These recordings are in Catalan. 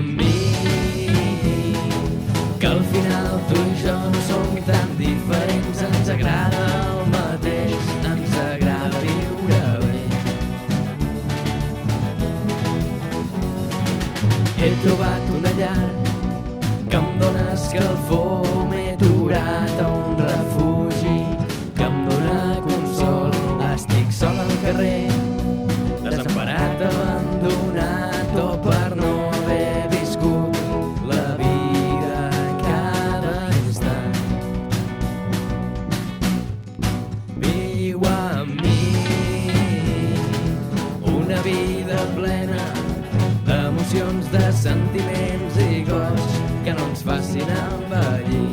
amb mi, que al final tu i jo no som tan diferents, ens agrada el mateix, ens agrada viure bé. He trobat una llar que em dóna escalfor, m'he aturat a un refugi que em dóna consol. Estic sol al carrer, desemparat, abandonat, o per no haver viscut la vida cada instant. Viu amb mi una vida plena d'emocions, de sentiments i goig que no ens facin envellir,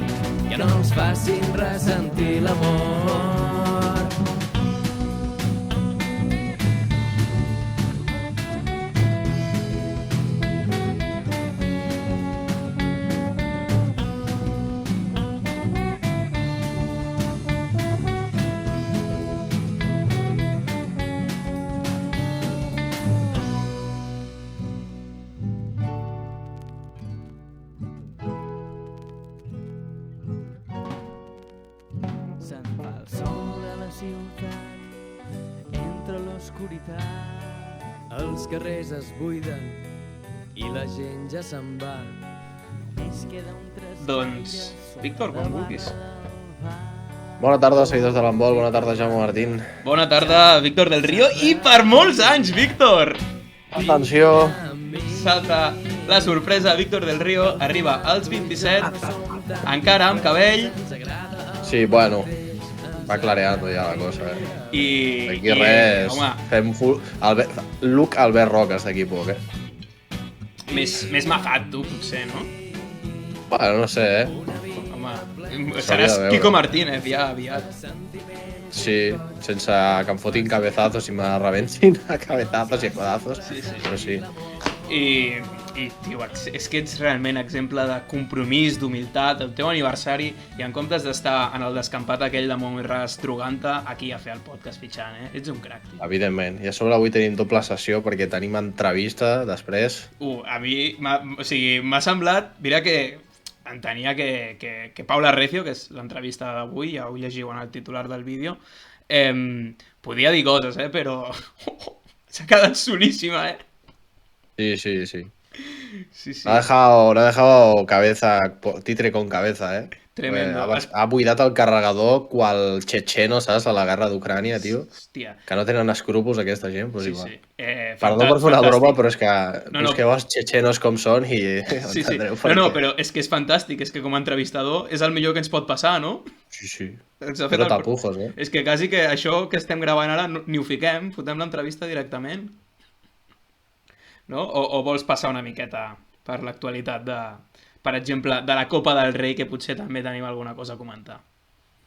que no ens facin ressentir l'amor. Se'n va el sol a la ciutat, entre l'oscuritat, els carrers es buiden i la gent ja se'n va. Només queda un tresor. Doncs, Víctor, quan vulguis. Bona tarda, seguidors de l'handbol, bona tarda, Jaume Martín. Bona tarda, Víctor del Río, i per molts anys, Víctor! Atenció! Salta la sorpresa, Víctor del Río arriba als 27, encara amb cabell, Sí, bueno, va clareando ja la cosa, i... Aquí res, Home, fem full... Look Albert Roca, d'aquí poc, més mafat, tu, potser, no? Bueno, no sé, Home, S'hauria seràs de veure. Kiko Martínez, ja aviat. Sí, sense que em fotin cabezazos i me rebentin a cabezazos i a codazos. Sí, sí. Però sí. I tio, és que ets realment exemple de compromís, d'humilitat, el teu aniversari, i en comptes d'estar en el descampat aquell de Montserrat Struganta, aquí a fer el podcast fitxant, Ets un crac, tio. Evidentment. I a sobre avui tenim doble sessió perquè tenim entrevista després. A mi m'ha semblat, mira que entenia que Paula Recio, que és l'entrevista d'avui, ja ho llegiu en el titular del vídeo, podia dir coses, però s'ha quedat solíssima, Sí, sí, sí. Sí, sí. No ha dejado cabeza, titre con cabeza, Tremendo. Ha buidat el carregador qual txetxeno, saps, a la guerra d'Ucrània, tio. Hòstia. Que no tenen escrúpols aquesta gent, però és Sí, igual. sí. Perdó per fer una broma, però és que No, no. busqueu els txetxenos com són i Sí, sí. entendreu per No, què. però és que és fantàstic, és que com a entrevistador és el millor que ens pot passar, no? Sí, sí. Ens ha fet Però el- tapujos, És que quasi que això que estem gravant ara ni ho fiquem, fotem l'entrevista directament. No? O vols passar una miqueta per l'actualitat de, per exemple, de la Copa del Rei, que potser també tenim alguna cosa a comentar?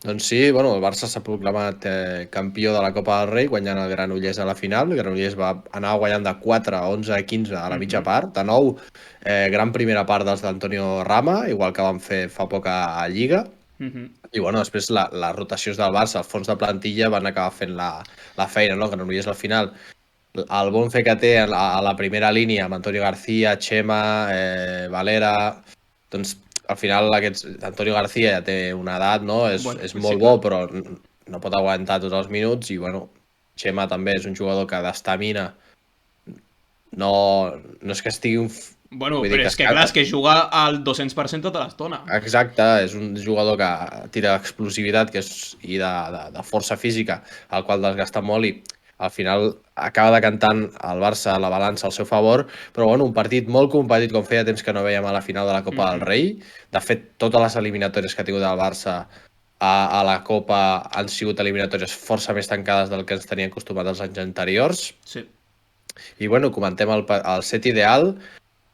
Doncs sí, bueno, el Barça s'ha proclamat campió de la Copa del Rei, guanyant el Granollers a la final. El Granollers va anar guanyant de 4 a 11 a 15 a la mitja part. De nou, gran primera part dels d'Antonio Rama, igual que van fer fa poc a Lliga. I bueno, després les rotacions del Barça, el fons de plantilla, van acabar fent la feina, no? Granollers al final. El bon fer que té a la primera línia amb Antonio García, Chema, Valera, doncs al final Antonio García ja té una edat, no? És sí, molt bo, però no pot aguantar tots els minuts i bueno, Chema també és un jugador que d'estamina no és que estigui Bueno, vull dir però és que clar, és que juga al 200% tota l'estona. Exacte, és un jugador que tira explosivitat i de força física, el qual desgasta molt i al final acaba decantant el Barça la balança al seu favor, però bueno, un partit molt competit com feia temps que no veiem a la final de la Copa del Rei. De fet, totes les eliminatòries que ha tingut el Barça a la Copa han sigut eliminatòries força més tancades del que ens tenien acostumat els anys anteriors. Sí. I bueno, comentem el set ideal.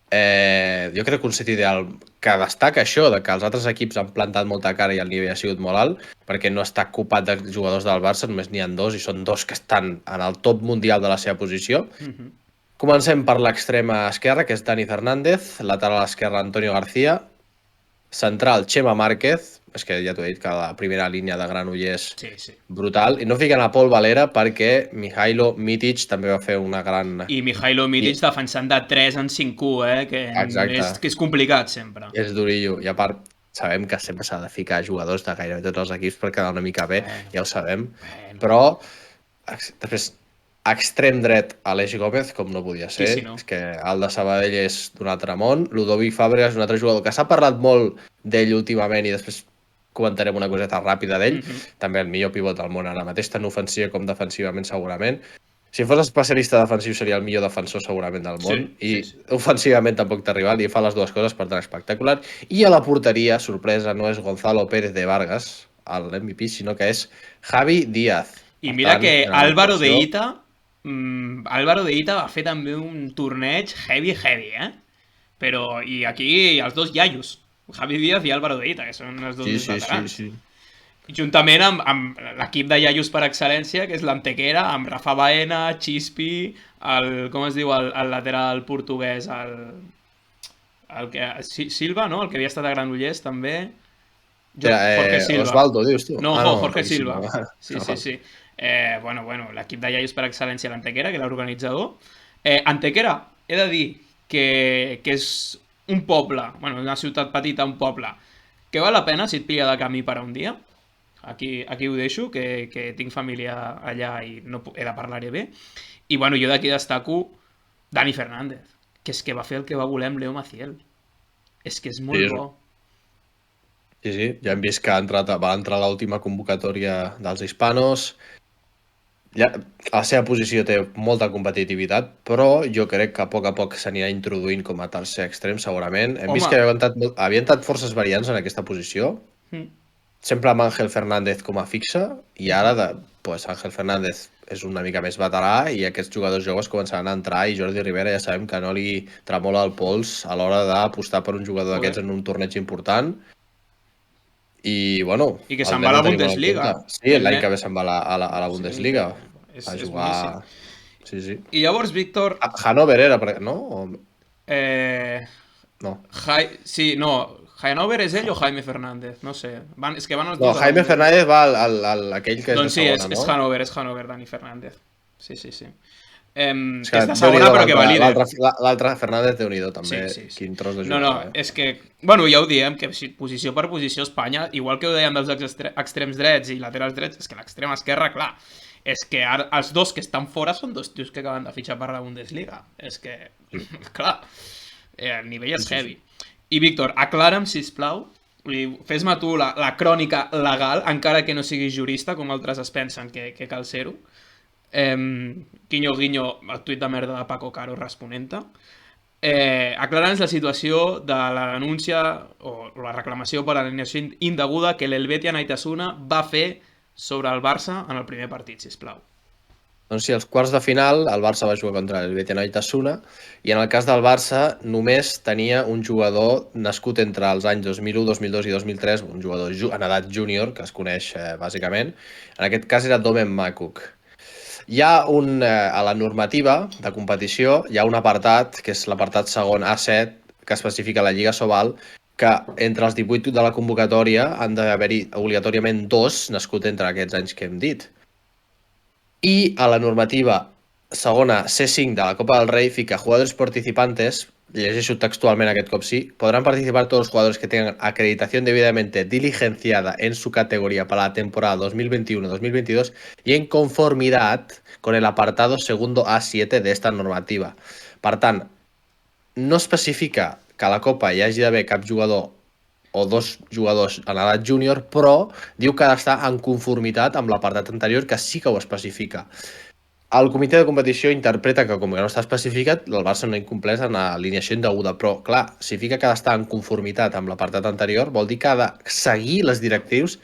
Jo crec que un set ideal que destaca això, de que els altres equips han plantat molta cara i el nivell ha sigut molt alt, perquè no està ocupat de jugadors del Barça, només n'hi ha dos, i són dos que estan en el top mundial de la seva posició. Comencem per l'extrema esquerra, que és Dani Fernández, lateral esquerra Antonio García, central Chema Márquez, és que ja t'ho he dit, que la primera línia de Granollers Sí. brutal. I no fiquen a Pol Valera perquè Mihailo Mitic també va fer una gran... I Mihailo Mitic defensant de 3 en 5-1, Exacte. que és complicat sempre. És durillo. I a part, sabem que sempre s'ha de ficar jugadors de gairebé tots els equips per quedar una mica bé, ja ho sabem. Però, després, extrem dret Aleix Gómez, com no podia ser. Sí, no. És que el de Sabadell és d'un altre món. Ludovic Fàbregas és un altre jugador que s'ha parlat molt d'ell últimament i després comentarem una coseta ràpida d'ell. També el millor pivot del món ara mateix, tant ofensiva com defensivament segurament. Si fos especialista defensiu seria el millor defensor segurament del món i ofensivament tampoc té rival i fa les dues coses per tant espectacular. I a la porteria, sorpresa, no és Gonzalo Pérez de Vargas, l'MVP, sinó que és Javi Díaz. I mira que Álvaro de Ita va fer també un torneig heavy, Però, i aquí els dos iaios, Javi Díaz i Álvaro de Ita, que són els dos veterans. Sí. Juntament amb l'equip de iaios per excel·lència, que és l'Antequera, amb Rafa Baena, Chispi, com es diu, el lateral portuguès, Silva, no? El que havia estat a Granollers, també. Jorge Silva. Osvaldo, dius tu? No, Jorge Silva. Sí. Bueno, l'equip de iaios per excel·lència, l'Antequera, que era l'organitzador. Antequera, he de dir que és un poble, una ciutat petita, un poble, que val la pena si et pilla de camí per a un dia. Aquí ho deixo, que tinc família allà i no he de parlar-hi bé. I jo d'aquí destaco Dani Fernández, que és que va fer el que va voler amb Leo Maciel. És que és molt bo. Sí, ja hem vist que va entrar a l'última convocatòria dels hispanos. A la seva posició té molta competitivitat, però jo crec que a poc s'anirà introduint com a tercer extrem, segurament. Hem vist que havia entrat forces variants en aquesta posició. Sempre amb Ángel Fernández com a fixa, i ara Ángel Fernández és una mica més veterà i aquests jugadors joves començaran a entrar i Jordi Rivera ja sabem que no li tremola el pols a l'hora d'apostar per un jugador d'aquests en un torneig important. I que se'n va a la Bundesliga. Sí, l'any que ve se'n va a la Bundesliga a jugar. Sí. I llavors, Víctor... Hannover era, no? No. Sí, no. Hannover és ell o Jaime Fernández? No sé. És que van els dos... No, Jaime Fernández va aquell que és de segona, no? Doncs sí, és Hannover, Dani Fernández. Sí. Que és de segona però que va líder. L'altre Fernández, Déu-n'hi-do, també. Quin tros de jugador. No, és que... ja ho diem, que posició per posició Espanya, igual que ho dèiem dels extrems drets i laterals drets, és que l'extrem esquerra, clar, és que els dos que estan fora són dos tios que acaben de fitxar per la Bundesliga. És que, clar, el nivell és heavy. I, Víctor, aclara'm, sisplau, fes-me tu la crònica legal, encara que no siguis jurista, com altres es pensen que cal ser-ho. Guinyo, el tuit de merda de Paco Caro responent-te. Aclara'ns la situació de la denúncia o la reclamació per alineació indeguda que l'Helvetia Naitasuna va fer sobre el Barça en el primer partit, sisplau. Doncs sí, als quarts de final el Barça va jugar contra l'Helvetia Naitasuna i en el cas del Barça només tenia un jugador nascut entre els anys 2001, 2002 i 2003, un jugador en edat júnior, que es coneix bàsicament. En aquest cas era Domen Makuk. Hi ha a la normativa de competició, hi ha un apartat, que és l'apartat segon A7, que especifica la Lliga Sobal, que entre els 18 de la convocatòria han d'haver-hi obligatòriament 2 nascut entre aquests anys que hem dit. I a la normativa segona C5 de la Copa del Rey fica jugadores participantes, llegeixo textualment aquest cop sí, podrán participar todos los jugadores que tengan acreditación debidamente diligenciada en su categoría para la temporada 2021-2022 y en conformidad con el apartado segundo A7 de esta normativa. Per tant, no especifica que a la Copa hi hagi d'haver cap jugador o 2 jugadors en edat júnior, però diu que ha d'estar en conformitat amb l'apartat anterior, que sí que ho especifica. El comitè de competició interpreta que, com que no està especificat, el Barça no ha incomplès en alineació indeguda, però, clar, si fica que ha d'estar en conformitat amb l'apartat anterior, vol dir que ha de seguir les directrius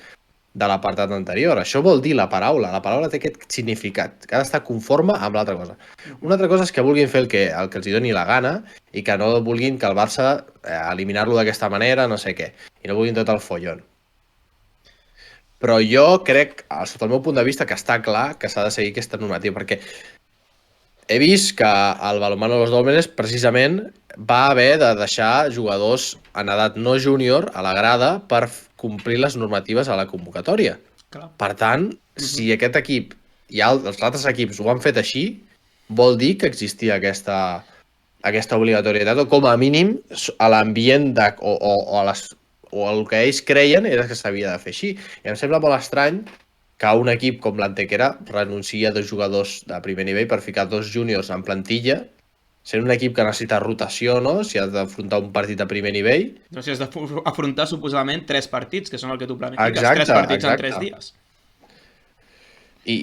de l'apartat anterior. Això vol dir la paraula té aquest significat, que ha d'estar conforme amb l'altra cosa. Una altra cosa és que vulguin fer el que els doni la gana i que no vulguin que el Barça eliminar-lo d'aquesta manera, no sé què, i no vulguin tot el follon. Però jo crec, sota el meu punt de vista, que està clar que s'ha de seguir aquesta normativa, perquè he vist que el Balonmano Los Dólmenes precisament va haver de deixar jugadors en edat no júnior a la grada per complir les normatives a la convocatòria. Clar. Per tant, si aquest equip i els altres equips ho han fet així, vol dir que existia aquesta obligatorietat, o com a mínim a l'ambient o el que ells creien era que s'havia de fer així. I em sembla molt estrany que un equip com l'Antequera renuncia a 2 jugadors de primer nivell per ficar 2 júniors en plantilla, sent un equip que necessita rotació, no? Si has d'afrontar un partit de primer nivell. No sé, has d'afrontar suposadament 3 partits, que són el que tu planifiques. Exacte, 3 partits exacte. en 3 dies. I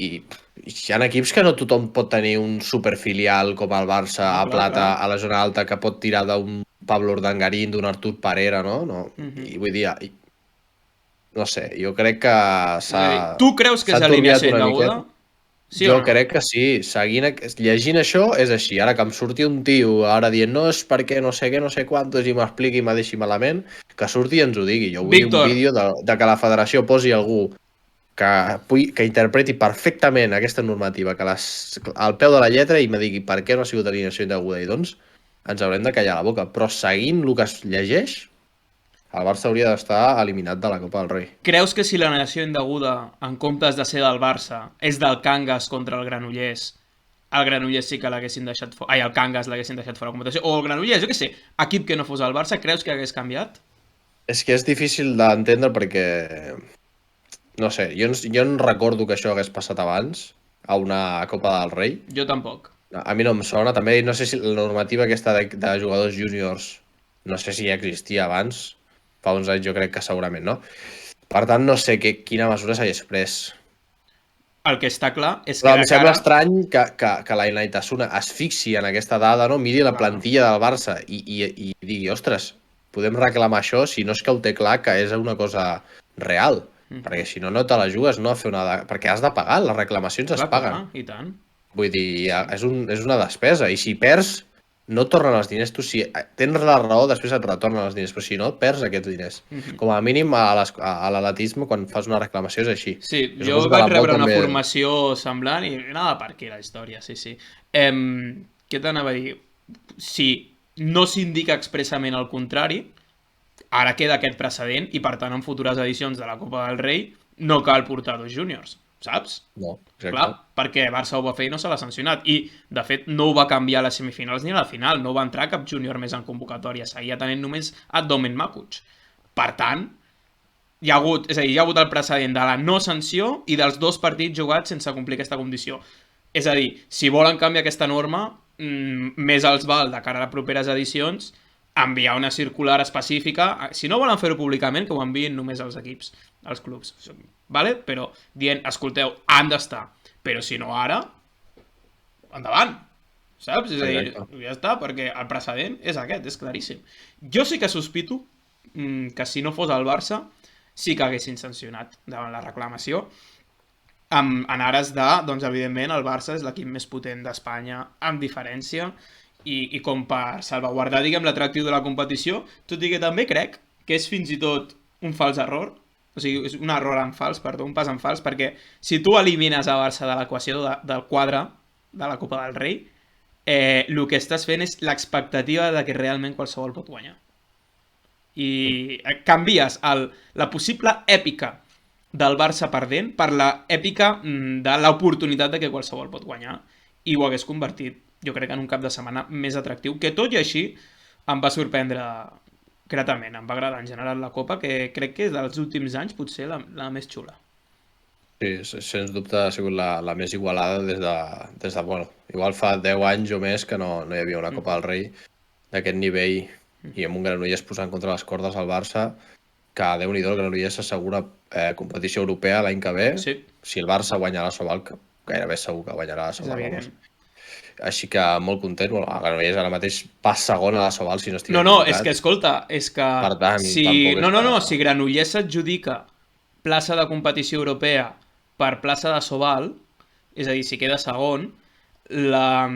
hi ha equips que no tothom pot tenir un superfilial com el Barça a Clar, Plata, clar. a la zona alta, que pot tirar d'un Pablo Urdangarín, d'un Artur Parera, no? I vull dir, no sé, jo crec que s'ha... Tu creus que és alineació indeguda? Sí jo o no? crec que sí. Llegint això és així. Ara que em surti un tio ara dient no és perquè no sé què, no sé quantos i m'expliqui i me deixi malament, que surti i ens ho digui. Jo vull Víctor. un vídeo de que la federació posi algú que interpreti perfectament aquesta normativa al peu de la lletra i me digui per què no ha sigut alineació indeguda. I doncs ens haurem de callar la boca. Però seguint el que es llegeix, el Barça hauria d'estar eliminat de la Copa del Rei. Creus que si l'alineació indeguda, en comptes de ser del Barça, és del Cangas contra el Granollers, el Granollers sí que l'haguessin deixat fora... Ai, el Cangas l'haguessin deixat fora de competició. O el Granollers, jo què sé, equip que no fos el Barça, creus que hagués canviat? És que és difícil d'entendre perquè... No sé, jo no recordo que això hagués passat abans a una Copa del Rei. Jo tampoc. A mi no em sona. També no sé si la normativa aquesta de jugadors júniors no sé si ja existia abans. Fa uns anys jo crec que segurament no. Per tant, no sé quina mesura s'hagués pres. El que està clar és que Però em sembla estrany que la Inaitasuna es fixi en aquesta dada, no? Miri la plantilla del Barça i digui, ostres, podem reclamar això si no és que ho té clar que és una cosa real. Perquè si no, no te la jugues, no a fer una... Perquè has de pagar, les reclamacions es paguen. I tant. Vull dir, és una despesa. I si perds, no tornen els diners. Tu, si tens la raó, després et retornen els diners. Però si no, perds aquests diners. Com a mínim, a l'atletisme, quan fas una reclamació, és així. Sí, jo vaig rebre una formació semblant i anava per aquí la història, sí. Què t'anava a dir? Si no s'indica expressament el contrari, ara queda aquest precedent i, per tant, en futures edicions de la Copa del Rei no cal portar 2 júniors, saps? No, exacte. Clar, perquè Barça ho va fer i no se l'ha sancionat. I, de fet, no ho va canviar a les semifinals ni a la final. No va entrar cap júnior més en convocatòria. Seguia tenint només a Domen Makuc. Per tant, hi ha hagut el precedent de la no sanció i dels 2 partits jugats sense complir aquesta condició. És a dir, si volen canviar aquesta norma, més els val de cara a les properes edicions enviar una circular específica, si no volen fer-ho públicament, que ho enviïn només als equips, als clubs, vale? Però dient, escolteu, han d'estar, però si no ara, endavant, saps? És a dir, ja està, perquè el precedent és aquest, és claríssim. Jo sí que sospito que si no fos el Barça, sí que haguessin sancionat davant la reclamació, en ares de, doncs evidentment, el Barça és l'equip més potent d'Espanya, amb diferència, i com per salvaguardar, diguem, l'atractiu de la competició, tot i que també crec que és fins i tot un fals error, o sigui, és un error en fals, perdó, un pas en fals, perquè si tu elimines a Barça de l'equació del quadre de la Copa del Rei, el que estàs fent és l'expectativa de que realment qualsevol pot guanyar. I canvies la possible èpica del Barça perdent per l'èpica de l'oportunitat de que qualsevol pot guanyar, i ho hagués convertit, jo crec, en un cap de setmana més atractiu, que tot i així em va sorprendre gratament, em va agradar en general la Copa, que crec que dels últims anys potser la més xula. Sí, sens dubte ha sigut la més igualada des de bueno, igual fa 10 anys o més que no hi havia una Copa del Rei d'aquest nivell i amb un Granollers posant contra les cordes al Barça, que Déu-n'hi-do, el Granollers s'assegura competició europea l'any que ve. Sí. Si el Barça guanyarà la Sobal, gairebé segur que guanyarà la Sobal. Així que molt content. Bueno, el Granollers ara mateix passa segon a la Sobal si no estic No, és que, escolta, és que... Per tant, si Granollers s'adjudica plaça de competició europea per plaça de Sobal, és a dir, si queda segon, la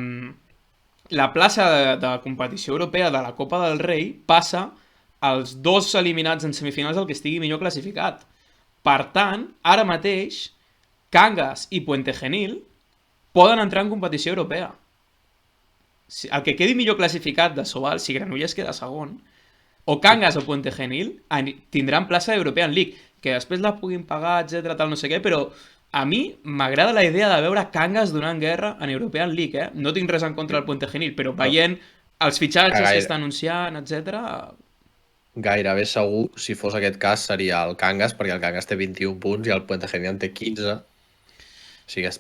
plaça de competició europea de la Copa del Rei passa als 2 eliminats en semifinals el que estigui millor classificat. Per tant, ara mateix, Cangas i Puente Genil poden entrar en competició europea. El que quedi millor classificat de Sobal, si Granollers queda segon, o Cangas o Puente Genil tindran plaça d'European League, que després la puguin pagar, etc tal, no sé què, però a mi m'agrada la idea de veure Cangas donant guerra en European League, eh? No tinc res en contra del Puente Genil, però veient els fitxatges que està anunciant, etc. Gairebé segur, si fos aquest cas, seria el Cangas, perquè el Cangas té 21 punts i el Puente Genil en té 15. O sigui,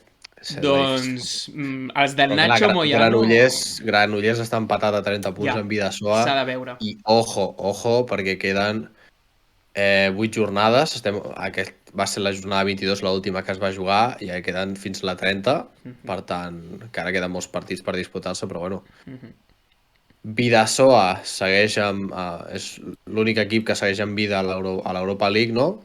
doncs els del però clar, Nacho Moyano... Granollers està empatat a 30 punts Ja, en Bidasoa. s'ha de veure. I ojo, perquè queden 8 jornades. Aquest va ser la jornada 22, l'última que es va jugar, i ja queden fins la 30. Per tant, encara queden molts partits per disputar-se, però bueno. Bidasoa segueix amb... és l'únic equip que segueix amb vida a l'Europa League, no?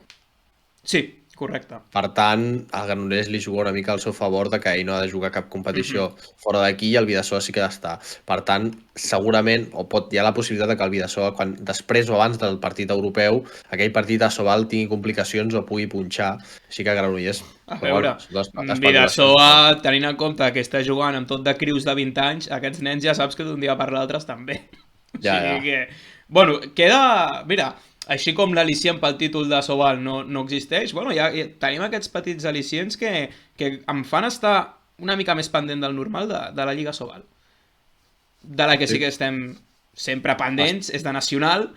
Sí, correcte. Per tant, el Granollers li juga una mica al seu favor de que ell no ha de jugar cap competició fora d'aquí i el Bidasoa sí que ha d'estar. Per tant, segurament, hi ha la possibilitat de que el Bidasoa, després o abans del partit europeu, aquell partit a Sobal tingui complicacions o pugui punxar. Així que Granollers... A veure, Bidasoa, tenint en compte que està jugant amb tot de crius de 20 anys, aquests nens ja saps que d'un dia per l'altre estan bé. O sigui que... Bueno, queda... Mira, així com l'al·licient pel títol de Sobal no existeix, bueno, ja tenim aquests petits al·licients que em fan estar una mica més pendent del normal de la Lliga Sobal. De la que sí que estem sempre pendents, és de Nacional,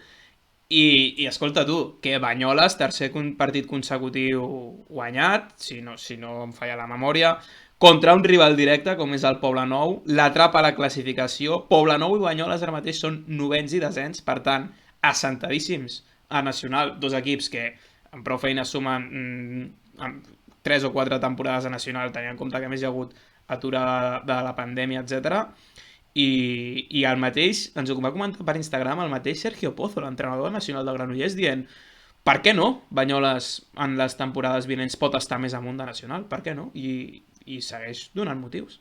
i escolta tu, que Banyoles, tercer partit consecutiu guanyat, si no em falla la memòria, contra un rival directe com és el Poblenou, l'atrapa a la classificació. Poblenou i Banyoles ara mateix són novens i desens, per tant, assentadíssims a Nacional, dos equips que amb prou feina sumen 3 o 4 temporades a Nacional, tenint en compte que a més hi ha hagut aturada de la pandèmia, etc. I el mateix, ens ho va comentar per Instagram, el mateix Sergio Pozo, l'entrenador nacional del Granollers, dient per què no Banyoles en les temporades vinents pot estar més amunt de Nacional? Per què no? I segueix donant motius.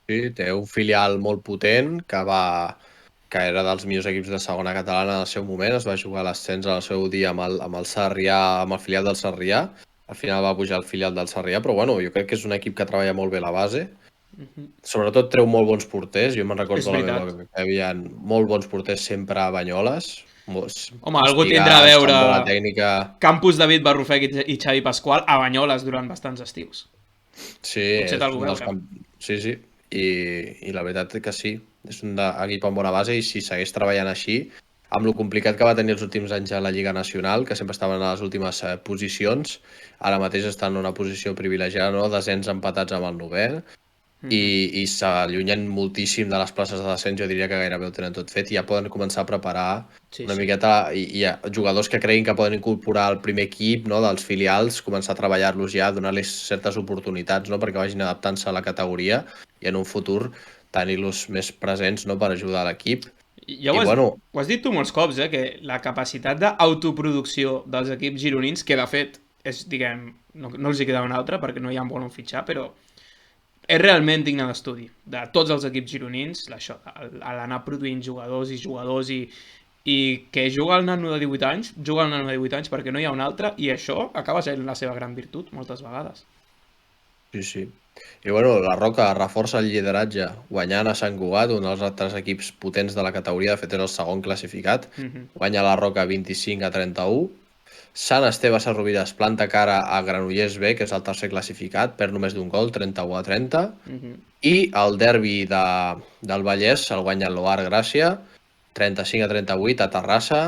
Sí, té un filial molt potent que era dels millors equips de segona catalana en el seu moment, es va jugar a l'ascens al seu dia amb el Sarrià, amb el filial del Sarrià, al final va pujar el filial del Sarrià, però bueno, jo crec que és un equip que treballa molt bé la base, sobretot treu molt bons porters, jo me'n recordo que hi havia molt bons porters sempre a Banyoles. Home, algú tindrà a veure Campus, David Barrufet i Xavi Pasqual a Banyoles durant bastants estius. Sí, sí, i la veritat que sí, és un equip amb bona base i si segueix treballant així, amb lo complicat que va tenir els últims anys a la Lliga Nacional, que sempre estaven a les últimes posicions, ara mateix estan en una posició privilegiada, no? Descens empatats amb el novè, i s'allunyen moltíssim de les places de descens, jo diria que gairebé ho tenen tot fet i ja poden començar a preparar una miqueta, i hi ha jugadors que creguin que poden incorporar el primer equip, no, dels filials, començar a treballar-los ja, donar-los certes oportunitats, no, perquè vagin adaptant-se a la categoria i en un futur tenir-los més presents, no, per ajudar a l'equip. Ja ho has dit tu molts cops, que la capacitat d'autoproducció dels equips gironins, que de fet és, diguem, no els hi queda una altra perquè no hi ha un bon fitxar, però és realment digne d'estudi. De tots els equips gironins, això, l'anar produint jugadors i que juga el nano de 18 anys, juga el nano de 18 anys perquè no hi ha un altre, i això acaba sent la seva gran virtut moltes vegades. Sí. I bueno, la Roca reforça el lideratge guanyant a Sant Cugat, un dels altres equips potents de la categoria, de fet és el segon classificat, guanya la Roca 25-31. Sant Esteve Sesrovires planta cara a Granollers B, que és el tercer classificat, perd només d'un gol, 31-30. I el derbi del Vallès el guanya l'Oar Gràcia, 35-38 a Terrassa.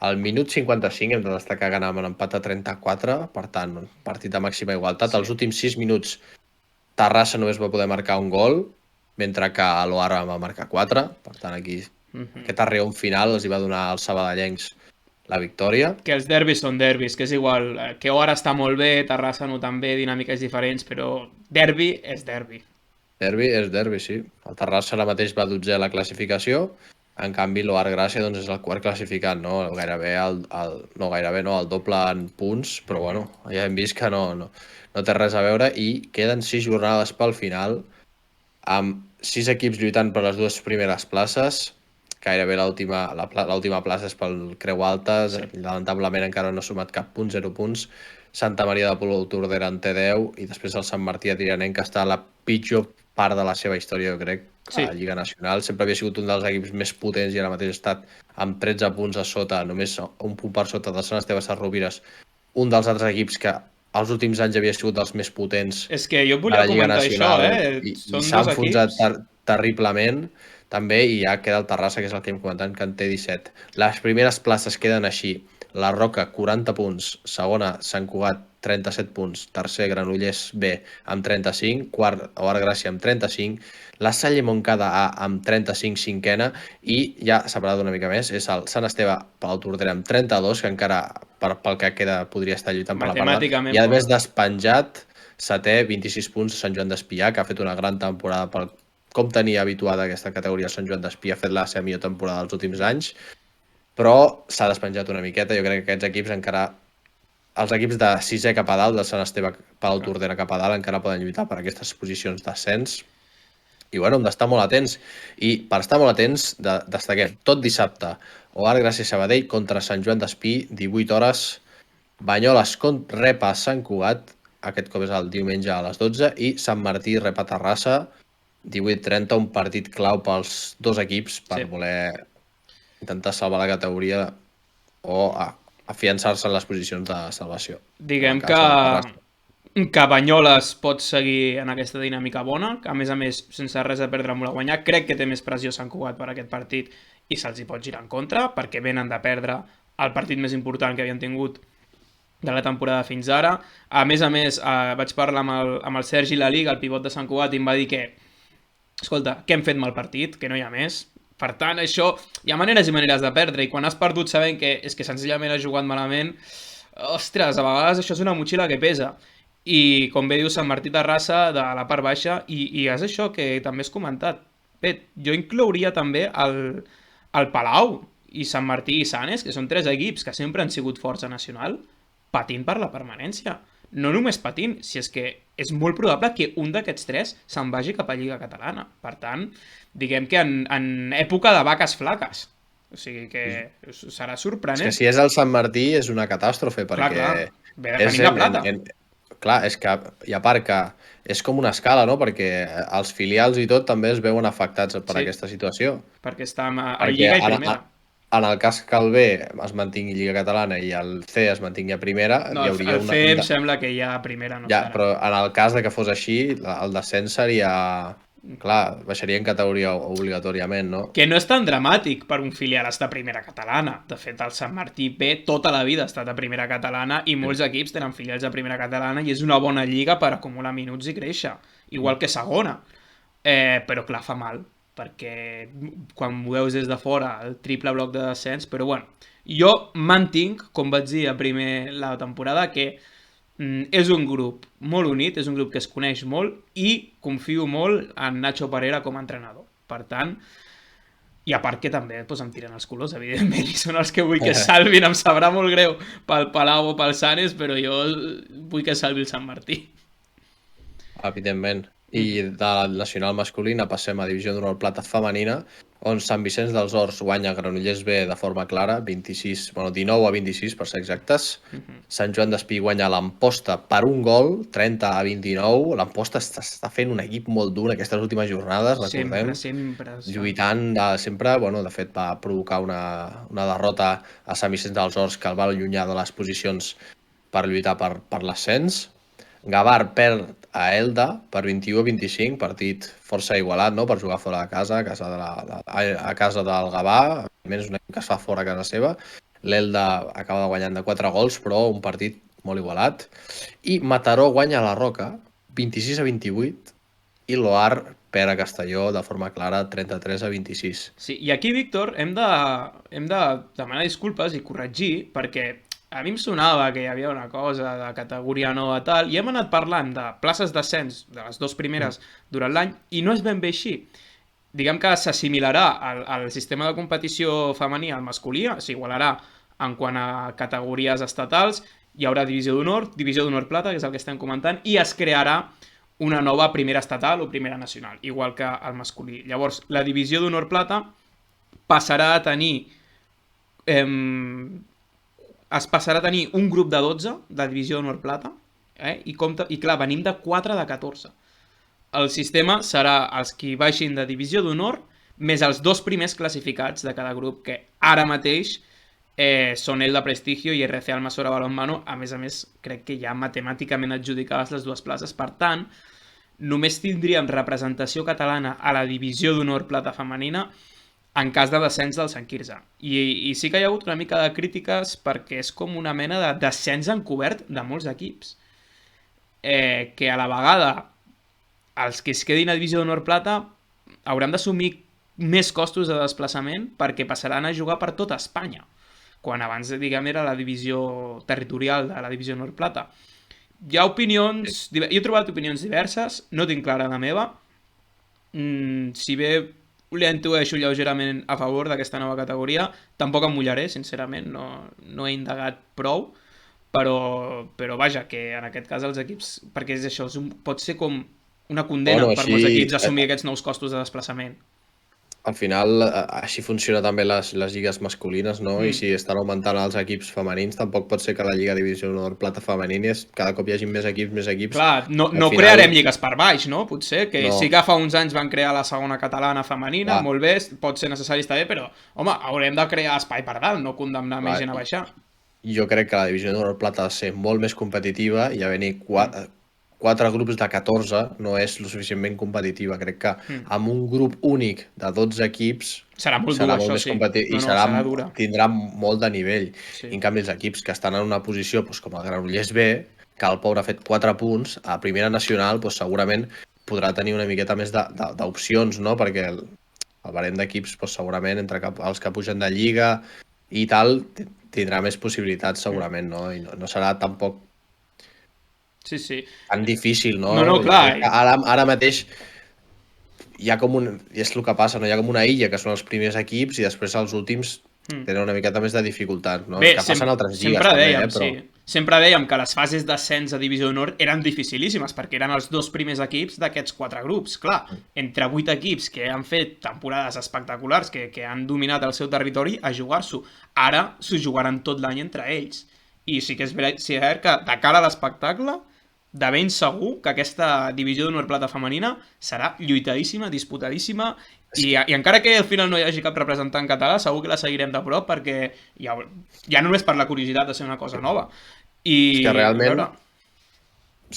Al minut 55 hem de destacar que anàvem en empat a 34, per tant, partit de màxima igualtat. Els últims 6 minuts Terrassa només va poder marcar un gol, mentre que l'Oar va marcar 4. Per tant, aquí aquest arreon final els hi va donar als sabadellencs la victòria. Que els derbis són derbis, que és igual, que Oara està molt bé, Terrassa no tan bé, dinàmiques diferents, però derbi és derbi. Derbi és derbi, sí. El Terrassa ara mateix va 12è a la classificació, en canvi l'Oar Gràcia doncs, és el quart classificat, no? Gairebé el doble en punts, però bueno, ja hem vist que no té res a veure i queden 6 jornades pel final, amb 6 equips lluitant per les 2 primeres places. Gairebé l'última plaça és pel Creu Alta, lamentablement encara no ha sumat cap punt, 0 punts. Santa Maria de Polo Tordera en té 10 i després el Sant Martí a Tiranen, que està a la pitjor part de la seva història, jo crec, Sí. a la Lliga Nacional. Sempre havia sigut un dels equips més potents i ara mateix ha estat amb 13 punts a sota, només un punt per sota del Sant Esteve Sesrovires, un dels altres equips que els últims anys havia sigut dels més potents És que jo et de volia la Lliga comentar això, Nacional i Són s'ha dos enfonsat equips... terriblement també, i ja queda el Terrassa, que és el que hem comentat, que en té 17. Les primeres places queden així: la Roca, 40 punts, segona, Sant Cugat, 37 punts, tercer, Granollers B, amb 35, quart, Oar Gràcia, amb 35, la Salle Montcada A, amb 35, cinquena, i ja separat una mica més, és el Sant Esteve Palau Tordera, amb 32, que encara, pel que queda, podria estar lluitant per la part Matemàticament i a més pot. despenjat, setè, 26 punts, Sant Joan d'Espià, que ha fet una gran temporada pel com tenia habituada aquesta categoria. Sant Joan d'Espí ha fet la seva millor temporada dels últims anys, però s'ha despenjat una miqueta. Jo crec que aquests equips encara, els equips de sisè cap a dalt, del Sant Esteve Palau Tordera cap a dalt, encara poden lluitar per aquestes posicions d'ascens. I bueno, hem d'estar molt atents. I per estar molt atents, destaquem tot dissabte Oar Gràcia Sabadell contra Sant Joan d'Espí, 18 hores, Banyoles rep a Sant Cugat, aquest cop és el diumenge a les 12, i Sant Martí rep a Terrassa, 18-30, un partit clau pels dos equips per voler intentar salvar la categoria o afiançar-se en les posicions de salvació. Diguem que Banyoles pot seguir en aquesta dinàmica bona, que a més, sense res a perdre molt a guanyar. Crec que té més pressió Sant Cugat per aquest partit i se'ls hi pot girar en contra, perquè venen de perdre el partit més important que havien tingut de la temporada fins ara. A més, vaig parlar amb el Sergi Laliga, el pivot de Sant Cugat, i em va dir que, escolta, que hem fet mal partit, que no hi ha més. Per tant, això, hi ha maneres i maneres de perdre, i quan has perdut sabent que és que senzillament has jugat malament, ostres, a vegades això és una motxilla que pesa. I com bé diu Sant Martí Terrassa, de la part baixa, i és això que també has comentat. Bé, jo inclouria també el Palau i Sant Martí i Sanes, que són tres equips que sempre han sigut força nacional, patint per la permanència. No només patint, si és que és molt probable que un d'aquests tres se'n vagi cap a Lliga Catalana. Per tant, diguem que en època de vaques flaques. O sigui que serà sorprenent. És que si és el Sant Martí és una catàstrofe, perquè... Clar. Ve de venir de plata. Clar, és que, i a part que és com una escala, no? Perquè els filials i tot també es veuen afectats per aquesta situació. Perquè està a Lliga i Primera. En el cas que el B es mantingui Lliga Catalana i el C es mantingui a Primera, no, hi hauria el C em sembla que ja a Primera no estarà. Però en el cas de que fos així, el descens seria... Clar, baixaria en categoria obligatòriament, no? Que no és tan dramàtic per un filial estar a Primera Catalana. De fet, el Sant Martí B tota la vida ha estat a Primera Catalana i molts equips tenen filials a Primera Catalana i és una bona lliga per acumular minuts i créixer. Igual que segona. Però clar, fa mal, perquè quan ho veus des de fora el triple bloc de descens, però bueno, jo mantinc, com vaig dir a la temporada, que és un grup molt unit, és un grup que es coneix molt i confio molt en Nacho Parera com a entrenador. Per tant, i a part que també em tiren els colors, evidentment, i són els que vull que salvin. Em sabrà molt greu pel Palau o pel Sanes, però jo vull que salvi el Sant Martí. Evidentment. I de la nacional masculina passem a Divisió d'Honor Plata femenina, on Sant Vicenç dels Horts guanya Granollers B de forma clara, 19-26 per ser exactes. Sant Joan d'Espí guanya l'Amposta per un gol, 30-29. L'Amposta està fent un equip molt dur en aquestes últimes jornades, recordem. Sempre. Lluitant sempre, de fet va provocar una derrota a Sant Vicenç dels Horts que el va allunyar de les posicions per lluitar per l'ascens. Gavar perd a Elda per 21-25, partit força igualat, no?, per jugar fora de casa, a casa del Gavà, almenys un equip que es fa fora a casa seva. L'Elda acaba guanyant de 4 gols, però un partit molt igualat. I Mataró guanya la Roca, 26-28, i l'Oar perd a Castelló de forma clara, 33-26. Sí, i aquí, Víctor, hem de demanar disculpes i corregir, perquè a mi em sonava que hi havia una cosa de categoria nova tal, i hem anat parlant de places d'ascens de les dues primeres durant l'any, i no és ben bé així. Diguem que s'assimilarà al sistema de competició femení al masculí, s'igualarà en quant a categories estatals, hi haurà Divisió d'Honor Plata, que és el que estem comentant, i es crearà una nova primera estatal o primera nacional, igual que el masculí. Llavors, la Divisió d'Honor Plata passarà a tenir... es passarà a tenir un grup de 12 de Divisió d'Honor Plata, i clar, venim de 4 de 14. el sistema serà els qui baixin de divisió d'honor més els 2 primers classificats de cada grup, que ara mateix són el de Prestigio i RC Almasora Balonmano. A més, crec que ja matemàticament adjudicades les 2 places. Per tant, només tindríem representació catalana a la divisió d'honor plata femenina en cas de descens del Sant Quirze. I sí que hi ha hagut una mica de crítiques perquè és com una mena de descens encobert de molts equips. Que a la vegada els que es quedin a divisió d'honor plata hauran d'assumir més costos de desplaçament perquè passaran a jugar per tota Espanya, quan abans, diguem, era la divisió territorial de la divisió d'honor plata. Hi ha opinions... Jo he trobat opinions diverses, no tinc clara la meva. Si bé li intueixo lleugerament a favor d'aquesta nova categoria, tampoc em mullaré, sincerament, no he indagat prou, però vaja, que en aquest cas els equips, perquè és això, pot ser com una condena per molts equips assumir aquests nous costos de desplaçament. Al final, així funciona també les lligues masculines, no? I si estan augmentant els equips femenins, tampoc pot ser que la Lliga Divisió d'Honor Plata Femenina cada cop hi hagi més equips. Clar, no crearem lligues per baix, no? Potser, que sí que fa uns anys van crear la segona catalana femenina, molt bé, pot ser necessari, està bé, però, home, haurem de crear espai per dalt, no condemnar més gent a baixar. Jo crec que la Divisió d'Honor Plata ha de ser molt més competitiva i a venir 4 grups de 14 no és lo suficientment competitiva. Crec que amb un grup únic de 12 equips serà molt més competitiu i tindrà molt de nivell. I en canvi els equips que estan en una posició com el Granollers B, que el pobre ha fet 4 punts, a primera nacional segurament podrà tenir una miqueta més d'opcions, no? Perquè el barem d'equips segurament entre els que pugen de Lliga i tal tindrà més possibilitats segurament, no? I no serà tampoc tan difícil, no? No, clar. Ara mateix hi ha és el que passa, no? Hi ha com una illa que són els primers equips i després els últims tenen una miqueta més de dificultat, no? Bé, que passen altres lligues. Sempre dèiem que les fases d'ascens a Divisió d'Honor eren dificilíssimes perquè eren els 2 primers equips d'aquests 4 grups. Clar, entre 8 equips que han fet temporades espectaculars, que han dominat el seu territori, a jugar-s'ho. Ara s'ho jugaran tot l'any entre ells. I sí que és cert que de cara a l'espectacle, de ben segur que aquesta divisió d'honor plata femenina serà lluitadíssima, disputadíssima, i encara que al final no hi hagi cap representant català, segur que la seguirem de prop perquè ja només per la curiositat de ser una cosa nova. És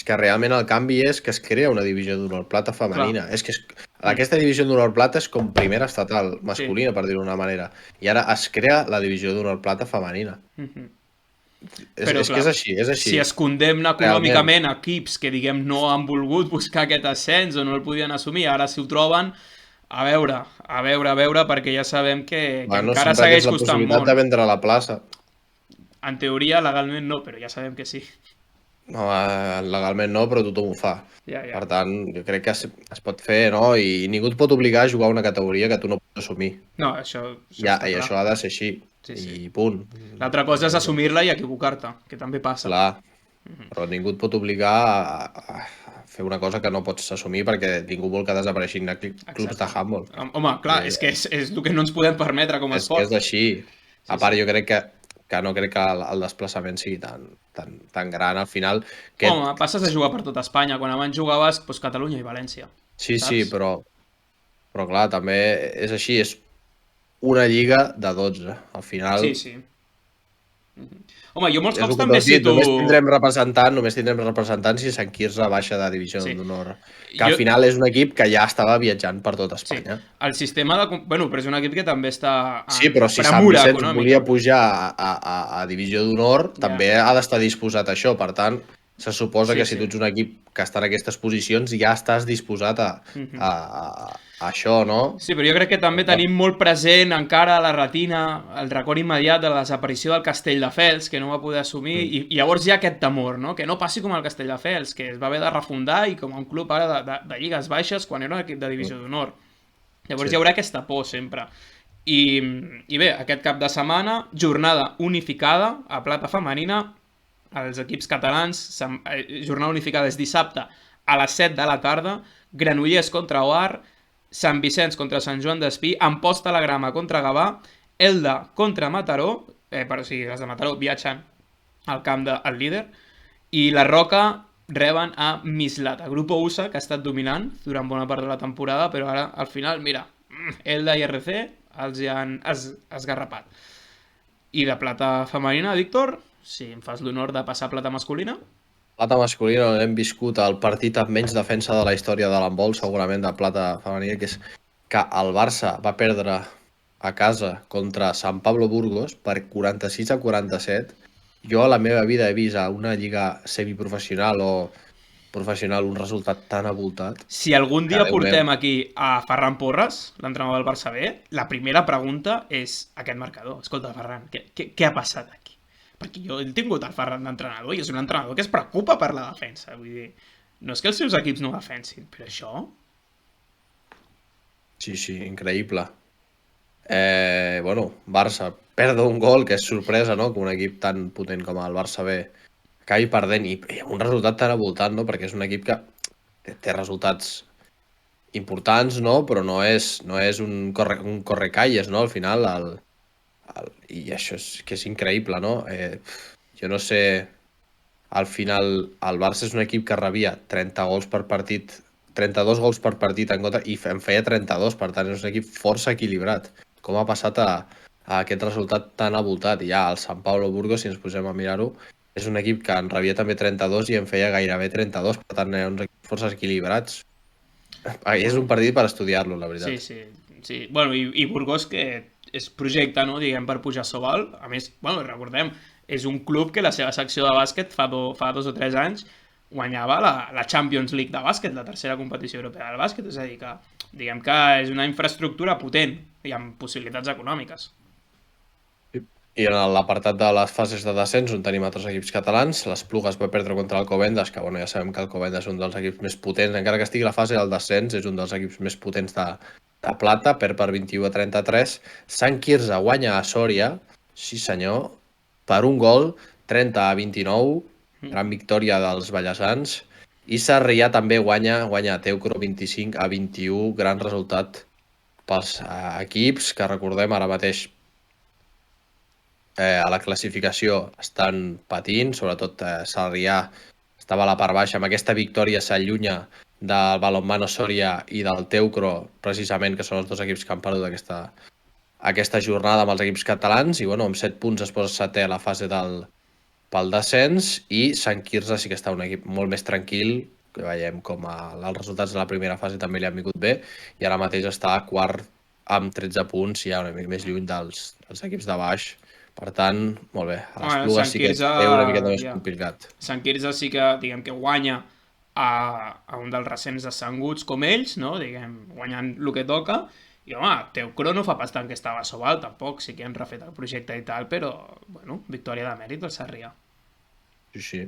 que realment el canvi és que es crea una divisió d'honor plata femenina. És que aquesta divisió d'honor plata és com primera estatal masculina, per dir-ho d'una manera. I ara es crea la divisió d'honor plata femenina. És que és així. Si es condemna econòmicament equips que, diguem, no han volgut buscar aquest ascens o no el podien assumir, ara si ho troben, a veure, perquè ja sabem que encara segueix costant molt. La possibilitat de vendre la plaça. En teoria, legalment no, però ja sabem que sí. No, legalment no, però tothom ho fa. Per tant, jo crec que es pot fer, no? I ningú et pot obligar a jugar a una categoria que tu no pots assumir. No, això I això ha de ser així. I punt. L'altra cosa és assumir-la i equivocar-te, que també passa. Clar, però ningú et pot obligar a fer una cosa que no pots assumir perquè ningú vol que desapareixin clubs de handball. Home, clar, és que és el que no ens podem permetre com a esport. És així. A part, jo crec que no crec que el desplaçament sigui tan gran al final. Home, passes a jugar per tota Espanya. Quan abans jugaves, Catalunya i València. Sí, però clar, també és així, és una lliga de 12, al final... Sí. Home, jo molts cops també cito... Només tindrem representants si Sant Quirze baixa de divisió d'honor. Que al final és un equip que ja estava viatjant per tot Espanya. El sistema de... Bueno, però és un equip que també està... Sí, però si Sant Vicenç volia pujar a divisió d'honor, també ha d'estar disposat a això. Per tant, se suposa que si tu ets un equip que està en aquestes posicions ja estàs disposat a això, no? Sí, però jo crec que també tenim molt present encara a la retina el record immediat de la desaparició del Castelldefels, que no va poder assumir, i llavors hi ha aquest temor, no? Que no passi com el Castelldefels, que es va haver de refundar i com un club ara de lligues baixes quan era un equip de divisió d'honor. Llavors hi haurà aquesta por sempre. I bé, aquest cap de setmana, jornada unificada a plata femenina, els equips catalans, jornada unificada és dissabte a les 7 de la tarda, Granollers contra Oar, Sant Vicenç contra Sant Joan d'Espí, Amposta la Grama contra Gavà, Elda contra Mataró, les de Mataró viatgen al camp del líder, i la Roca reben a Mislata, grup USA, que ha estat dominant durant bona part de la temporada, però ara, al final, mira, Elda i RC els hi han esgarrapat. I de plata femenina, Víctor, si em fas l'honor de passar a plata masculina. Plata masculina hem viscut el partit amb menys defensa de la història de l'handbol, segurament de plata femenina, que és que el Barça va perdre a casa contra San Pablo Burgos per 46-47. Jo a la meva vida he vist a una lliga semiprofessional o professional un resultat tan avoltat. Si algun dia Déu portem meu. aquí a Ferran Porres, l'entrenador del Barça B, la primera pregunta és aquest marcador. Escolta, Ferran, què ha passat aquí? Perquè jo he tingut el Ferran d'entrenador i és un entrenador que es preocupa per la defensa. Vull dir, no és que els seus equips no defensin, però això... Sí, increïble. Bueno, Barça perd un gol, que és sorpresa, no? Que un equip tan potent com el Barça B acabi perdent i amb un resultat tan avoltat, no? Perquè és un equip que té resultats importants, no? Però no és un correcalles, no? Al final, i això és increïble, no? Jo no sé, al final el Barça és un equip que rebia 30 gols per partit, 32 gols per partit en contra i en feia 32, per tant és un equip força equilibrat. Com ha passat a aquest resultat tan avoltat? I ja el San Pablo Burgos, si ens posem a mirar-ho, és un equip que en rebia també 32 i en feia gairebé 32, per tant eren uns equips força equilibrats. És un partit per estudiar-lo, la veritat. Sí. Bueno, i Burgos, que és projecte, no?, diguem, per pujar a Sobal. A més, bueno, recordem, és un club que la seva secció de bàsquet fa 2 o 3 anys guanyava la Champions League de bàsquet, la tercera competició europea del bàsquet, és a dir que diguem que és una infraestructura potent i amb possibilitats econòmiques. I en l'apartat de les fases de descens on tenim altres equips catalans, l'Esplugues va perdre contra l'Alcobendas, que bueno, ja sabem que l'Alcobendas és un dels equips més potents, encara que estigui a la fase del descens, és un dels equips més potents de plata, perd per 21-33. Sant Quirze guanya a Sòria, sí senyor, per un gol, 30-29, gran victòria dels ballesans, i Sarrià també guanya a Teucro 25-21, gran resultat pels equips que recordem ara mateix a la classificació estan patint, sobretot Sarrià estava a la part baixa, amb aquesta victòria s'allunya del Balonmano Sòria i del Teucro, precisament, que són els dos equips que han perdut aquesta jornada amb els equips catalans, i bueno, amb 7 punts es posa setè a la fase pel descens, i Sant Quirze sí que està un equip molt més tranquil, que veiem com els resultats de la primera fase també li han vingut bé, i ara mateix està quart amb 13 punts, i ja una mica més lluny dels equips de baix. Per tant, molt bé, a l'Esplugues sí que té una miqueta més complicat. Sant Quirze sí que, diguem, que guanya a un dels recents descenguts com ells, no? Diguem, guanyant el que toca, i home, Teucro no fa pas tant que estava a Sobal, tampoc, sí que han refet el projecte i tal, però, bueno, victòria de mèrit del Sarrià. Sí.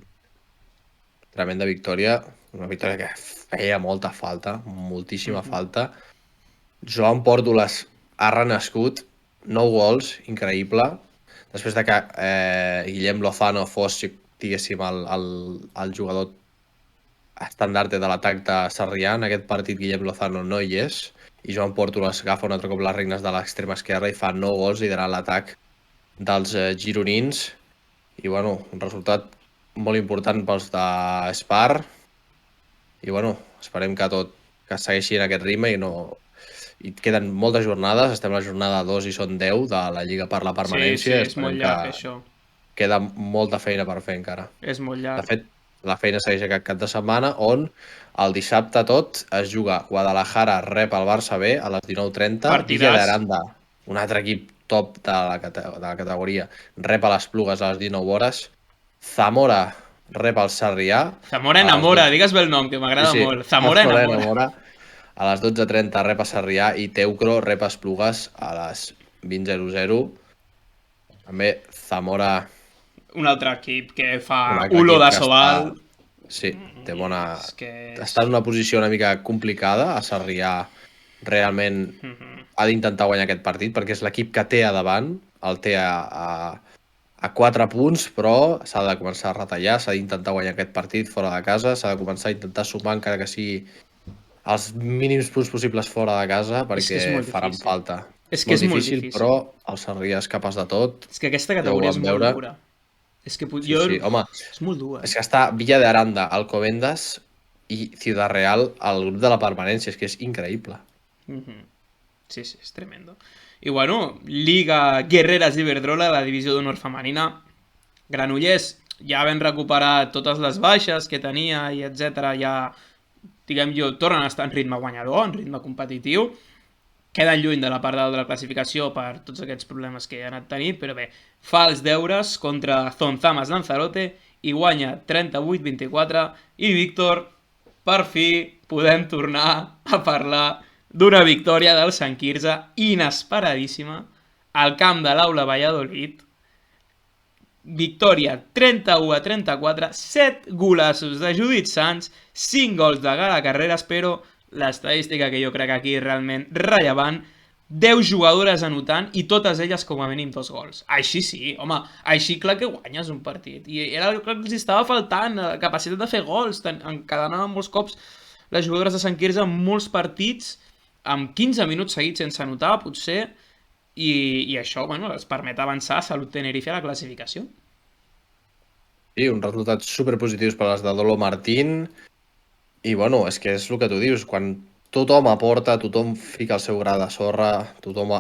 Tremenda victòria, una victòria que feia molta falta, moltíssima falta. Joan Pòrtoles ha renascut, 9 gols, increïble. Després de que Guillem Lozano fos, diguéssim, el jugador estandarte de l'atac de Sarrià, en aquest partit Guillem Lozano no hi és, i Joan Pòrtoles agafa un altre cop les regnes de l'extrema esquerra i fa 9 gols liderant l'atac dels gironins. I bueno, un resultat molt important pels de Spar. I bueno, esperem que segueixi en aquest ritme i queden moltes jornades, estem a la jornada 2 i són 10 de la Lliga per la permanència. Sí, és molt llarg, això. Queda molta feina per fer encara. És molt llarg. De fet, la feina segueix aquest cap de setmana, on el dissabte tot es juga Guadalajara rep el Barça B a les 19:30, Villa de Aranda, un altre equip top de la categoria, rep a l'Esplugues a les 19 hores, Zamora rep el Sarrià. Zamora enamora, digues bé el nom, que m'agrada molt. Zamora enamora. A les 12:30 rep a Sarrià i Teucro rep a Esplugues a les 20:00. També Zamora... Un altre equip que fa olor de Sobal. Sí, té bona... Està en una posició una mica complicada. A Sarrià realment ha d'intentar guanyar aquest partit perquè és l'equip que té a davant. El té a 4 punts, però s'ha de començar a retallar, s'ha d'intentar guanyar aquest partit fora de casa, s'ha de començar a intentar sumar encara que sigui els mínims punts possibles fora de casa, perquè faran falta. És que és molt difícil, però el Sarrià és capaç de tot. És que aquesta categoria és molt dura. És que Sí, sí, home, és molt dur, és que està Villa de Aranda, Alcobendas i Ciudad Real al grup de la permanència, és que és increïble. Sí, sí, és tremendo. I bueno, Liga Guerreras Iberdrola, la divisió d'honor femenina. Granollers ja van recuperar totes les baixes que tenia i etc. Ja, diguem jo, tornen a estar en ritme guanyador, en ritme competitiu. Queden lluny de la part dalt de la classificació per tots aquests problemes que ha anat tenint, però bé, fa els deures contra Zonzamas Lanzarote i guanya 38-24 i Víctor, per fi podem tornar a parlar d'una victòria del Sant Quirze inesperadíssima al camp de l'Aula Valladolid. Victòria 31-34, 7 golassos de Judit Sanz, 5 gols de Gala Carreras, però l'estadística que jo crec aquí és realment rellevant, 10 jugadores anotant i totes elles com a mínim 2 gols. Així sí, home, així clar que guanyes un partit. I era el que els estava faltant, la capacitat de fer gols, encadenaven molts cops les jugadores de Sant Quirze en molts partits, amb 15 minuts seguits sense anotar, potser, i això, bueno, els permet avançar a Salut Tenerife a la classificació. Sí, uns resultats superpositius per les de Dolo Martín. I bueno, és que és el que tu dius, quan tothom aporta, tothom fica el seu gra de sorra, tothom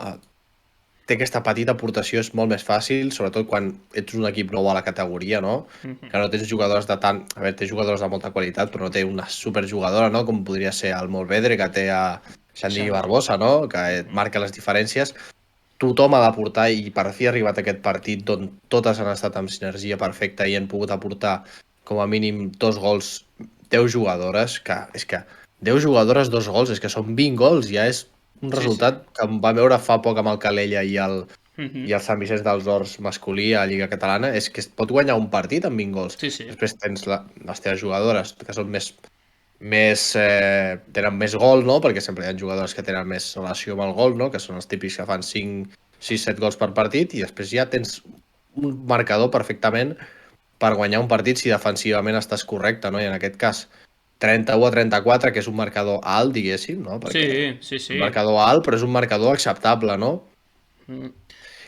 té aquesta petita aportació, és molt més fàcil, sobretot quan ets un equip nou a la categoria, no? Que no tens jugadors de tant... A veure, té jugadors de molta qualitat, però no té una superjugadora, no? Com podria ser el Morvedre, que té a Xandi Barbosa, no? Que marca les diferències. Tothom ha d'aportar i per fi ha arribat a aquest partit on totes han estat amb sinergia perfecta i han pogut aportar com a mínim 2 gols, 10 jugadores, que és que 10 jugadores, 2 gols, és que són 20 gols, ja és un resultat que em va veure fa poc amb el Calella i el Sant Vicenç dels Horts masculí a Lliga Catalana, és que es pot guanyar un partit amb 20 gols. Sí, sí. Després tens les teves jugadores, que són tenen més gol, no? Perquè sempre hi ha jugadors que tenen més relació amb el gol, no? Que són els típics que fan 5, 6, 7 gols per partit, i després ja tens un marcador perfectament per guanyar un partit si defensivament estàs correcte, no? I en aquest cas 31-34, que és un marcador alt, diguéssim, no? Perquè Sí. un marcador alt, però és un marcador acceptable, no?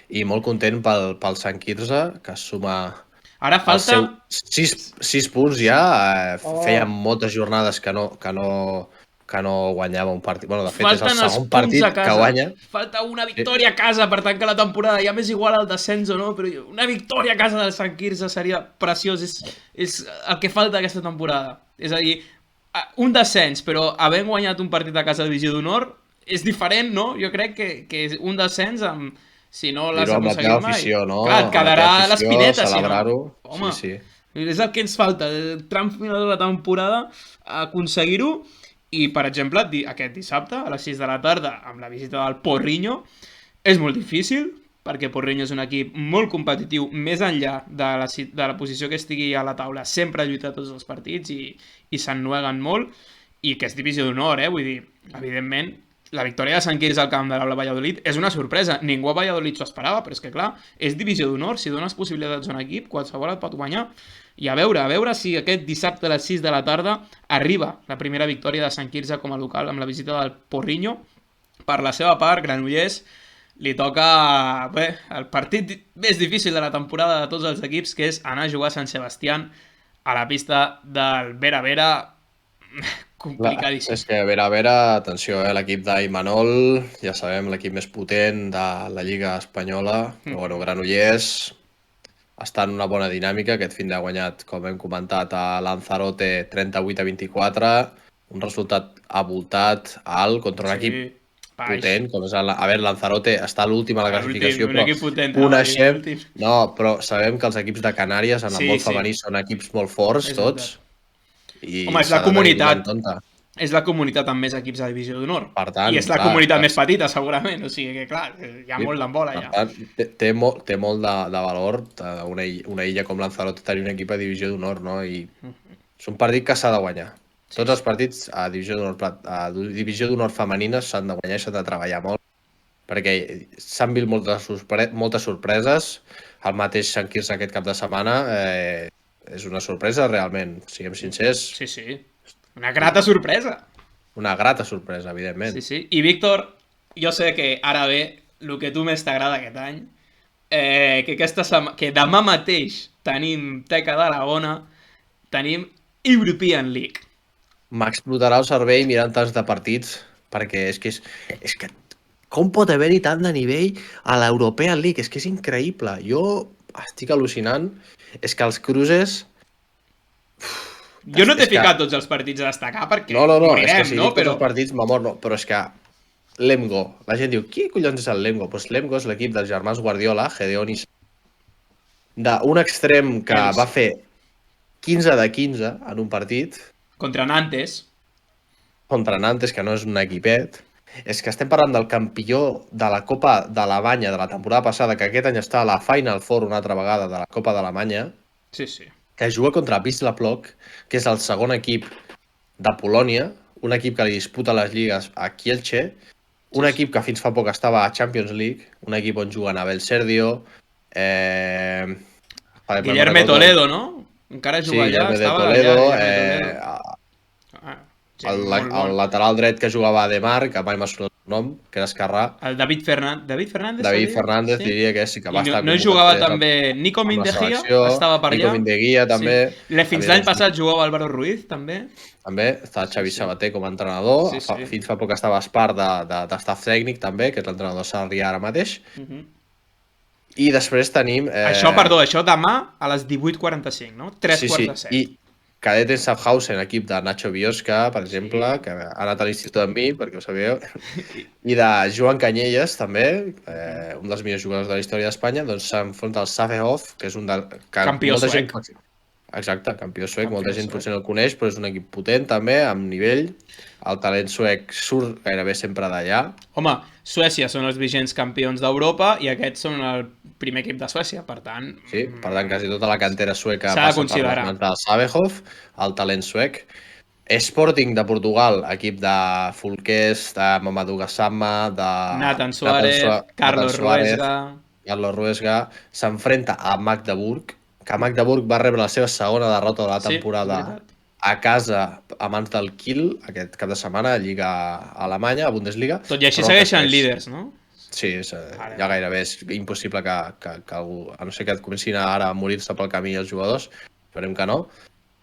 I molt content pel Sant Quirze, que es suma Ara falta... 6 punts ja. Feien moltes jornades que no guanyava un partit. Bueno, de fet, és el segon partit que guanya. Falta una victòria a casa per tancar la temporada. Ja m'és igual el descens o no, però una victòria a casa del Sant Quirze seria preciós. És el que falta aquesta temporada. És a dir, un descens, però havent guanyat un partit a casa de Divisió d'Honor és diferent, no? Jo crec que un descens amb... Si no l'has aconseguit mai. Afició, no? Clar, et quedarà a les pinetes, celebrar-ho. Si no. Home, sí. És el que ens falta, el tram final de la temporada, aconseguir-ho. I, per exemple, aquest dissabte, a les 6 de la tarda, amb la visita del Porriño, és molt difícil, perquè Porriño és un equip molt competitiu, més enllà de la posició que estigui a la taula, sempre lluita tots els partits i s'ennueguen molt, i que és divisió d'honor, vull dir, evidentment, la victòria de Sant Quirze al camp de l'Aula Valladolid és una sorpresa. Ningú a Valladolid s'ho esperava, però és que, clar, és divisió d'honor. Si dones possibilitats a un equip, qualsevol et pot guanyar. I a veure si aquest dissabte a les 6 de la tarda arriba la primera victòria de Sant Quirze com a local amb la visita del Porriño. Per la seva part, Granollers li toca el partit més difícil de la temporada de tots els equips, que és anar a jugar a Sant Sebastián a la pista del Vera Vera. Complicadíssim. És que Vera, atenció, l'equip d'Imanol, ja sabem, l'equip més potent de la Lliga Espanyola, però bueno, Granollers està en una bona dinàmica. Aquest fin de guanyat, com hem comentat, a Lanzarote 38-24, un resultat avoltat, alt, contra un equip potent, com és Lanzarote està a l'últim a la classificació, però coneixem... No, però sabem que els equips de Canàries en el molt femení són equips molt forts, tots. Home, és la comunitat. És la comunitat amb més equips de divisió d'honor. I és la comunitat més petita, segurament. O sigui que, clar, hi ha molt d'embola ja. Per tant, té molt de valor una illa com Lanzarote tenir un equip a divisió d'honor, no? I és un partit que s'ha de guanyar. Tots els partits a divisió d'honor femenina s'han de guanyar i s'han de treballar molt, perquè s'han vist moltes sorpreses. El mateix Sant Quirze aquest cap de setmana és una sorpresa, realment, siguem sincers. Sí. Una grata sorpresa. Una grata sorpresa, evidentment. Sí. I, Víctor, jo sé que ara ve el que tu més t'agrada aquest any que demà mateix tenim Teca d'Aragona, tenim European League. M'explotarà el cervell mirant tants de partits, perquè és que com pot haver-hi tant de nivell a l'European League? És que és increïble. Jo estic al·lucinant. És que els cruces... Jo no t'he ficat tots els partits a destacar perquè No, morirem, és que si no? dic tots els partits m'amor, no. Però és que Lemgo, la gent diu, qui collons és el Lemgo? Doncs Lemgo és l'equip dels germans Guardiola, Gedeon i... d'un extrem que va fer 15 de 15 en un partit... Contra Nantes, que no és un equipet, és que estem parlant del campió de la Copa d'Alemanya de la temporada passada, que aquest any està a la Final Four una altra vegada de la Copa d'Alemanya, sí, sí. que juga contra Wisla Plock, que és el segon equip de Polònia, un equip que li disputa les lligues a Kielce, un equip que fins fa poc estava a Champions League, un equip on juguen Abel Serdio, Guillerme Toledo, no? Encara juga allà, estava allà, el lateral dret que jugava a Demar, que mai m'ha sonat el nom, que era esquerrà. El David Fernández. David Fernández, sí? Diria que sí, que va estar... No jugava també Nico Mindegia, estava per allà. Nico Mindegia, també. Sí. Fins l'any passat jugava Álvaro Ruiz, també. També, estava Xavi Sabater com a entrenador. Fins fa poc estava Espart d'estaf tècnic, també, que és l'entrenador Sarri ara mateix. I després tenim... Això demà a les 18:45, no? 3:45. Sí. I Cadet en Schaffhausen, equip de Nacho Biosca, per exemple, que ha anat a l'institut amb mi, perquè ho sabíeu, i de Joan Canyelles, també, un dels millors jugadors de la història d'Espanya, doncs s'enfronta al Safehoff, que és un del... Campió suec. Exacte, campió suec, molta gent potser no el coneix, però és un equip potent també, amb nivell. El talent suec surt gairebé sempre d'allà. Home, Suècia són els vigents campions d'Europa i aquests són el primer equip de Suècia, per tant... Sí, per tant, quasi tota la cantera sueca passa per el Safehoff, el talent suec. Sporting de Portugal, equip de Fulqués, de Mamadou Gassama, de... Nathan Suárez, Carlos Ruesga, s'enfrenta a Magdeburg, que Magdeburg va rebre la seva segona derrota de la temporada a casa a mans del Kiel, aquest cap de setmana, a Lliga Alemanya, a Bundesliga. Tot i així segueixen líders, no? Sí, ja gairebé és impossible que algú, a no ser que comencin ara a morir-se pel camí els jugadors, esperem que no.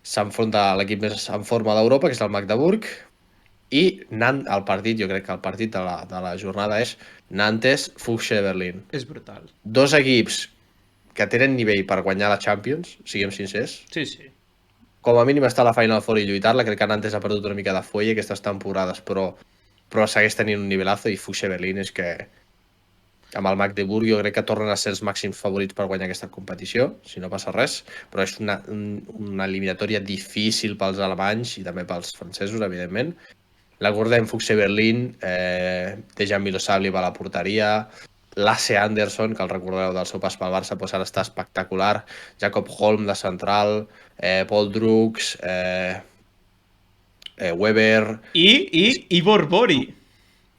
S'enfronta a l'equip més en forma d'Europa, que és el Magdeburg, i el partit, jo crec que el partit de la jornada és Nantes-Füchse Berlín. És brutal. Dos equips que tenen nivell per guanyar la Champions, siguem sincers. Sí. Com a mínim està a la Final Four i lluitar-la. Crec que Nantes ha perdut una mica de fuelle aquestes temporades, però segueix tenint un nivelazo, i Füchse Berlín és que amb el Magdeburg jo crec que tornen a ser els màxims favorits per guanyar aquesta competició, si no passa res, però és una eliminatòria difícil pels alemanys i també pels francesos, evidentment. La Gordon Füchse Berlín, Dejan Milosavljevic a la porteria, Lasse Anderson, que el recordareu del seu pas pel Barça, doncs ara està espectacular, Jakob Holm de central, Paul Drux, Weber... I Igor Bori.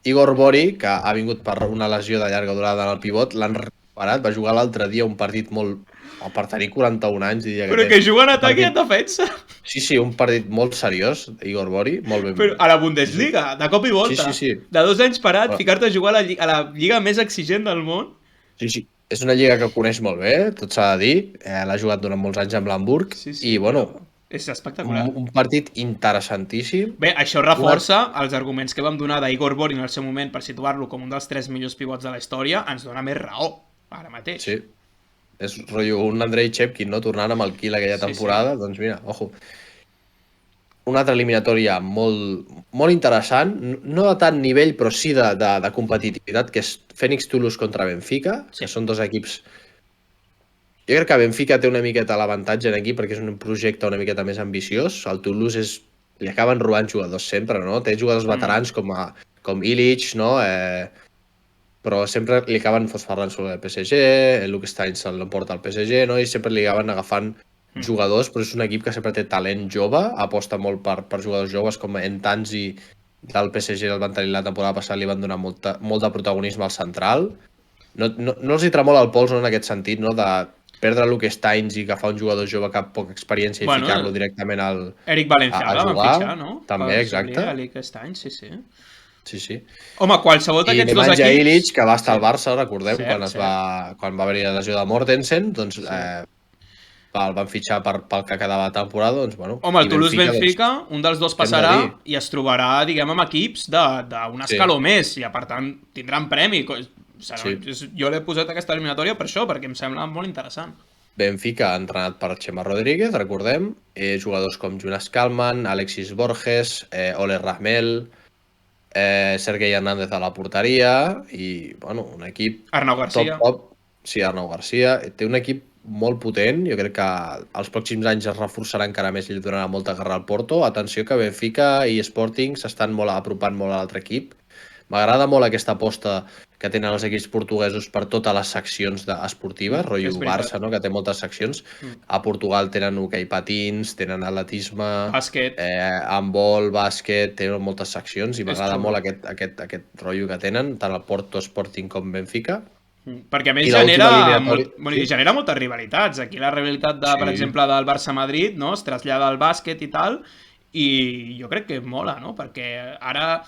Igor Bori, que ha vingut per una lesió de llarga durada en el pivot, l'han recuperat, va jugar l'altre dia un partit molt... per tenir 41 anys, diria que però que juga en atac i en defensa. Sí, un partit molt seriós, Igor Bori, molt ben... Però a la Bundesliga, de cop i volta. Sí. De 2 anys parat, ficar-te a jugar a la lliga més exigent del món. Sí. És una lliga que coneix molt bé, tot s'ha de dir. L'ha jugat durant molts anys amb l'Hamburg. Sí, i, bueno... És espectacular. Un partit interessantíssim. Bé, això reforça els arguments que vam donar d'Igor Bori en el seu moment per situar-lo com un dels 3 millors pivots de la història, ens dona més raó, ara mateix. Sí. És rotllo un Andrei Shevkin, no? Tornant amb el Kiel aquella temporada, doncs mira, ojo. Una altra eliminatòria molt interessant, no de tant nivell, però sí de competitivitat, que és Phoenix Toulouse contra Benfica, que són dos equips... Jo crec que Benfica té una miqueta l'avantatge aquí perquè és un projecte una miqueta més ambiciós. El Toulouse li acaben robant jugadors sempre, no? Té jugadors veterans com Illich, no? Però sempre li acaben parlant sobre el PSG, el Luke Stein se'l porta al PSG, no? I sempre li acaben agafant jugadors, però és un equip que sempre té talent jove, aposta molt per jugadors joves com Entanzi del PSG, el van tenir la temporada passada, li van donar molt de protagonisme al central. No els hi tremola el pols, no, en aquest sentit, no? De perdre Luke Steins i agafar un jugador jove que ha poca experiència i ficar-lo directament a jugar. Eric Valenciaga van fitxar, no? També, exacte. Eric Steins, sí. Sí. Home, qualsevol I d'aquests dos Nemanja equips... Ilic, que va estar al Barça, recordem, Cert. quan va haver-hi la lesió de Mortensen, doncs Sí. el van fitxar pel que quedava de temporada, doncs bueno. Home, el I Toulouse-Benfica, un dels dos què hem de passarà dir? i es trobarà, diguem, amb equips d'un Sí. escaló més, i per tant tindran premi. Sí. Jo l'he posat aquesta eliminatòria per això, perquè em sembla molt interessant. Benfica, entrenat per Chema Rodríguez, recordem, jugadors com Jonas Kalman, Alexis Borges, Ole Rahmel, Sergei Hernández a la porteria i, bueno, un equip Arnau Garcia. top. Sí, Arnau Garcia. Té un equip molt potent, jo crec que els pròxims anys es reforçarà encara més i li donarà molta guerra al Porto. Atenció que Benfica i Sporting s'estan molt apropant molt a l'altre equip. M'agrada molt aquesta aposta que tenen els equips portuguesos per totes les seccions esportives, rotllo És veritat. Barça, no? Que té moltes seccions. A Portugal tenen hoquei patins, tenen atletisme, Bàsquet. handbol, bàsquet, tenen moltes seccions i m'agrada xulo. molt aquest rotllo que tenen, tant el Porto Sporting com Benfica. Perquè a més I l'última eliminatòria- genera moltes rivalitats. Aquí la rivalitat, per Sí. exemple, del Barça-Madrid, no? Es trasllada al bàsquet i tal, i jo crec que mola, no? Perquè ara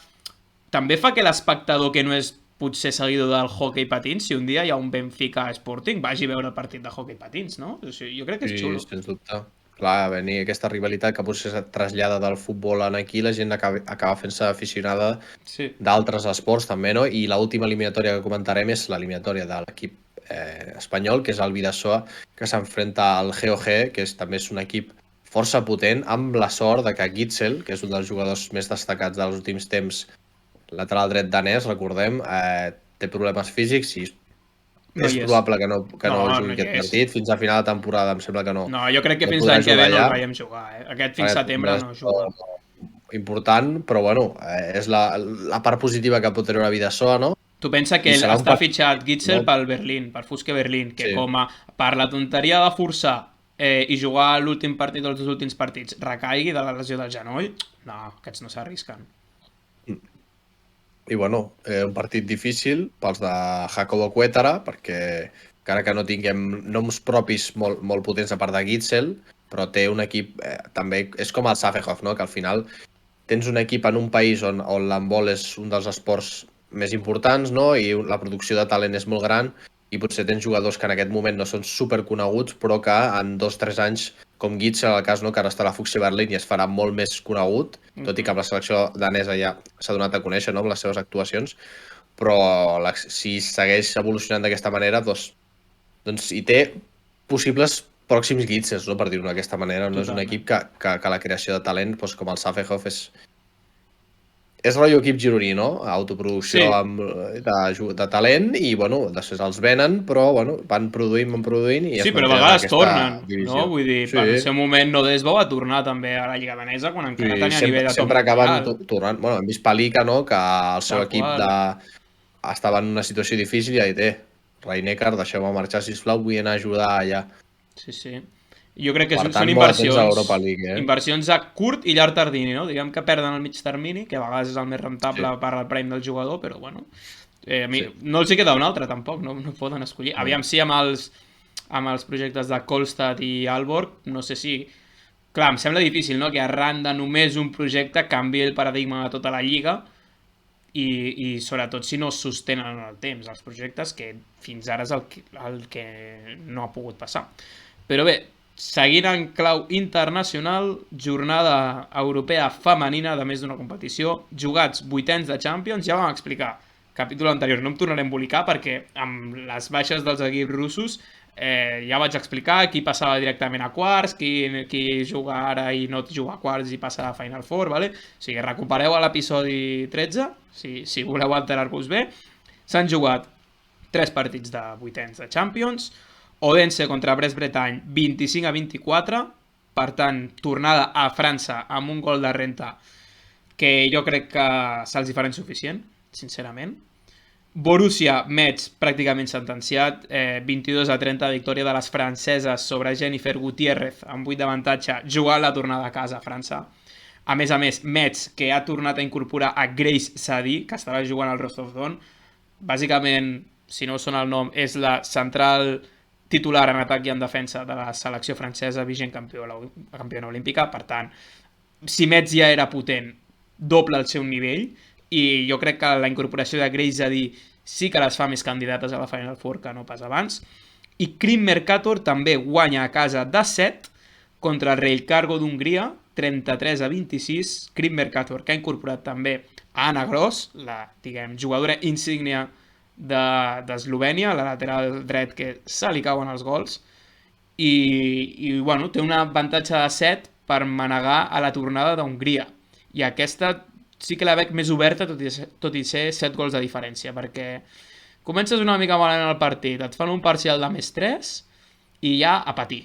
també fa que l'espectador que no és potser seguidor del hoquei patins, si un dia hi ha un Benfica Sporting, vagi a veure el partit de hoquei patins, no? O sigui, jo crec que és xulo. Sí, sens dubte. Clar, venir aquesta rivalitat que potser es trasllada del futbol en aquí, la gent acaba fent-se aficionada Sí. d'altres esports també, no? I l'última eliminatòria que comentarem és l'eliminatòria de l'equip espanyol, que és el Vidasoa, que s'enfrenta al GOG, que també és un equip força potent, amb la sort de que Gitzel, que és un dels jugadors més destacats dels últims temps, lateral dret danès, recordem, té problemes físics i No és hi és. probable que no No jugui hi aquest és. partit. Fins a final de temporada em sembla que no. No, jo crec que No fins podrà l'any que ve jugar no el allà. veiem jugar. Aquest fins setembre no juga. Important, però bueno, és la part positiva que pot treure Vidasoa, no? Tu pensa que I ell serà un està partit fitxat Gitzel molt- pel Berlín, per Fuske Berlín, que Sí. per la tonteria de forçar i jugar l'últim partit dels dos últims partits recaigui de la lesió del genoll, no, aquests no s'arrisquen. I bueno, un partit difícil pels de Jacobo Cuétara, perquè encara que no tinguem noms propis molt potents a part de Gitzel, però té un equip, també és com el Safehoff, no? Que al final tens un equip en un país on l'handbol és un dels esports més importants, no? I la producció de talent és molt gran, i potser tens jugadors que en aquest moment no són superconeguts, però que en 2-3 anys, com Gitzel, en el cas, no? Que ara està a la Fuchs Berlin i es farà molt més conegut, tot i que amb la selecció danesa ja s'ha donat a conèixer, no? Amb les seves actuacions, però si segueix evolucionant d'aquesta manera, doncs hi té possibles pròxims Gitzels, no? Per dir-ho d'aquesta manera. No és un Totalment. equip que la creació de talent, doncs, com el Safehoff, és rotllo equip gironí, no? Autoproducció Sí. de talent i, bueno, després els venen, però, bueno, van produint i Sí, es però a mantenen en vegades aquesta tornen, divisió. no? Vull dir, Sí. per el seu moment Nodesbo va tornar també a la Lliga Danesa quan encara tenia nivell de top sempre acaben mundial. tornant. Bueno, hem vist Palica, no? Que el seu Tal equip qual. estava en una situació difícil i ha dit, Reinecker, deixeu-me marxar, sisplau, vull anar a ajudar allà. Sí. Jo crec que Per són tant, molt atents a inversions, l'Europa League, inversions a curt i llarg termini, no? Diguem que perden el mig termini, que a vegades és el més rentable Sí. per al prime del jugador, però bueno, a mi Sí. no els hi queda un altre tampoc, no poden escollir. Aviam si amb els projectes de Kolstad i Aalborg, no sé si... Clar, em sembla difícil, no?, que arran de només un projecte canvi el paradigma de tota la lliga i sobretot si no es sostenen en el temps els projectes, que fins ara és el que no ha pogut passar. Però bé, seguint en clau internacional, jornada europea femenina de més d'una competició, jugats vuitens de Champions, ja vam explicar capítol anterior, no em tornaré a embolicar perquè amb les baixes dels equips russos ja vaig explicar qui passava directament a quarts, qui juga ara i no juga a quarts i passa a Final Four, vale? O sigui, recupereu a l'episodi 13, si voleu enterar-vos bé. S'han jugat 3 partits de vuitens de Champions, Odense contra Brest-Bretagne 25-24, per tant, tornada a França amb un gol de renta que jo crec que se'ls hi farà insuficient, sincerament. Borussia, Metz, pràcticament sentenciat, 22-30 victòria de les franceses sobre Jennifer Gutiérrez, amb 8 d'avantatge, jugant la tornada a casa a França. A més, Metz, que ha tornat a incorporar a Grace Sadi, que estava jugant al Rostov-Don. Bàsicament, si no us sona el nom, és la central titular en atac i en defensa de la selecció francesa, vigent campiona olímpica. Per tant, si Metz ja era potent, doble el seu nivell, i jo crec que la incorporació de Grace Zadi sí que les fa més candidates a la Final Four que no pas abans. I Krim Mercator també guanya a casa de 7 contra el Real Cargo d'Hongria, 33-26. Krim Mercator, que ha incorporat també a Anna Gross, la, diguem, jugadora insígnia d'Eslovènia, la lateral dret que se li cauen els gols, i bueno, té un avantatge de 7 per manegar a la tornada d'Hongria. I aquesta sí que la veig més oberta, tot i ser 7 gols de diferència, perquè comences una mica malament el partit, et fan un parcial de +3 i ja a patir.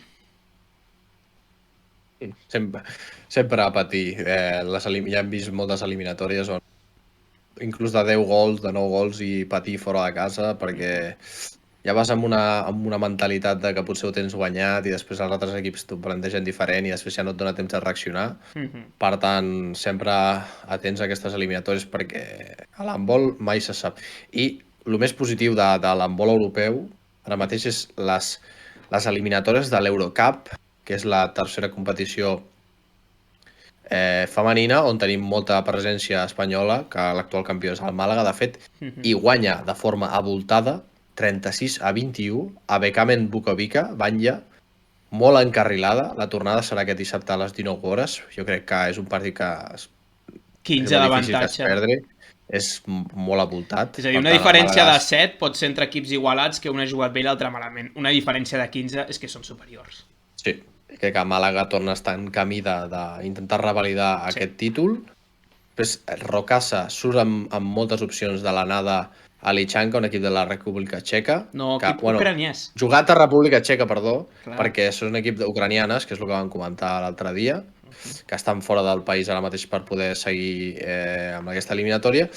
Sempre a patir. Ja hem vist moltes eliminatòries on inclús de 10 gols, de 9 gols i patir fora de casa, perquè ja vas amb una mentalitat de que potser ho tens guanyat i després els altres equips t'ho plantegen diferent i després ja no et dona temps de reaccionar. Per tant, sempre atents a aquestes eliminatòries perquè a l'handbol mai se sap. I el més positiu de l'handbol europeu ara mateix és les eliminatòries de l'Eurocup, que és la tercera competició femenina, on tenim molta presència espanyola, que l'actual campió és el Màlaga, de fet, i guanya de forma abultada 36-21 a Bekamen Bukovica, Banja, molt encarrilada. La tornada serà aquest dissabte a les 19 hores. Jo crec que és un partit que 15 d'avantatge. És molt abultat. És a dir, una diferència de 7 pot ser entre equips igualats que un ha jugat bé i l'altre malament. Una diferència de 15 és que són superiors. Sí, crec que Màlaga torna a estar en camí d'intentar revalidar aquest títol. Després Rokassa surt amb moltes opcions de l'anada a Lichanka, un equip de la República Txeca. No, equip ucraniès. Jugat a República Txeca, perdó, perquè són un equip ucranianes, que és el que vam comentar l'altre dia, que estan fora del país ara mateix per poder seguir amb aquesta eliminatòria.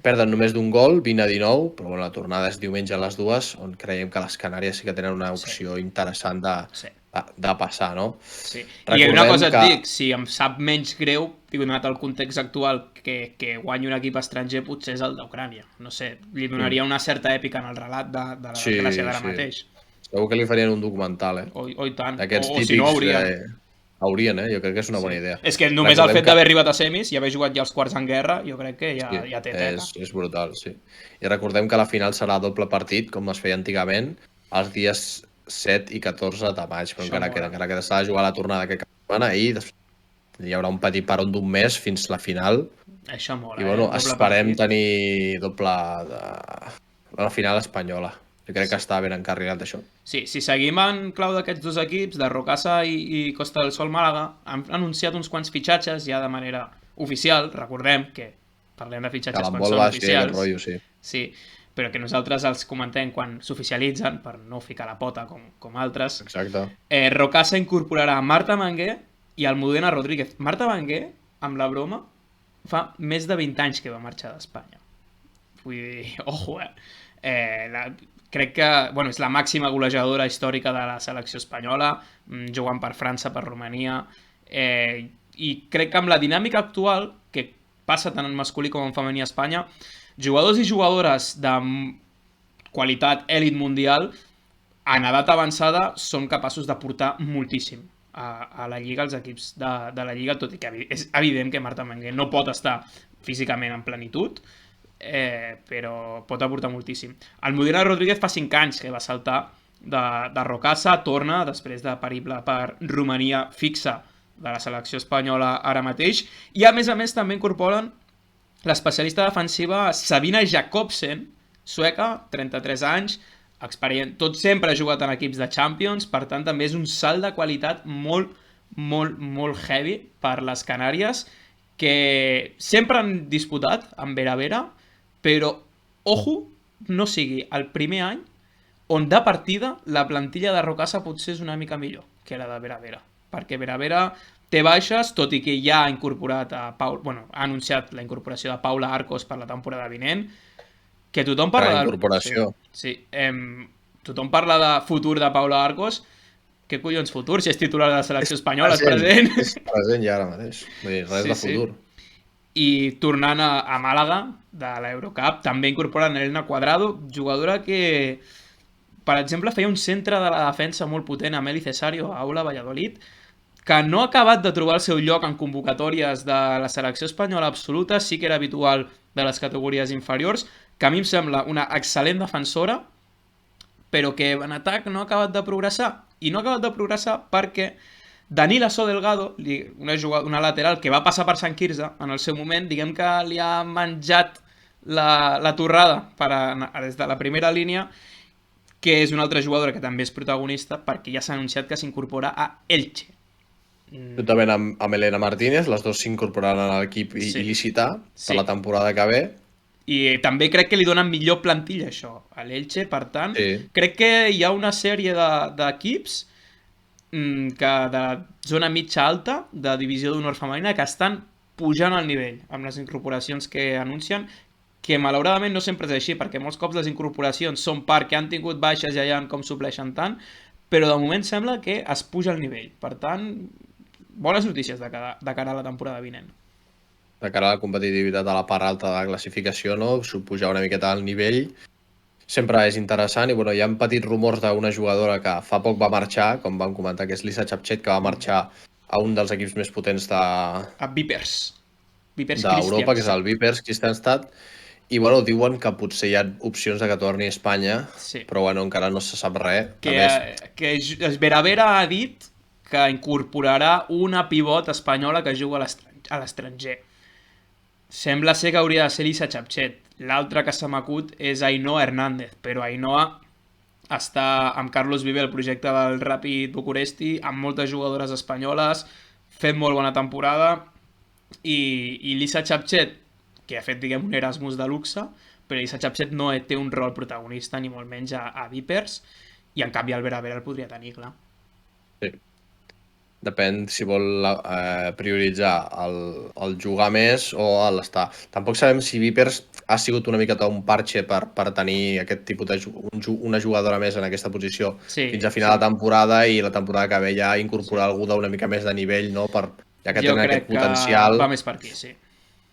Perden només d'un gol, 20-19, però bueno, la tornada és diumenge a les 2, on creiem que les Canàries sí que tenen una opció interessant de passar, no? Sí. I una cosa et dic, si em sap menys greu, donat el context actual, que guanyi un equip estranger potser és el d'Ucrània. No sé, li donaria una certa èpica en el relat de la desgràcia d'ara mateix. Segur que li farien un documental, O i tant. D'aquests típics, si no haurien. Haurien, jo crec que és una bona idea. És que només el fet d'haver arribat a semis i haver jugat ja els quarts en guerra, jo crec que ja té teta. És brutal, sí. I recordem que la final serà doble partit, com es feia antigament, els dies 7 i 14 de maig, però encara que s'ha de jugar la tornada aquesta setmana i hi haurà un petit peron d'un mes fins la final. Això mola, I bueno, esperem tenir doble de la final espanyola. Jo crec que està ben encarrilat d'això. Sí, si seguim en clau d'aquests dos equips, de Rokassa i Costa del Sol Màlaga, han anunciat uns quants fitxatges ja de manera oficial. Recordem que parlem de fitxatges quan són oficials. Sí, però que nosaltres els comentem quan s'oficialitzen, per no ficar la pota com altres. Exacte. Rokassa incorporarà Marta Mangué i Almudena Rodríguez. Marta Mangué, amb la broma, fa més de 20 anys que va marxar d'Espanya. Vull dir, ojo, crec que és la màxima golejadora històrica de la selecció espanyola, jugant per França, per Romania, i crec que amb la dinàmica actual, que passa tant en masculí com en femení a Espanya, jugadors i jugadores de qualitat èlit mundial, en edat avançada, són capaços de portar moltíssim a la Lliga, als equips de la Lliga, tot i que és evident que Marta Mangué no pot estar físicament en plenitud, però pot aportar moltíssim. Almudena Rodríguez fa 5 anys que va saltar de Rokassa, torna després de periple per Romania fixa de la selecció espanyola ara mateix, i a més també incorporen l'especialista defensiva Sabina Jacobsen, sueca, 33 anys, experient, tot sempre ha jugat en equips de Champions, per tant també és un salt de qualitat molt, molt, molt heavy per les Canàries, que sempre han disputat amb Vera, però, ojo, no sigui el primer any on de partida la plantilla de Rokassa potser és una mica millor que la de Vera, perquè Vera té baixes, tot i que ja ha incorporat ha anunciat la incorporació de Paula Arcos per la temporada vinent, que tothom parla de incorporació. Sí, tothom parla de futur de Paula Arcos. Què collons futur, si és titular de la selecció espanyola, és present. És present ja ara mateix, res de futur. I tornant a Màlaga, de l'Eurocup, també incorporen Elena Cuadrado, jugadora que, per exemple, feia un centre de la defensa molt potent amb Eli Cesario a Aula Valladolid, que no ha acabat de trobar el seu lloc en convocatòries de la selecció espanyola absoluta, sí que era habitual de les categories inferiors, que a mi em sembla una excel·lent defensora, però que en atac no ha acabat de progressar. I no ha acabat de progressar perquè Danila So Delgado, una lateral que va passar per Sant Quirze en el seu moment, diguem que li ha menjat la torrada des de la primera línia, que és una altra jugadora que també és protagonista perquè ja s'ha anunciat que s'incorpora a Elche. Juntament amb Elena Martínez, les dues s'incorporaran a l'equip il·lícita per la temporada que ve. I també crec que li donen millor plantilla això a l'Elche, per tant, crec que hi ha una sèrie d'equips que de zona mitja-alta, de divisió d'honor femenina, que estan pujant al nivell amb les incorporacions que anuncien, que malauradament no sempre és així, perquè molts cops les incorporacions són perquè han tingut baixes i allà com supleixen tant, però de moment sembla que es puja al nivell. Per tant, bones notícies de cara a la temporada vinent. De cara a la competitivitat a la part alta de la classificació, no? Pujar una miqueta al nivell sempre és interessant i bueno, hi ha petits rumors d'una jugadora que fa poc va marxar, com vam comentar, que és Lisa Chapchet, que va marxar a un dels equips més potents a Vipers d'Europa, que és el Vipers Kristianstad, i bueno, diuen que potser hi ha opcions de que torni a Espanya, però bueno, encara no se sap res. Que Vera ha dit que incorporarà una pivot espanyola que juga a l'estranger. Sembla ser que hauria de ser Lisa Chapchet. L'altre que se m'acut és Ainhoa Hernández, però Ainhoa està amb Carlos Vive, el projecte del Rapid Bucuresti, amb moltes jugadores espanyoles, fent molt bona temporada, i Lisa Chapchet, que ha fet, diguem, un Erasmus de luxe, però Lisa Chapchet no té un rol protagonista, ni molt menys a Vipers, i en canvi el Vera el podria tenir, clar. Sí. Depèn si vol prioritzar el jugar més o l'estar. Tampoc sabem si Vipers ha sigut una miqueta un parche per tenir aquest tipus una jugadora més en aquesta posició fins a final de temporada i la temporada que ve ja incorporar algú d'una mica més de nivell, no? Ja que tenen aquest potencial. Va més per aquí, sí.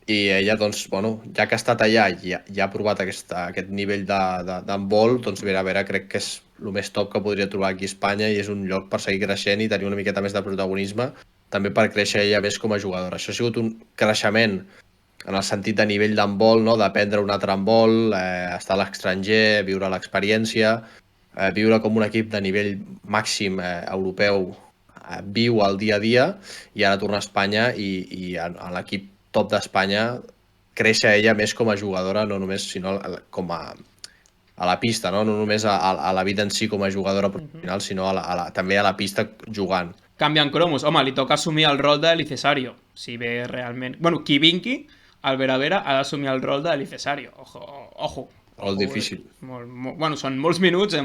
I ella, doncs, bueno, ja que ha estat allà i ja ha provat aquest nivell d'handbol, doncs Vera crec que és el més top que podria trobar aquí a Espanya i és un lloc per seguir creixent i tenir una miqueta més de protagonisme, també per créixer ella més com a jugadora. Això ha sigut un creixement en el sentit de nivell d'handbol, no? D'aprendre un altre handbol, estar a l'estranger, viure l'experiència, viure com un equip de nivell màxim europeu viu al dia a dia i ara tornar a Espanya i a l'equip top d'Espanya créixer ella més com a jugadora, no només sinó com a la pista, no només a la vida en si com a jugadora professional, sinó també a la pista jugant. Canviant cromos. Home, li toca assumir el rol d'Eli Cesario. Si ve realment... Bueno, qui vingui, el Vera ha d'assumir el rol d'Eli Cesario. Ojo. Molt difícil. Bueno, són molts minuts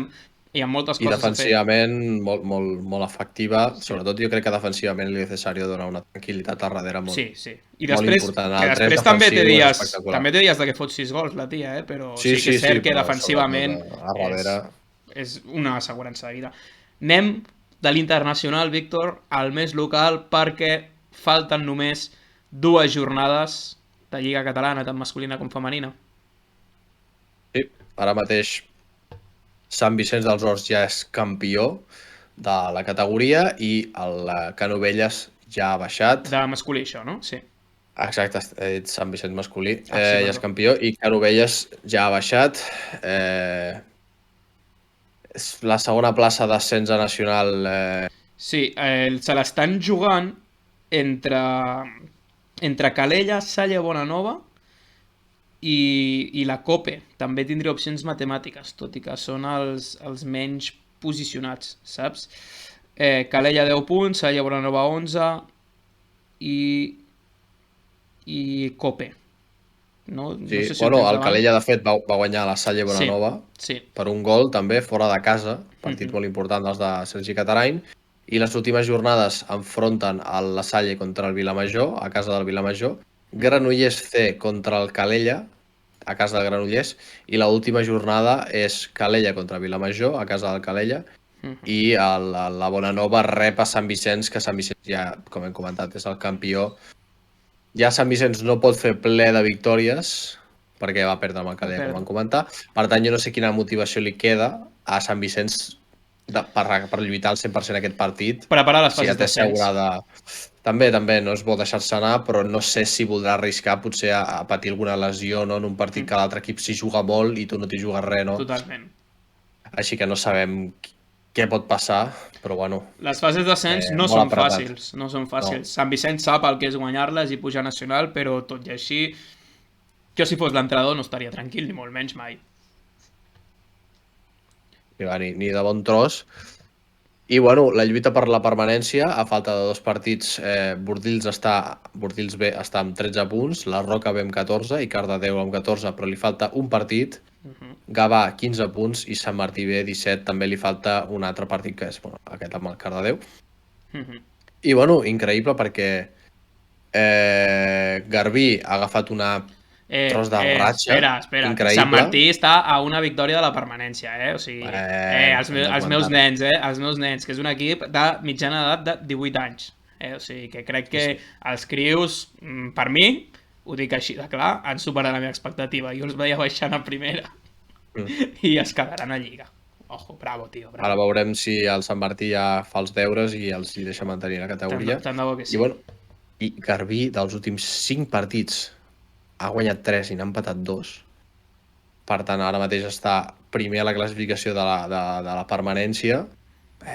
i amb moltes coses a fer. I defensivament molt efectiva. Sobretot jo crec que defensivament Eli Cesario dona una tranquil·litat al darrere molt important. I després també té dies de que fot 6 gols la tia, però sí que és cert que defensivament és una assegurança de vida. Anem de l'internacional, Víctor, al més local, perquè falten només 2 jornades de Lliga Catalana, tant masculina com femenina. Sí, ara mateix Sant Vicenç dels Horts ja és campió de la categoria i el Canovelles ja ha baixat. De masculí, això, no? Sí. Exacte, Sant Vicenç masculí ja és campió i Canovelles ja ha baixat. És la segona plaça d'ascens nacional. Sí, se l'estan jugant entre Calella, Salla Bonanova i la Cope. També tindria opcions matemàtiques, tot i que són els menys posicionats, saps? Calella 10 punts, Salla Bonanova 11 i Cope. No sé si el Calella, de fet, va guanyar la Salla Bonanova per un gol, també, fora de casa, partit molt important dels de Sergi Catarain, i les últimes jornades enfronten la Salle contra el Vilamajor, a casa del Vilamajor, Granollers C contra el Calella, a casa del Granollers, i l'última jornada és Calella contra Vilamajor, a casa del Calella, i la Bonanova rep a Sant Vicenç, que Sant Vicenç ja, com hem comentat, és el campió. Ja Sant Vicenç no pot fer ple de victòries, perquè va perdre amb el Calella, com vam comentar. Per tant, jo no sé quina motivació li queda a Sant Vicenç per lluitar al 100% aquest partit. Preparar les Si ja fases té d'ascens. assegurada... També, no és bo deixar-se anar, però no sé si voldrà arriscar potser a patir alguna lesió, no? En un partit que l'altre equip s'hi juga molt i tu no t'hi jugues res, no? Totalment. Així que no sabem què pot passar, però bueno, Les fases d'ascens no molt són apretat. fàcils, no són fàcils. Sant Vicent sap el que és guanyar-les i pujar a nacional, però tot i així, jo si fos l'entrenador no estaria tranquil, ni molt menys mai. Ni de bon tros. I bueno, la lluita per la permanència, a falta de 2 partits, Bordils B està amb 13 punts, la Roca B amb 14 i Cardedeu amb 14, però li falta un partit, Gavà 15 punts i Sant Martí B 17, també li falta un altre partit que és aquest amb el Cardedeu. I bueno, increïble perquè Garbí ha agafat una tros de ratxa Espera. increïble. Sant Martí està a una victòria de la permanència, O sigui, els meus nens, que és un equip de mitjana edat de 18 anys. O sigui, que crec que els crios, per mi, ho dic així de clar, han superat la meva expectativa. Jo els veia baixant a primera i es quedaran a Lliga. Ojo, bravo, tio, bravo. Ara veurem si el Sant Martí ja fa els deures i els hi deixa mantenir la categoria. Tant de bo que sí. I Garbí, dels últims 5 partits, ha guanyat 3 i n'ha empatat 2. Per tant, ara mateix està primer a la classificació de la permanència,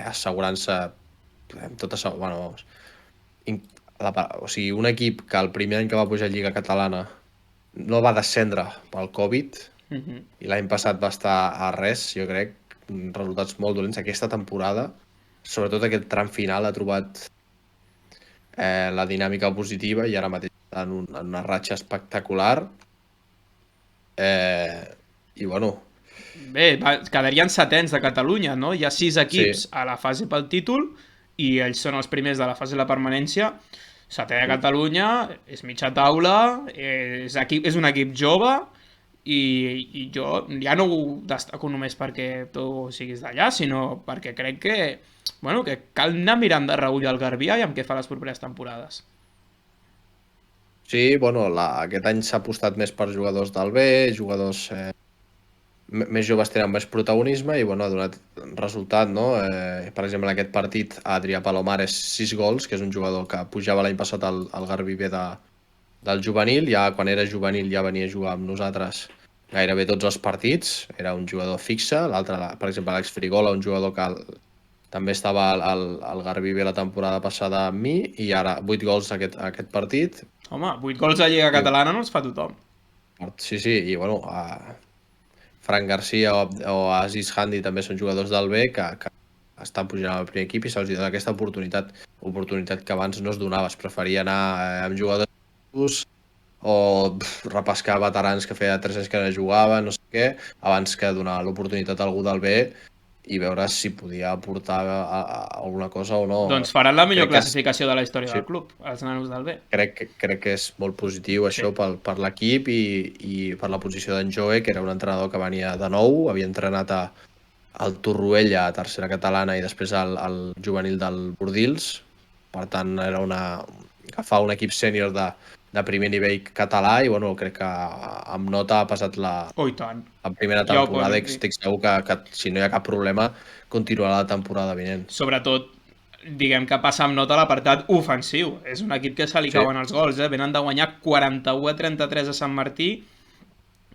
assegurant-se amb tot això. Bueno, o sigui, un equip que el primer any que va pujar a Lliga Catalana no va descendre pel Covid i l'any passat va estar a res, jo crec, resultats molt dolents. Aquesta temporada, sobretot aquest tram final, ha trobat la dinàmica positiva i ara mateix està en una ratxa espectacular. I bueno... Bé, quedarien setens de Catalunya, no? Hi ha 6 equips a la fase pel títol i ells són els primers de la fase de la permanència. Setè de Catalunya, és mitja taula, és un equip jove i jo ja no ho destaco només perquè tu siguis d'allà, sinó perquè crec que cal anar mirant de reull el Garbí i amb què fa les properes temporades. Sí, bueno, aquest any s'ha apostat més per jugadors del B, jugadors més joves tenen més protagonisme i bueno, ha donat resultat, no? Per exemple, en aquest partit Adrià Palomares 6 gols, que és un jugador que pujava l'any passat al Garbí B del juvenil, ja quan era juvenil ja venia a jugar amb nosaltres gairebé tots els partits, era un jugador fixe. L'altre, per exemple, Àlex Frigola, un jugador que també estava al Garbí B la temporada passada amb mi i ara 8 gols aquest partit. Home, 8 gols a Lliga Catalana no els fa tothom. Sí, i bueno, Frank Garcia o Aziz Handi també són jugadors del B que estan pujant al primer equip i se'ls dona aquesta oportunitat que abans no es donava. Es preferia anar amb jugadors o repescar veterans que feia 3 anys que no jugaven, no sé què, abans que donar l'oportunitat a algú del B i veure si podia aportar alguna cosa o no. Doncs faran la millor classificació de la història del club, els nanos del B. Crec que és molt positiu això per l'equip i per la posició d'en Joe, que era un entrenador que venia de nou, havia entrenat al Torroella, a tercera catalana, i després al juvenil del Bordils. Per tant, era agafar un equip sènior de primer nivell català i bueno, crec que amb nota ha passat la primera temporada i estic segur que si no hi ha cap problema continuarà la temporada vinent. Sobretot, diguem que passa amb nota l'apartat ofensiu. És un equip que se li cauen els gols, venen de guanyar 41-33 a Sant Martí,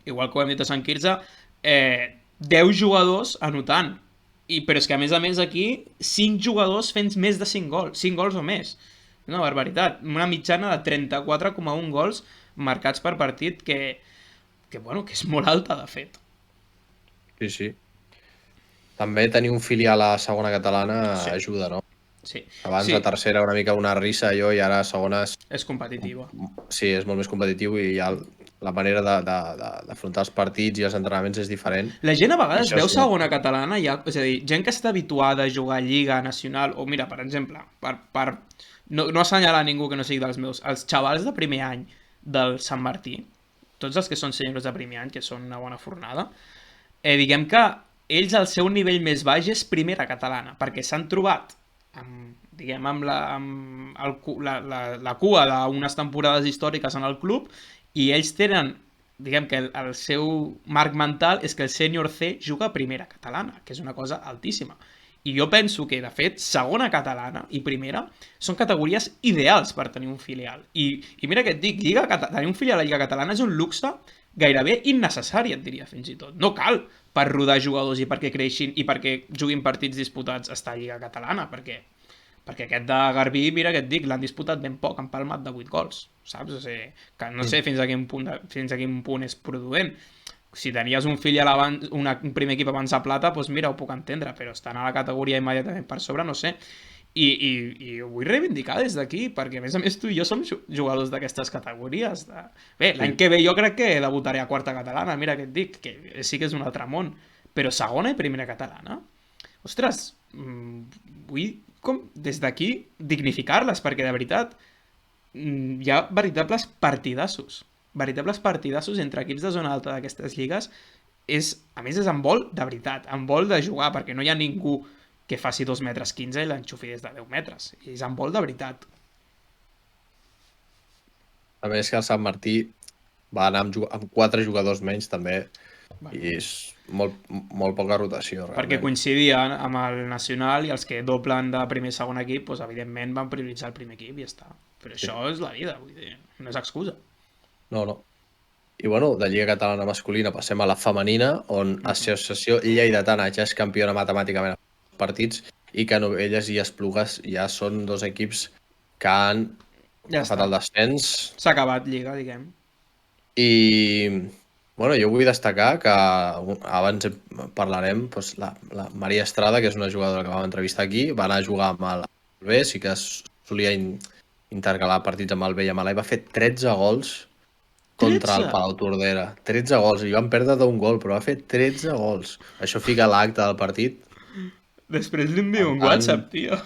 igual que ho hem dit a Sant Quirze, 10 jugadors anotant. Però és que a més aquí 5 jugadors fent més de 5 gols o més. Una barbaritat, una mitjana de 34,1 gols marcats per partit que és molt alta, de fet. Sí. També tenir un filial a segona catalana ajuda, no? Sí. Abans la tercera una mica una rissa i ara a segona és competitiva. Sí, és molt més competitiu i ja la manera d'afrontar els partits i els entrenaments és diferent. La gent a vegades veu segona catalana, és a dir, gent que està habituada a jugar a Lliga Nacional, o mira, per exemple, per no assenyalar ningú que no sigui dels meus, els xavals de primer any del Sant Martí, tots els que són senyors de primer any, que són una bona fornada, diguem que ells al seu nivell més baix és primera catalana, perquè s'han trobat amb la cua d'unes temporades històriques en el club i ells tenen, diguem que el seu marc mental és que el sènior C juga a primera catalana, que és una cosa altíssima. I jo penso que, de fet, segona catalana i primera són categories ideals per tenir un filial. I mira què et dic, tenir un filial a Lliga Catalana és un luxe gairebé innecessari, et diria, fins i tot. No cal per rodar jugadors i perquè creixin i perquè juguin partits disputats estar a Lliga Catalana, perquè aquest de Garbí, mira què et dic, l'han disputat ben poc, han palmat de 8 gols, saps? O sigui, que no sé fins a quin punt és produent. Si tenies un filial abans, un primer equip abans a plata, doncs mira, ho puc entendre, però estan a la categoria immediatament per sobre, no sé. I ho vull reivindicar des d'aquí, perquè a més tu i jo som jugadors d'aquestes categories. Bé, l'any que ve jo crec que debutaré a quarta catalana, mira què et dic, que sí que és un altre món, però segona i primera catalana? Ostres, vull des d'aquí dignificar-les, perquè de veritat hi ha veritables partidassos entre equips de zona alta d'aquestes lligues. A més és amb vol de veritat, amb vol de jugar, perquè no hi ha ningú que faci 2,15 metres i l'enxufi des de 10 metres. És amb vol de veritat. A més que el Sant Martí va anar amb 4 jugadors menys també, i és molt poca rotació, realment. Perquè coincidia amb el Nacional i els que doblen de primer i segon equip, doncs evidentment van prioritzar el primer equip i ja està. Però això és la vida, vull dir, no és excusa. No. I bueno, de Lliga Catalana masculina passem a la femenina, on Associació Lleidatana ja és campiona matemàticament a partits i que Novelles i Esplugues ja són 2 equips que han agafat el descens. S'ha acabat Lliga, diguem. I bueno, jo vull destacar que abans parlarem, doncs, la Maria Estrada, que és una jugadora que vam entrevistar aquí, va anar a jugar amb el B, sí que solia intercalar partits amb el B i amb l'A, i va fer 13 gols contra el Palau Tordera. 13 gols, i van perdre d'un gol, però va fer 13 gols. Això fica l'acte del partit. Després li envio un WhatsApp, tio.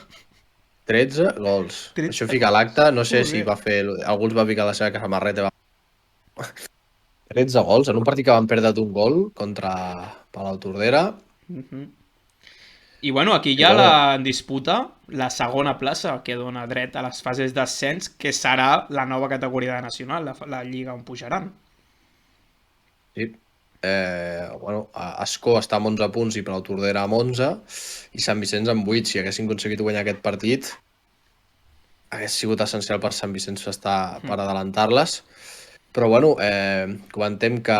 13 gols. Això fica l'acte, no sé si va fer... Alguns va ficar la seva samarreta. 13 gols, en un partit que van perdre d'un gol contra Palau Tordera. I bueno, aquí hi ha la disputa, la segona plaça que dona dret a les fases d'ascens, que serà la nova categoria de nacional, la lliga on pujaran. Sí. Bueno, Ascó està amb 11 punts i Palau Tordera amb 11 i Sant Vicenç amb 8. Si haguessin aconseguit guanyar aquest partit, hagués sigut essencial per Sant Vicenç estar per adelantar-les. Però bueno, comentem que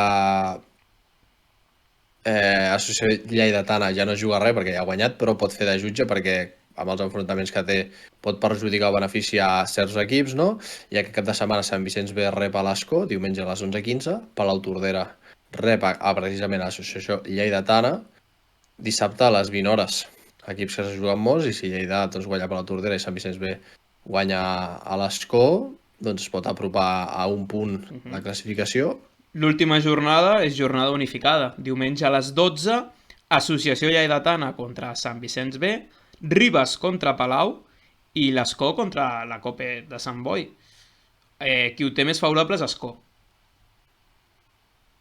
Associació Lleidatana ja no juga res perquè ja ha guanyat, però pot fer de jutge perquè amb els enfrontaments que té pot perjudicar o beneficiar certs equips, no? I aquest cap de setmana Sant Vicenç B rep a l'Ascó, diumenge a les 11:15, Palau Tordera rep precisament a l'Associació Lleidatana, dissabte a les 20 hores. Equips que se juguen molts, i si Lleida guanya Palau Tordera i Sant Vicenç B guanya a l'Ascó, doncs es pot apropar a un punt la classificació. L'última jornada és jornada unificada. Diumenge a les 12, Associació Lleidatana contra Sant Vicenç B, Ribes contra Palau i l'Ascó contra la Cope de Sant Boi. Qui ho té més favorable és Ascó.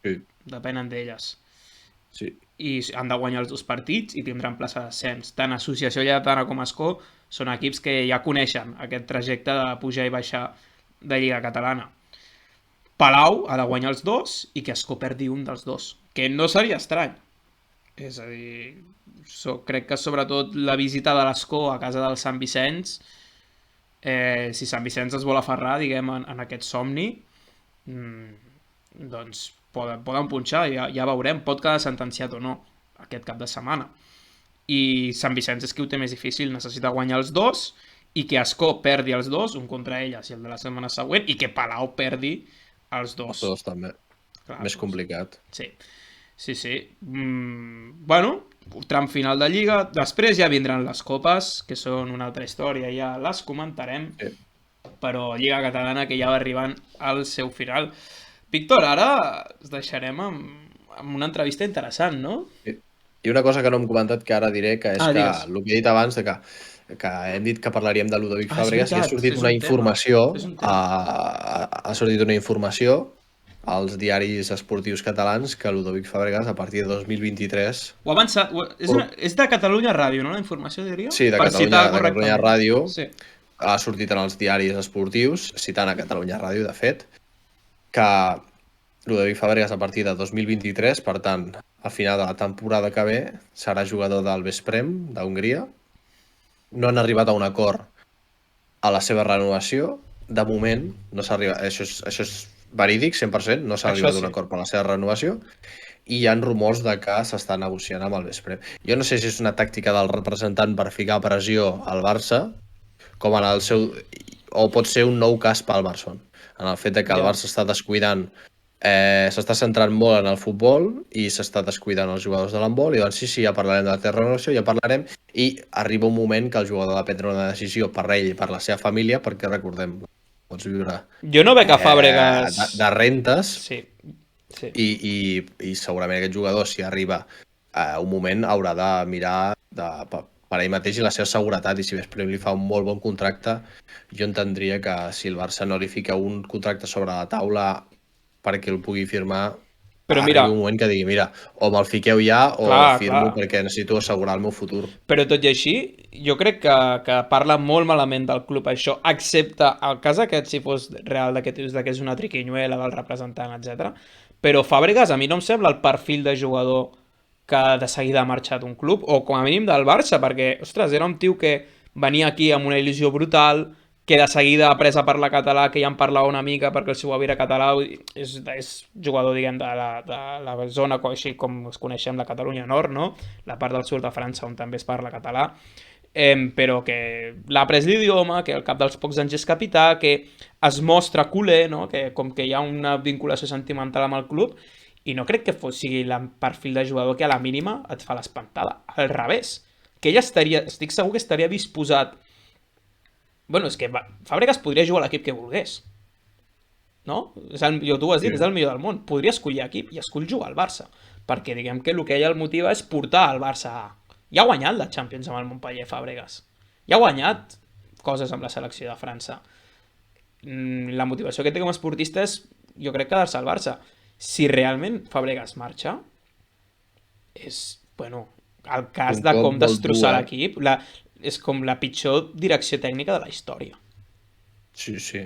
Sí. Depenen d'elles. Sí. I han de guanyar els 2 partits i tindran plaça d'ascens. Tant Associació Lleidatana com Ascó són equips que ja coneixen aquest trajecte de pujar i baixar de Lliga Catalana. Palau ha de guanyar els 2 i que Ascó perdi un dels 2, que no seria estrany. És a dir, crec que sobretot la visita de l'Ascó a casa del Sant Vicenç, si Sant Vicenç es vol aferrar, diguem, en aquest somni, doncs poden punxar, ja veurem, pot quedar sentenciat o no aquest cap de setmana. I Sant Vicenç és qui ho té més difícil, necessita guanyar els 2 i que Ascó perdi els 2, un contra elles i el de la setmana següent, i que Palau perdi els 2. Els 2 també. Clar, més complicat. Sí. Bueno, tram final de Lliga. Després ja vindran les copes, que són una altra història, ja les comentarem. Sí. Però Lliga Catalana que ja va arribant al seu final. Víctor, ara es deixarem amb una entrevista interessant, no? Sí. I una cosa que no hem comentat, que ara diré, que és que digues. el que he dit abans, que hem dit que parlaríem de Ludovic Fàbregas, i ha sortit una informació, ha sortit una informació als diaris esportius catalans que Ludovic Fàbregas, a partir de 2023... Ho ha avançat, és de Catalunya Ràdio, no, la informació, diria? Sí, de Catalunya Ràdio. Sí. Ha sortit en els diaris esportius, citant a Catalunya Ràdio, de fet, que Ludovic Fàbregas a partir de 2023, per tant, al final de la temporada que ve serà jugador del Vesprem d'Hongria. No han arribat a un acord a la seva renovació. De moment, no s'ha arribat, això és verídic, 100%, no s'ha Això arribat a un sí. acord per la seva renovació, i hi ha rumors de que s'està negociant amb el Vesprem. Jo no sé si és una tàctica del representant per ficar pressió al Barça, com en el seu... o pot ser un nou cas pel Barça, en el fet de que el Ja. Barça està descuidant, s'està centrant molt en el futbol i s'està descuidant els jugadors de l'handbol, i doncs sí, ja parlarem de la terra renovació, ja parlarem, i arriba un moment que el jugador ha de prendre una decisió per ell i per la seva família, perquè recordem, pots viure Jo no veig a Fàbregas... de rentes, Sí, sí. i segurament aquest jugador, si arriba a un moment, haurà de mirar per ell mateix i la seva seguretat, i si Vesprem li fa un molt bon contracte, jo entendria que si el Barça no li fica un contracte sobre la taula perquè el pugui firmar, Però mira, arriba un moment que digui, mira, o me'l fiqueu ja o Clar, firmo clar. perquè necessito assegurar el meu futur. però tot i així, jo crec que parla molt malament del club això, excepte el cas aquest, si fos real, que dius que és una triquinyuela del representant, etc. Però Fàbregas a mi no em sembla el perfil de jugador que de seguida ha marxat d'un club, o com a mínim del Barça, perquè, ostres, era un tio que venia aquí amb una il·lusió brutal, que de seguida ha pres a parlar català, que ja en parlava una mica perquè el seu avi era català, és jugador, diguem, de la zona així com es coneixem, la Catalunya Nord, no? La part del sud de França on també es parla català, però que l'ha après l'idioma, que al cap dels pocs anys és capità, que es mostra culer, no? Que com que hi ha una vinculació sentimental amb el club, i no crec que sigui el perfil de jugador que a la mínima et fa l'espantada. Al revés, que ell estic segur que estaria disposat. Bueno, és que Fàbregas podria jugar a l'equip que volgués, no? Tu ho has dit, és el millor del món. Podria escollir equip i escull jugar al Barça, perquè diguem que el que ell el motiva és portar el Barça a... Ja ha guanyat la Champions amb el Montpellier, Fàbregas. Ja ha guanyat coses amb la selecció de França. La motivació que té com a esportista és, jo crec, quedar-se al Barça. Si realment Fàbregas marxa, és, bueno, el cas de com destrossar l'equip, és com la pitjor direcció tècnica de la història. Sí, sí.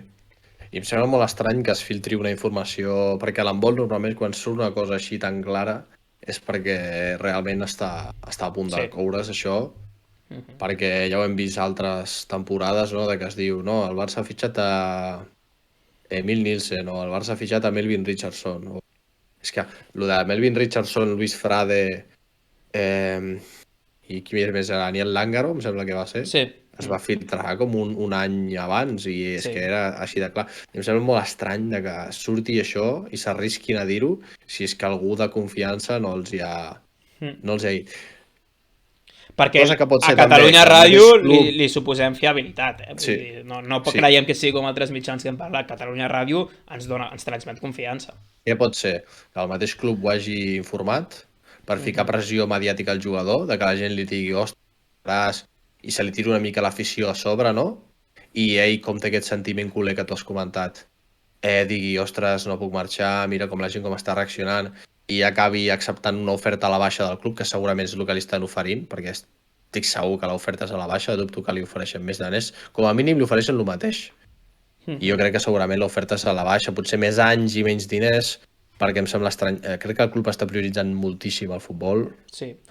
I em sembla molt estrany que es filtri una informació, perquè a l'handbol normalment quan surt una cosa així tan clara és perquè realment està a punt de coure's això, perquè ja ho hem vist altres temporades, no?, de que es diu, no, el Barça ha fitxat a Emil Nielsen, o el Barça ha fitxat a Melvin Richardson. És que el de Melvin Richardson, Luis Frade, i qui més era, Daniel Lángaro, em sembla que va ser, es va filtrar com un any abans, i és que era així de clar. I em sembla molt estrany que surti això i s'arrisquin a dir-ho si és que algú de confiança no els hi ha dit. Perquè a Catalunya Ràdio li suposem fiabilitat, no creiem que sigui com altres mitjans que hem parlat. Catalunya Ràdio ens transmet confiança. Ja pot ser que el mateix club ho hagi informat per ficar pressió mediàtica al jugador, de que la gent li digui, ostres, i se li tira una mica l'afició a sobre, no? I ell, com té aquest sentiment culer que tu has comentat, digui, ostres, no puc marxar, mira com la gent com està reaccionant, i acabi acceptant una oferta a la baixa del club, que segurament és el que li estan oferint, perquè estic segur que l'oferta és a la baixa, dubto que li ofereixen més diners, com a mínim li ofereixen el mateix. I jo crec que segurament l'oferta és a la baixa, potser més anys i menys diners, perquè em sembla estrany. Crec que el club està prioritzant moltíssim el futbol,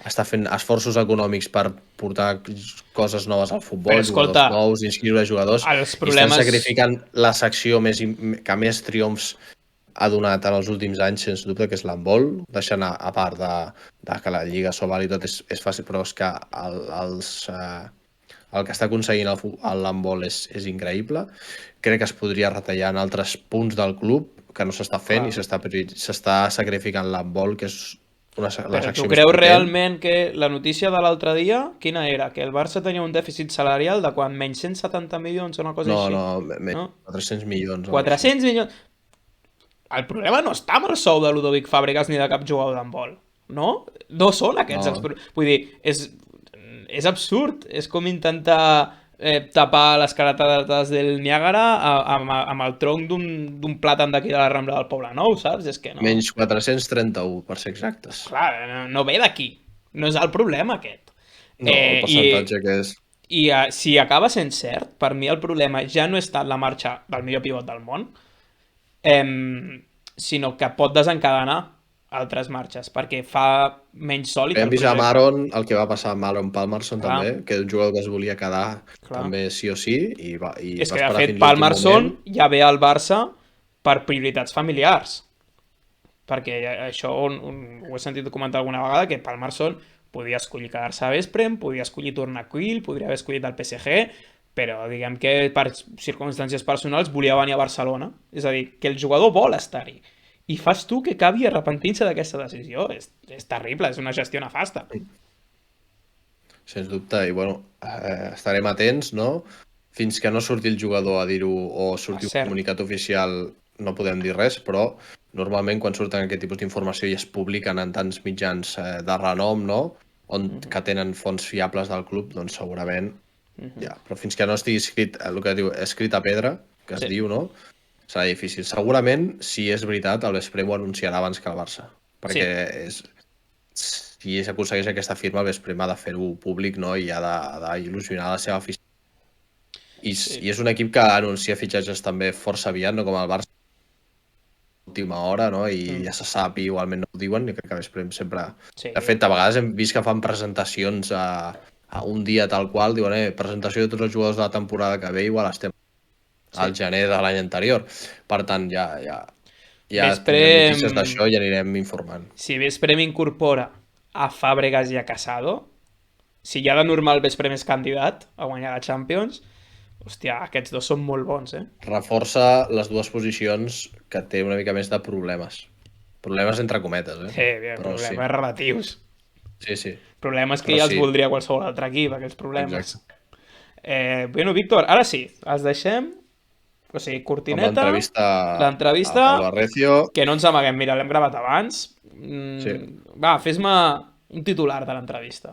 està fent esforços econòmics per portar coses noves al futbol, jugadors nous, inscriure jugadors, i estan sacrificant la secció que més triomfs ha donat en els últims anys, sens dubte, que és l'handbol, deixant a part de que la Lliga Sobal i tot és fàcil, però és que el que està aconseguint l'handbol és increïble. Crec que es podria retallar en altres punts del club que no s'està fent i s'està sacrificant l'handbol, que és la secció més potent. Tu creus realment que la notícia de l'altre dia, quina era? Que el Barça tenia un dèficit salarial de quan? Menys 170 milions o una cosa així? No, 400 milions. 400 milions? El problema no està amb el sou de Ludovic Fàbregas ni de cap jugador d'handbol, no? No són aquests els problemes. Vull dir, és absurd. És com intentar tapar les caratades del Niàgara amb el tronc d'un plàtan d'aquí de la Rambla del Poblenou, saps? És que no. Menys 431, per ser exactes. Clar, no ve d'aquí. No és el problema aquest. No, el percentatge que és. I si acaba sent cert, per mi el problema ja no és tant la marxa del millor pivot del món, sinó que pot desencadenar altres marxes, perquè fa menys sòlid Hem el vist amb projecte. Aaron el que va passar amb Aaron Palmerson Clar. també, que és un jugador que es volia quedar Clar. també sí o sí i va És que, de esperar fet, fins l'últim Palmerson moment. ja ve al Barça per prioritats familiars. Perquè això ho he sentit comentar alguna vegada, que Palmerson podia escollir quedar-se a Vesprem, podia escollir tornar a Quill, podria haver escollit el PSG, però diguem que per circumstàncies personals volia venir a Barcelona. És a dir, que el jugador vol estar-hi. I fas tu que acabi arrepentint-se d'aquesta decisió. És terrible, és una gestió nefasta. Sens dubte, i bueno, estarem atents, no? Fins que no surti el jugador a dir-ho o surti Cert. un comunicat oficial no podem dir res, però normalment quan surten aquest tipus d'informació i es publiquen en tants mitjans de renom, no? Que tenen fonts fiables del club, doncs segurament ja. Però fins que no estigui escrit, el que diu, escrit a pedra, que es diu, no? Serà difícil. Segurament, si és veritat, el Vesprem ho anunciarà abans que el Barça. Perquè si s'aconsegueix aquesta firma, el Vesprem ha de fer-ho públic, no? I ha d'il·lusionar la seva afició. I és un equip que anuncia fitxatges també força aviat, no com el Barça a última hora, no? I ja se sap, i igualment no ho diuen, i crec que Vesprem sempre... Sí. De fet, a vegades hem vist que fan presentacions a un dia tal qual, diuen, presentació de tots els jugadors de la temporada que ve, igual estem al gener de l'any anterior. Per tant, ja tindrem notícies d'això i anirem informant. Si Vesprem incorpora a Fàbregas i a Casado, si ja de normal Vesprem és candidat a guanyar la Champions, hòstia, aquests dos són molt bons, Reforça les dues posicions que té una mica més de problemes. Problemes entre cometes, problemes relatius. Sí. Problemes que ja els voldria qualsevol altre equip, aquests problemes. Bueno, Víctor, ara sí, els deixem. O sigui, cortineta, l'entrevista, a Paula Recio, que no ens amaguem, mira, l'hem gravat abans. Va, fes-me un titular de l'entrevista.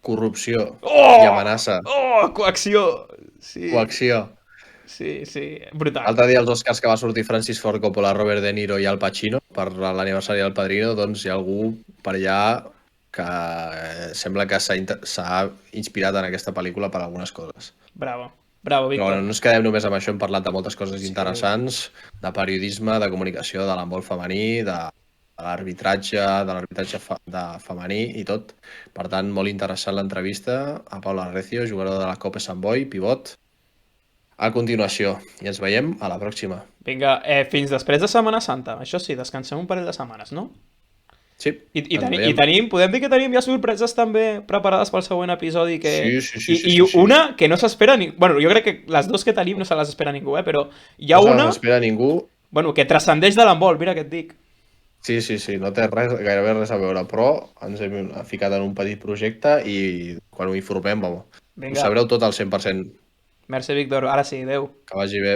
Corrupció i amenaça. Coacció! Sí. Coacció. Sí, brutal. L'altre dia als Oscars que va sortir Francis Ford Coppola, Robert De Niro i Al Pacino per l'aniversari del Padrino, doncs hi ha algú per allà que sembla que s'ha inspirat en aquesta pel·lícula per algunes coses. Bravo, Víctor. Però bueno, no ens quedem només amb això, hem parlat de moltes coses interessants, de periodisme, de comunicació, de l'handbol femení, de l'arbitratge femení i tot. Per tant, molt interessant l'entrevista a Paula Recio, jugadora de la Copa Sant Boi, pivot. A continuació, i ens veiem a la pròxima. Vinga, fins després de Setmana Santa. Això sí, descansem un parell de setmanes, no? Sí. I tenim, podem dir que tenim ja sorpreses també preparades pel següent episodi Sí. I una que no s'espera ningú. Bueno, jo crec que les dues que tenim no se les espera ningú, però hi ha una... No se les espera ningú. Bueno, que transcendeix de l'handbol, mira què et dic. Sí, no té gairebé res a veure, però ens hem ficat en un petit projecte i quan ho informem, ho sabreu tot al 100%. Merci, Víctor. Ara sí, adeu. Que vagi bé.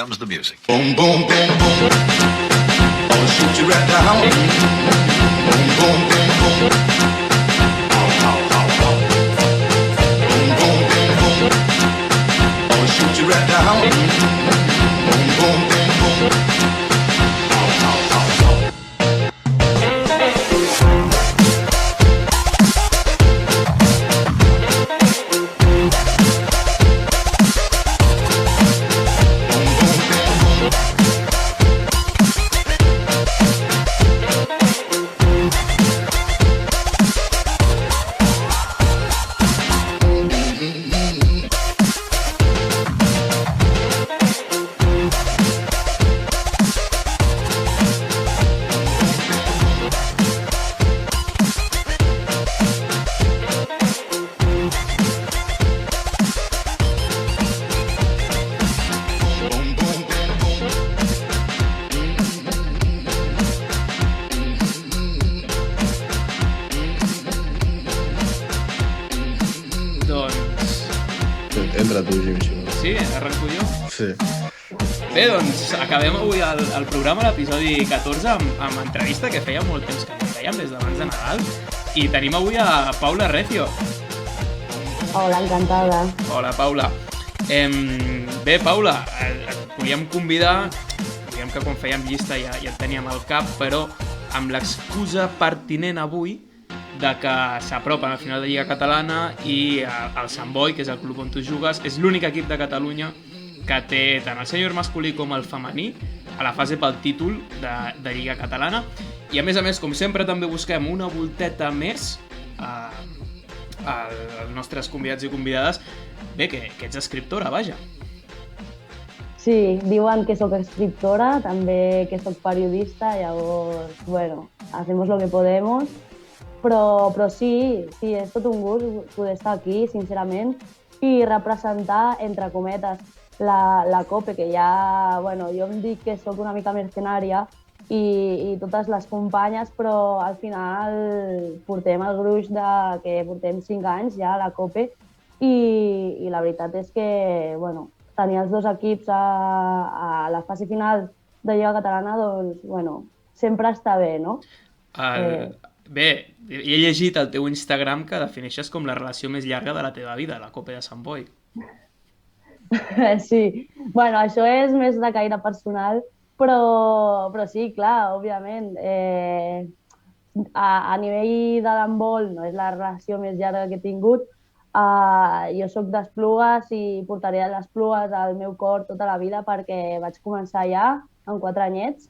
comes the music. Boom, boom, boom, boom. I'll shoot you right down. Boom, boom, boom, boom. Ow, ow, ow, ow. Boom, boom, boom, boom. I'll shoot you right down. Boom, boom, boom, boom. Ow, ow, ow, ow. Boom, boom, boom. sempre tu, Jimmy, si no. Sí, arrenco jo. Sí. Bé, doncs acabem avui el programa, l'episodi 14, amb entrevista que feia molt temps que no fèiem, des d'abans de Nadal. I tenim avui a Paula Recio. Hola, encantada. Hola, Paula. Bé, Paula, et volíem convidar, diguem que quan fèiem llista ja et teníem al cap, però amb l'excusa pertinent avui de que s'apropen al final de Lliga Catalana i el Sant Boi, que és el club on tu jugues, és l'únic equip de Catalunya que té tant el sènior masculí com el femení a la fase pel títol de Lliga Catalana. I a més, com sempre, també busquem una volteta més als nostres convidats i convidades. Bé, que ets escriptora, vaja. Sí, diuen que sóc escriptora, també que sóc periodista, llavors, bueno, hacemos lo que podemos, però sí, és tot un gust poder estar aquí, sincerament, i representar, entre cometes, la COPE, que ja, bueno, jo em dic que sóc una mica mercenària i totes les companyes, però al final portem el gruix que portem 5 anys ja a la COPE i la veritat és que, bueno, tenir els dos equips a la fase final de Lliga Catalana, doncs, bueno, sempre està bé, no? Bé, he llegit al teu Instagram que defineixes com la relació més llarga de la teva vida, la COPE de Sant Boi. Sí, bueno, això és més de caire personal, però sí, clar, òbviament. A nivell de l'handbol no és la relació més llarga que he tingut. Jo sóc d'Esplugues i portaré les Esplugues al meu cor tota la vida perquè vaig començar ja amb 4 anyets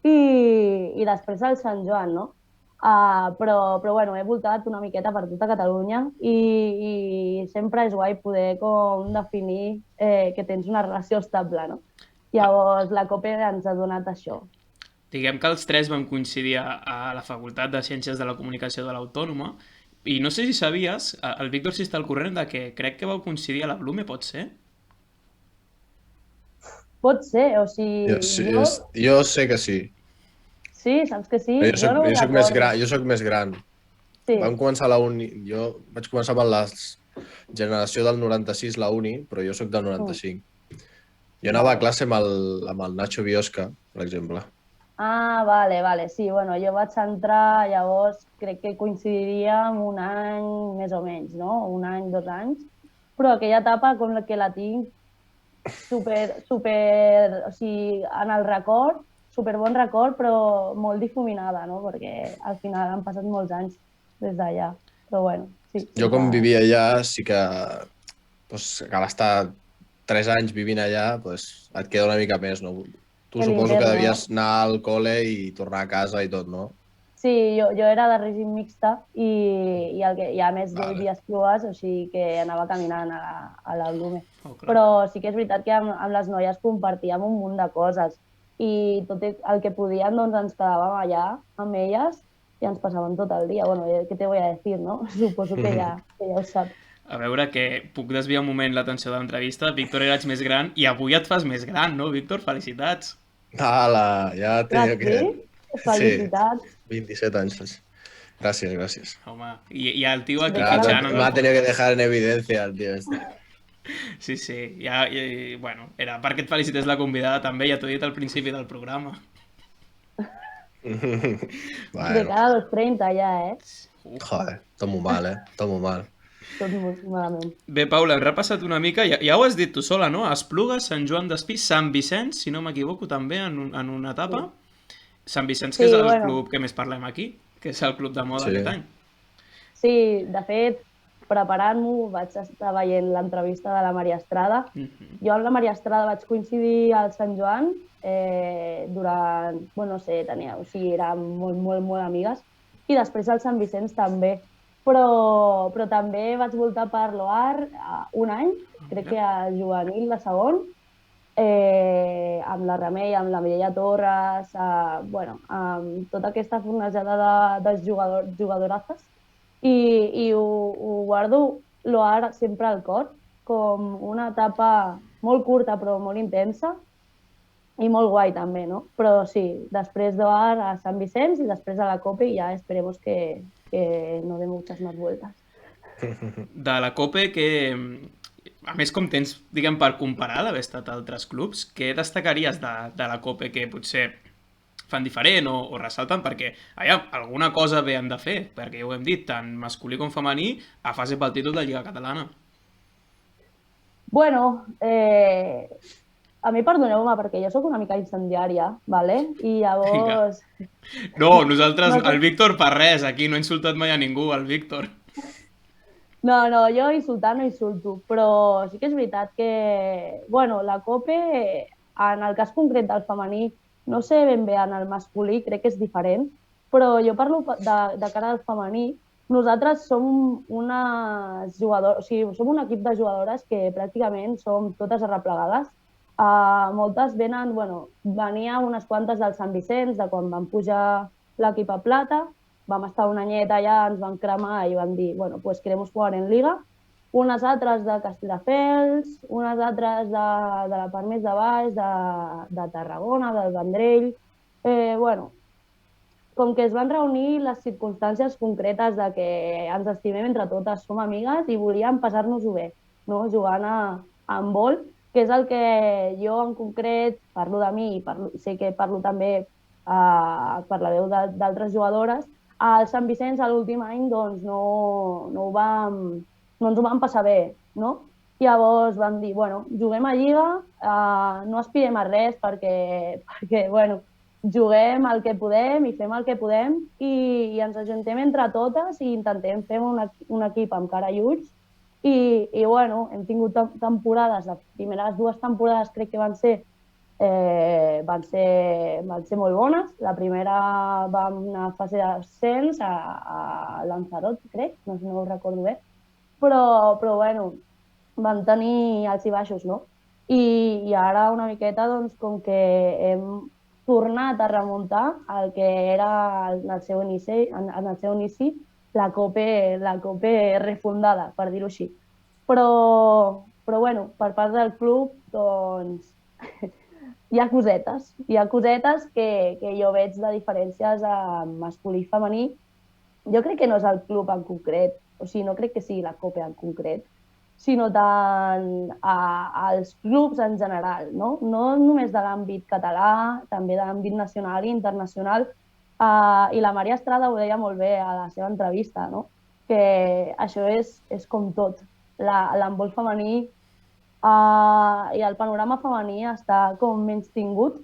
i després al Sant Joan, no? Però bueno, he voltat una miqueta per tota Catalunya i sempre és guai poder com definir que tens una relació estable, no? Llavors la COPE ens ha donat això. Diguem que els tres vam coincidir a la Facultat de Ciències de la Comunicació de l'Autònoma i no sé si sabies, el Víctor si està al corrent de que crec que vau coincidir a la Blume, pot ser? Pot ser, o sigui... Jo sé que sí. Sí, saps que sí? Jo soc més gran. Sí. Vam començar la uni... Jo vaig començar amb la generació del 96, la uni, però jo sóc del 95. Jo anava a classe amb el Nacho Biosca, per exemple. Vale. Sí, bueno, jo vaig entrar, llavors crec que coincidiria amb un any més o menys, no? 1 any, 2 anys. Però aquella etapa com que la tinc super, o sigui, en el record, superbon record, però molt difuminada, no? Perquè al final han passat molts anys des d'allà. Però bueno, sí. Jo com vivia allà, sí que al estar 3 anys vivint allà, et queda una mica més, no? Tu suposo que devies anar al col·le i tornar a casa i tot, no? Sí, jo era de règim mixta i a més jo vivia a Esplugues, o sigui que anava caminant a la Blume. Però sí que és veritat que amb les noies compartíem un munt de coses i tot el que podíem doncs ens quedàvem allà amb elles i ens passàvem tot el dia. Bueno, què te voy a decir, no? Suposo que ja ho saps. A veure, que puc desviar un moment l'atenció de l'entrevista. Víctor, eres més gran i avui et fas més gran, no, Víctor? Felicitats! Hala, ja tenia que... Felicitats! Sí, 27 anys. Gràcies. Home, i el tio aquí fitxant... M'ha tenido que dejar en evidencia el tio este. Sí, bueno, era perquè et felicités la convidada també, ja t'ho he dit al principi del programa. De cara a los 30 ja, Joder, tot molt mal, tot molt mal. Tot molt malament. Bé, Paula, hem repassat una mica, ja ho has dit tu sola, no? Esplugues, Sant Joan d'Espí, Sant Vicenç, si no m'equivoco, també en una etapa. Sant Vicenç, que és el club que més parlem aquí, que és el club de moda aquest any. Sí, de fet, preparant-m'ho vaig estar veient l'entrevista de la Maria Estrada. Jo amb la Maria Estrada vaig coincidir al Sant Joan durant, bueno, no sé, érem molt amigues, i després al Sant Vicenç també. Però també vaig voltar per l'OAR un any, crec que a juvenil de segon, amb la Remei, amb la Mireia Torres, amb tota aquesta fornejada de jugadorazes. I ho guardo l'OAR sempre al cor, com una etapa molt curta però molt intensa i molt guai també, no? Però sí, després d'OAR a Sant Vicenç i després a la COPE ja esperemos que no dé muchas más vueltas. De la COPE, que A més, com tens, diguem, per comparar d'haver estat a altres clubs, què destacaries de la Copa que potser fan diferent o ressalten? Perquè, alguna cosa bé han de fer, perquè ja ho hem dit, tant masculí com femení, a fase pel títol de Lliga Catalana. Bueno, a mi perdoneu-me perquè jo sóc una mica incendiària, ¿vale? I llavors... No, nosaltres, No sé. el Víctor per res, aquí no he insultat mai a ningú, el Víctor. No, jo insultar no insulto, però sí que és veritat que, bueno, la COPE, en el cas concret del femení, no sé ben bé en el masculí, crec que és diferent, però jo parlo de cara al femení. Nosaltres som unes jugadores, o sigui, som un equip de jugadores que pràcticament som totes arreplegades. Moltes venen, bueno, venia unes quantes del Sant Vicenç, de quan van pujar l'equip a plata, vam estar un anyet allà, ens van cremar i van dir, bueno, pues queremos jugar en Liga. Unes altres de Castelldefels, unes altres de la part més de baix, de Tarragona, del Vendrell. Bueno, com que es van reunir les circumstàncies concretes de que ens estimem entre totes, som amigues i volíem passar-nos-ho bé, no? Jugant a handbol, que és el que jo en concret parlo de mi i sé que parlo també per la veu d'altres jugadores. Al Sant Vicenç, a l'últim any, doncs, no ens ho vam passar bé, no? Llavors vam dir, bueno, juguem a Lliga, no aspirem a res perquè bueno, juguem el que podem i fem el que podem i ens ajuntem entre totes i intentem fer un equip amb cara i ulls. I bueno, hem tingut temporades, les primeres 2 temporades crec que van ser molt bones. La primera vam anar a fase d'ascens a Lanzarote, crec, no ho recordo bé, però bueno, vam tenir alts i baixos, no? I ara una miqueta, doncs, com que hem tornat a remuntar el que era en el seu inici, la COPE refundada, per dir-ho així. Però bueno, per part del club, doncs, hi ha cosetes que jo veig de diferències en masculí i femení. Jo crec que no és el club en concret, o sigui, no crec que sigui la COPE en concret, sinó tant als clubs en general, no? No només de l'àmbit català, també de l'àmbit nacional i internacional. I la Maria Estrada ho deia molt bé a la seva entrevista, no? Que això és com tot. L'handbol femení i el panorama femení està com menys tingut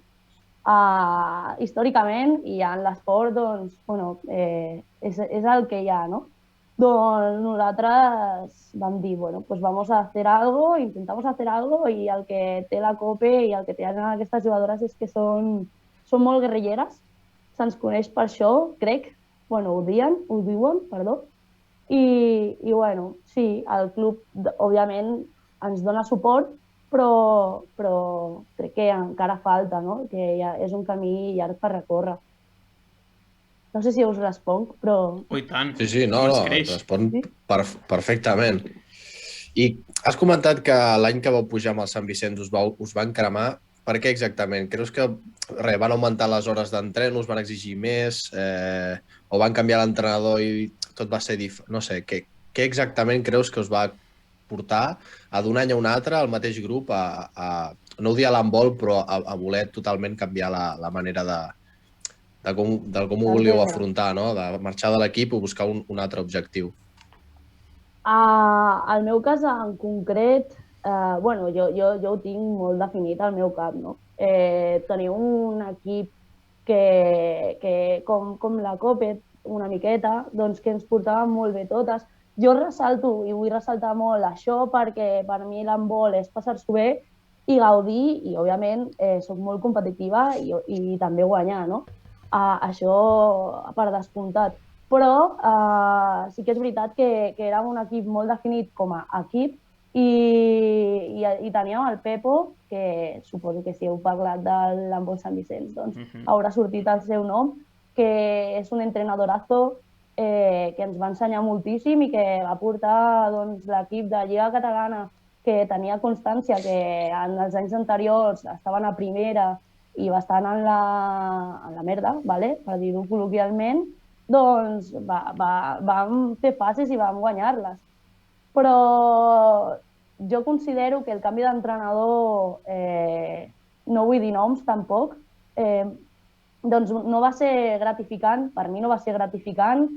històricament i en l'esport, doncs, bueno, és el que hi ha, no? Doncs nosaltres vam dir, bueno, pues vamos a hacer algo, intentamos hacer algo i el que té la COPE i el que tenen aquestes jugadores és que són molt guerrilleres, se'ns coneix per això, crec, bueno, ho diuen, perdó, i bueno, sí, el club, òbviament, ens dona suport, però crec que encara falta, no? Que és un camí llarg per recórrer. No sé si us responc, però... Oh, i tant. Sí, no, respon perfectament. I has comentat que l'any que vau pujar amb el Sant Vicenç us van cremar. Per què exactament? Creus que van augmentar les hores d'entren, us van exigir més, o van canviar l'entrenador i tot va ser diferent? No sé, què exactament creus que us va portar a d'un any a un altre al mateix grup, no ho dir a l'handbol, però a voler totalment canviar la manera de com ho volíeu afrontar, no? De marxar de l'equip o buscar un altre objectiu? El meu cas en concret, bueno, jo ho tinc molt definit al meu cap, no? Tenir un equip que com la COPE, una miqueta, doncs que ens portàvem molt bé totes. Jo ressalto i vull ressaltar molt això perquè per mi l'handbol és passar-s'ho bé i gaudir i, òbviament, soc molt competitiva i també guanyar, no? Això per descomptat. Però sí que és veritat que érem un equip molt definit com a equip i teníem el Pepo, que suposo que si heu parlat de l'handbol Sant Vicenç, doncs haurà sortit el seu nom, que és un entrenadorazo que ens va ensenyar moltíssim i que va portar l'equip de Lliga Catalana, que tenia constància que en els anys anteriors estaven a primera i bastant en la merda, per dir-ho col·loquialment, doncs vam fer fases i vam guanyar-les. Però jo considero que el canvi d'entrenador, no vull dir noms tampoc, doncs no va ser gratificant, per mi no va ser gratificant.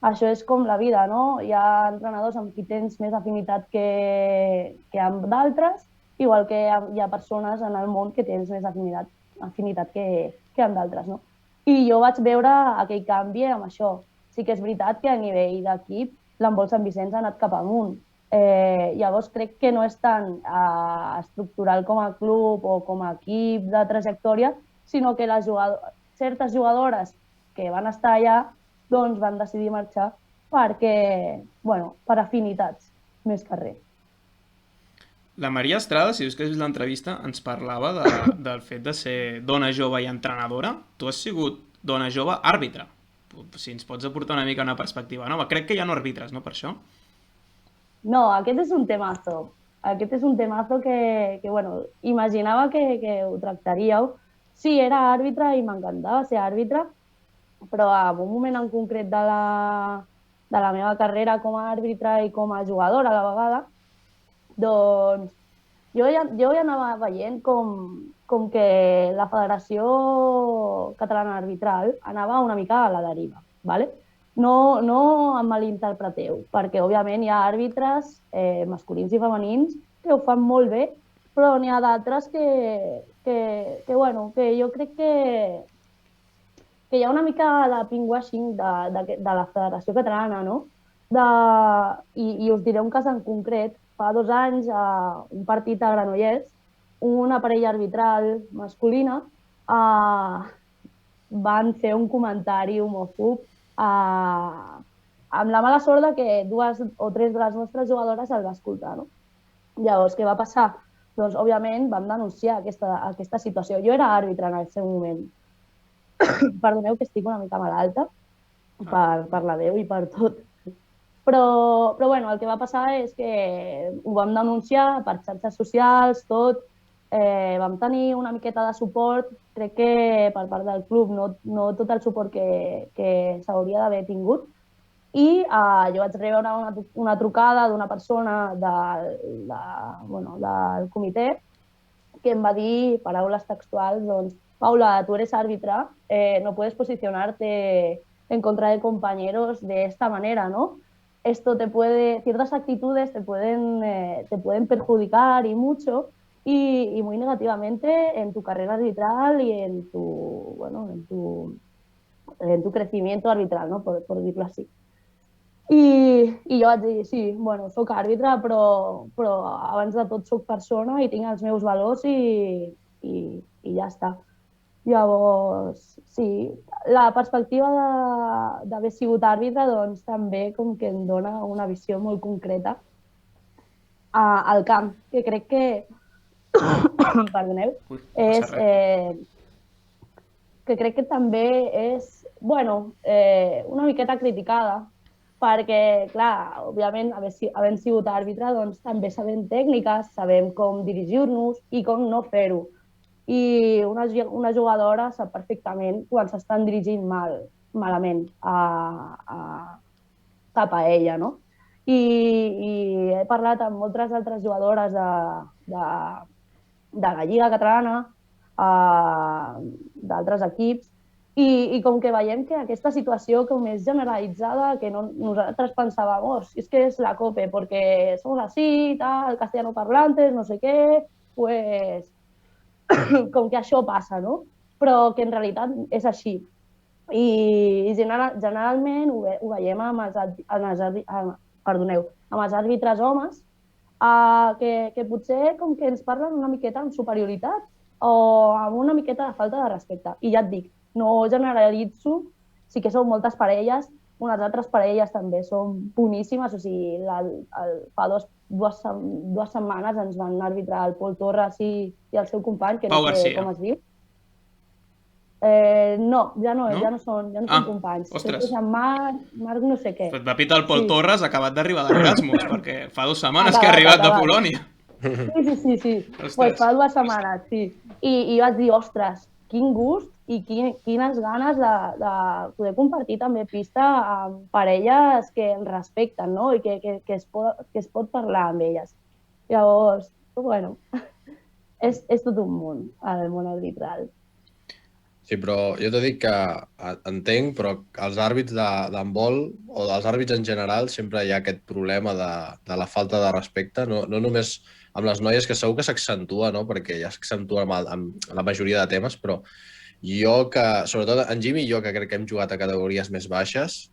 Això és com la vida, no? Hi ha entrenadors amb qui tens més afinitat que amb d'altres, igual que hi ha persones en el món que tens més afinitat que amb d'altres, no? I jo vaig veure aquell canvi amb això. Sí que és veritat que a nivell d'equip l'handbol Sant Vicenç ha anat cap amunt. Llavors crec que no és tan estructural com a club o com a equip de trajectòria, sinó que certes jugadores que van estar allà doncs van decidir marxar perquè, bueno, per afinitats, més que res. La Maria Estrada, si us que és l'entrevista, ens parlava del fet de ser dona jove i entrenadora. Tu has sigut dona jove àrbitre. Si ens pots aportar una mica una perspectiva nova. Crec que ja no arbitres, no, per això? No, aquest és un temazo. Aquest és un temazo que bueno, imaginava que ho tractaríeu. Sí, era àrbitre i m'encantava ser àrbitre, però en un moment en concret de la meva carrera com a àrbitre i com a jugadora a la vegada, doncs jo ja anava veient com que la Federació Catalana Arbitral anava una mica a la deriva, ¿vale? No em malinterpreteu, perquè òbviament hi ha àrbitres masculins i femenins que ho fan molt bé, però n'hi ha d'altres que jo crec que hi ha una mica de pinkwashing de la Federació Catalana, no? I us diré un cas en concret. Fa 2 anys, a un partit a Granollers, una parella arbitral masculina van fer un comentari homòfob amb la mala sort que 2 o 3 de les nostres jugadores el va escoltar, no? Llavors, què va passar? Doncs, òbviament, vam denunciar aquesta situació. Jo era àrbitre en el seu moment. Perdoneu que estic una mica malalta per la veu i per tot. Però bueno, el que va passar és que ho vam denunciar per xarxes socials, tot. Vam tenir una miqueta de suport, crec que per part del club, no tot el suport que s'hauria d'haver tingut. I jo vaig rebre una trucada d'una persona del comitè que em va dir, paraules textuals, doncs, Paula, tú eres árbitra, no puedes posicionarte en contra de compañeros de esta manera, ¿no? Ciertas actitudes te pueden perjudicar y mucho y muy negativamente en tu carrera arbitral y en tu crecimiento arbitral, ¿no? Por dir-ho així. I jo vaig dir, sí, bueno, soc àrbitre, però abans de tot soc persona i tinc els meus valors i ja està. Llavors, sí, la perspectiva d'haver sigut àrbitre doncs, també com que em dona una visió molt concreta al camp, que crec que, perdoneu, que crec que també és, bueno, una miqueta criticada, perquè, clar, òbviament, havent sigut àrbitre, doncs també sabem tècniques, sabem com dirigir-nos i com no fer-ho. I una jugadora sap perfectament quan s'estan dirigint malament cap a ella, no? I he parlat amb moltes altres jugadores de la Lliga Catalana, d'altres equips, i com que veiem que aquesta situació com és generalitzada, que nosaltres pensàvem, és que és la COPE, perquè som així, tal, castellano parlantes, no sé què, pues com que això passa, no? Però que en realitat és així. I generalment ho veiem amb els àrbitres homes, que potser com que ens parlen una miqueta amb superioritat o amb una miqueta de falta de respecte. I ja et dic, no generalitzo, sí que són moltes parelles, unes altres parelles també són boníssimes, o sigui, fa dues setmanes ens van arbitrar el Pol Torres i el seu company, que no sé com es diu. No, ja no són companys. Ostres. És en Marc no sé què. Et va pitar el Pol Torres, acabat d'arribar d'Erasmus, perquè fa 2 setmanes que ha arribat de Polònia. Sí. Pues fa 2 setmanes, sí. I vaig dir, ostres, quin gust i quines ganes de poder compartir també pista amb parelles que ens respecten, no? I que es pot parlar amb elles. Llavors, bueno, és tot un món, el món arbitral. Sí, però jo t'ho dic que entenc, però els àrbits d'handbol o dels àrbits en general sempre hi ha aquest problema de la falta de respecte, no només amb les noies, que segur que s'accentua, no? Perquè ja s'accentua amb la majoria de temes, però jo que, sobretot en Jimmy i jo, que crec que hem jugat a categories més baixes,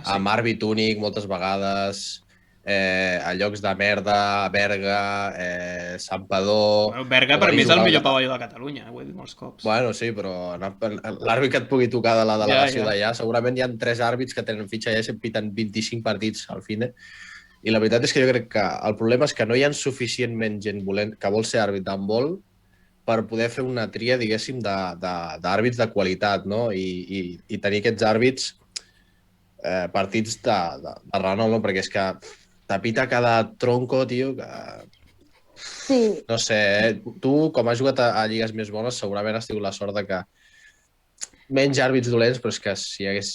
amb àrbit únic moltes vegades, a llocs de merda, a Berga, Santpedor... Bueno, Berga per mi és el millor pavelló de Catalunya, ho he dit molts cops. Bueno, sí, però l'àrbit que et pugui tocar de la delegació d'allà, segurament hi ha 3 àrbits que tenen fitxa allà i s'empiten 25 partits al FINE. I la veritat és que jo crec que el problema és que no hi ha suficientment gent que vol ser àrbit d'handbol per poder fer una tria, diguéssim, d'àrbits de qualitat, no? I tenir aquests àrbits partits de renom, no? Perquè és que t'apita cada tronco, tio, que... Sí. No sé, tu, com has jugat a lligues més bones, segurament has tingut la sort de que menys àrbits dolents, però és que si hi hagués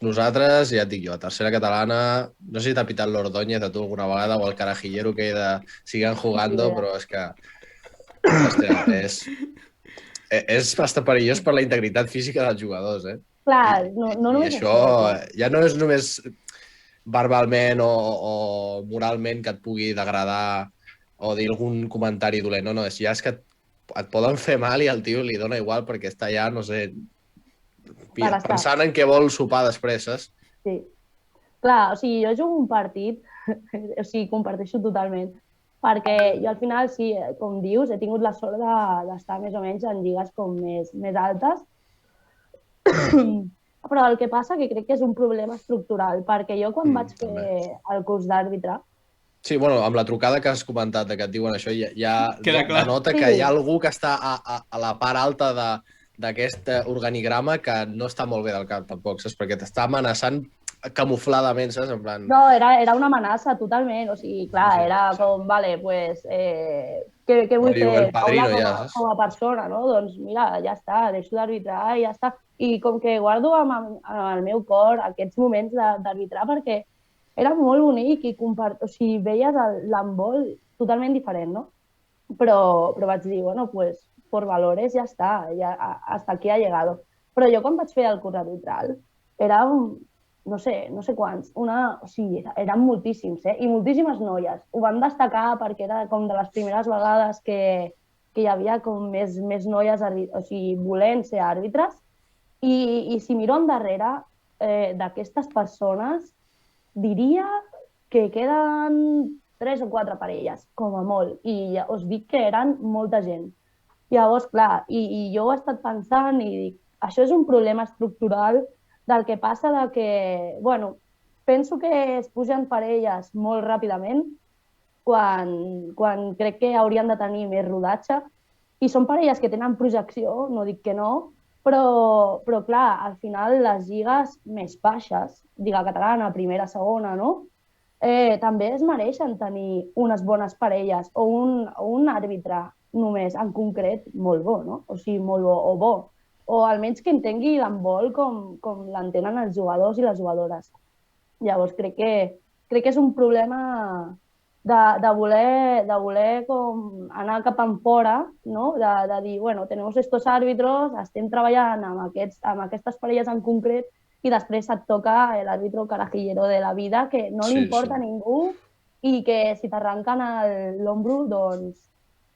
nosaltres, ja et dic jo, a tercera catalana, no sé si t'ha pitat l'Ordóñez a tu alguna vegada o el Carajillero que siguen jugando, però és que... Hòstia, és bastant perillós per la integritat física dels jugadors, eh? Clar, no només això ja no és només verbalment o moralment que et pugui degradar o dir algun comentari dolent, no, ja és que et poden fer mal i al tio li dona igual perquè està ja, no sé, pensant en què vol sopar després, saps? Sí. Clar, o sigui, jo jugo un partit, o sigui, comparteixo totalment, perquè jo al final, sí, com dius, he tingut la sort d'estar més o menys en lligues com més altes, però el que passa que crec que és un problema estructural, perquè jo quan vaig fer el curs d'àrbitre... Sí, bueno, amb la trucada que has comentat que et diuen això, ja denota que hi ha algú que està a la part alta d'aquest organigrama que no està molt bé del cap, tampoc, saps? Perquè t'està amenaçant camufladament, saps? En plan... No, era una amenaça totalment, o sigui, clar, era com, vale, pues, què vull fer com a persona, no? Doncs mira, ja està, deixo d'arbitrar i ja està. I com que guardo amb el meu cor aquests moments d'arbitrar perquè era molt bonic i o sigui, veies l'handbol totalment diferent, no? Però vaig dir, bueno, pues, por valores ja està, hasta aquí ha llegado. Però jo quan vaig fer el curs arbitral era no sé quants, o sigui, eren moltíssims, i moltíssimes noies. Ho van destacar perquè era com de les primeres vegades que hi havia com més noies volent ser àrbitres. I si miro endarrere d'aquestes persones, diria que queden 3 o 4 parelles, com a molt. I ja us dic que eren molta gent. Llavors, clar, i jo ho he estat pensant i dic, això és un problema estructural del que passa que, bueno, penso que es pugen parelles molt ràpidament quan crec que haurien de tenir més rodatge i són parelles que tenen projecció, no dic que no, però clar, al final les lligues més baixes, Lliga Catalana, primera, segona, no? També es mereixen tenir unes bones parelles o un àrbitre només en concret molt bo, no? O sigui, molt bo o bo. O almenys que entengui l'handbol com l'entenen els jugadors i les jugadores. Llavors crec que és un problema de voler com anar cap enfora, no? De dir, bueno, tenemos estos árbitros, estem treballant amb aquestes parelles en concret i després et toca l'àrbitro carajillero de la vida que no li importa a ningú i que si t'arranquen l'hombro, doncs,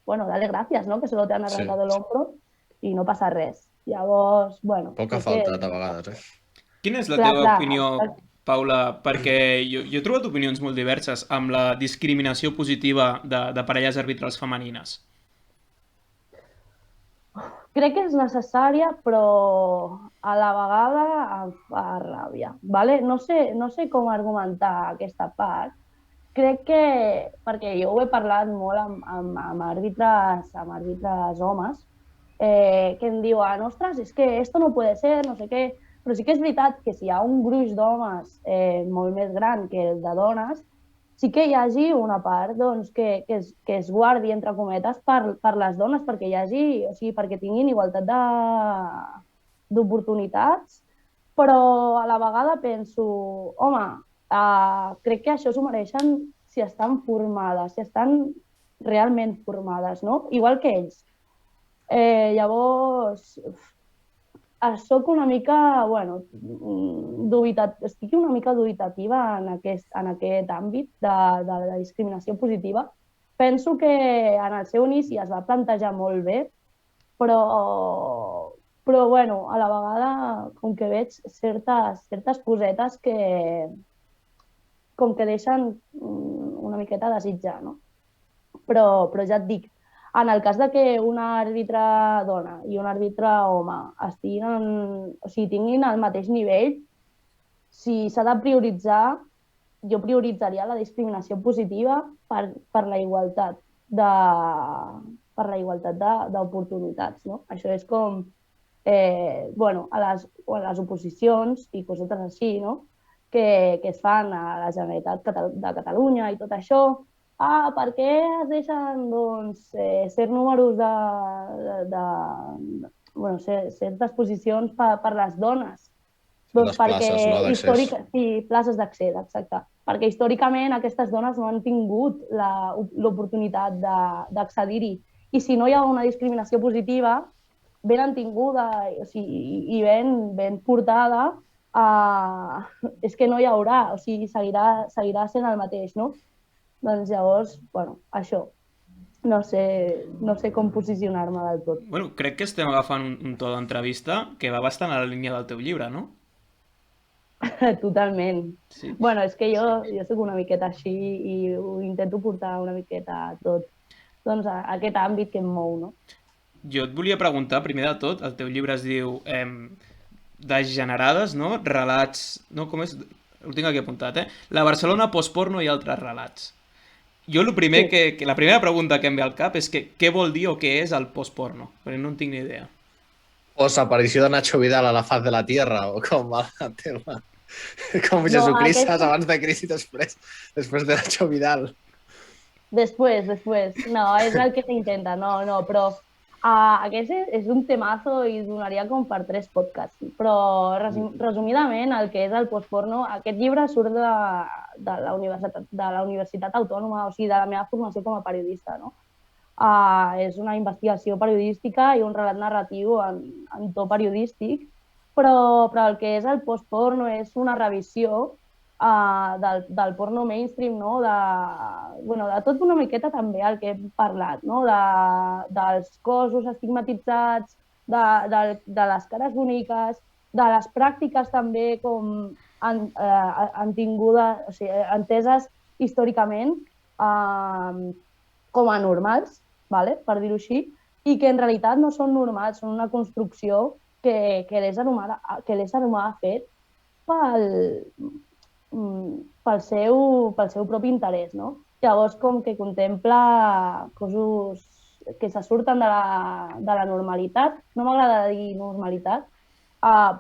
bueno, dale gracias, no? Que solo te han arrancado el hombro i no passa res. Llavors, bueno... Poc ha faltat a vegades, Quina és la teva opinió, Paula? Perquè jo he trobat opinions molt diverses amb la discriminació positiva de parelles arbitrals femenines. Crec que és necessària, però a la vegada em fa ràbia. ¿Vale? No sé com argumentar aquesta part. Crec que, perquè jo ho he parlat molt amb àrbitres homes, que em diuen, ostres, és que esto no puede ser, no sé què, però sí que és veritat que si hi ha un gruix d'homes molt més gran que el de dones, sí que hi hagi una part doncs, que es guardi, entre cometes, per les dones, perquè hi hagi, o sigui, perquè tinguin igualtat d'oportunitats, però a la vegada penso, home, crec que això s'ho mereixen si estan formades, si estan realment formades, no? Igual que ells. Llavors, soc una mica, bueno, estic una mica dubitativa en aquest àmbit de la discriminació positiva. Penso que en el seu inici es va plantejar molt bé, però bueno, a la vegada, com que veig certes cosetes que com que deixen una miqueta a desitjar, no? Però ja et dic, en el cas de que una àrbitre dona i un àrbitre home tinguin el mateix nivell, si s'ha de prioritzar, jo prioritzaria la discriminació positiva per la igualtat d'oportunitats, no? Això és com, bueno, a les oposicions i cosetes així, no? Que es fan a la Generalitat de Catalunya i tot això. Per què es deixen, doncs, ser números bueno, certes posicions per les dones? Doncs perquè places d'accés, exacte. Perquè històricament aquestes dones no han tingut l'oportunitat d'accedir-hi. I si no hi ha una discriminació positiva, ben entinguda i ben portada, és que no hi haurà, o sigui, seguirà sent el mateix, no? Doncs llavors, bueno, això. No sé com posicionar-me del tot. Bueno, crec que estem agafant un to d'entrevista que va bastant a la línia del teu llibre, no? Totalment. Sí. Bueno, és que jo soc una miqueta així i ho intento portar una miqueta tot, doncs, a aquest àmbit que em mou, no? Jo et volia preguntar, primer de tot, el teu llibre es diu Degenerades, no? Relats... No, com és? Ho tinc aquí apuntat, La Barcelona postporno i altres relats. Jo la primera pregunta que em ve al cap és que què vol dir o què és el postporno? Perquè no en tinc ni idea. Aparició de Nacho Vidal a la faz de la Tierra, o com va el tema? Com Jesucrist, abans de Crist i després de Nacho Vidal. Després. No, és el que s'intenta, no, però aquest és un temazo i donaria com per 3 podcasts. Però, resumidament, el que és el postporno, aquest llibre surt de la Universitat Autònoma, o sigui, de la meva formació com a periodista, no? És una investigació periodística i un relat narratiu en to periodístic, però el que és el postporno és una revisió del porno mainstream, no? De tot una miqueta també el que hem parlat, no? Dels cossos estigmatitzats, de les cares boniques, de les pràctiques també com entingudes, o sigui, enteses històricament com a normals, per dir-ho així, i que en realitat no són normals, són una construcció que l'ésser humà ha fet pel seu propi interès, no? Llavors, com que contempla coses que se surten de la normalitat, no m'agrada dir normalitat,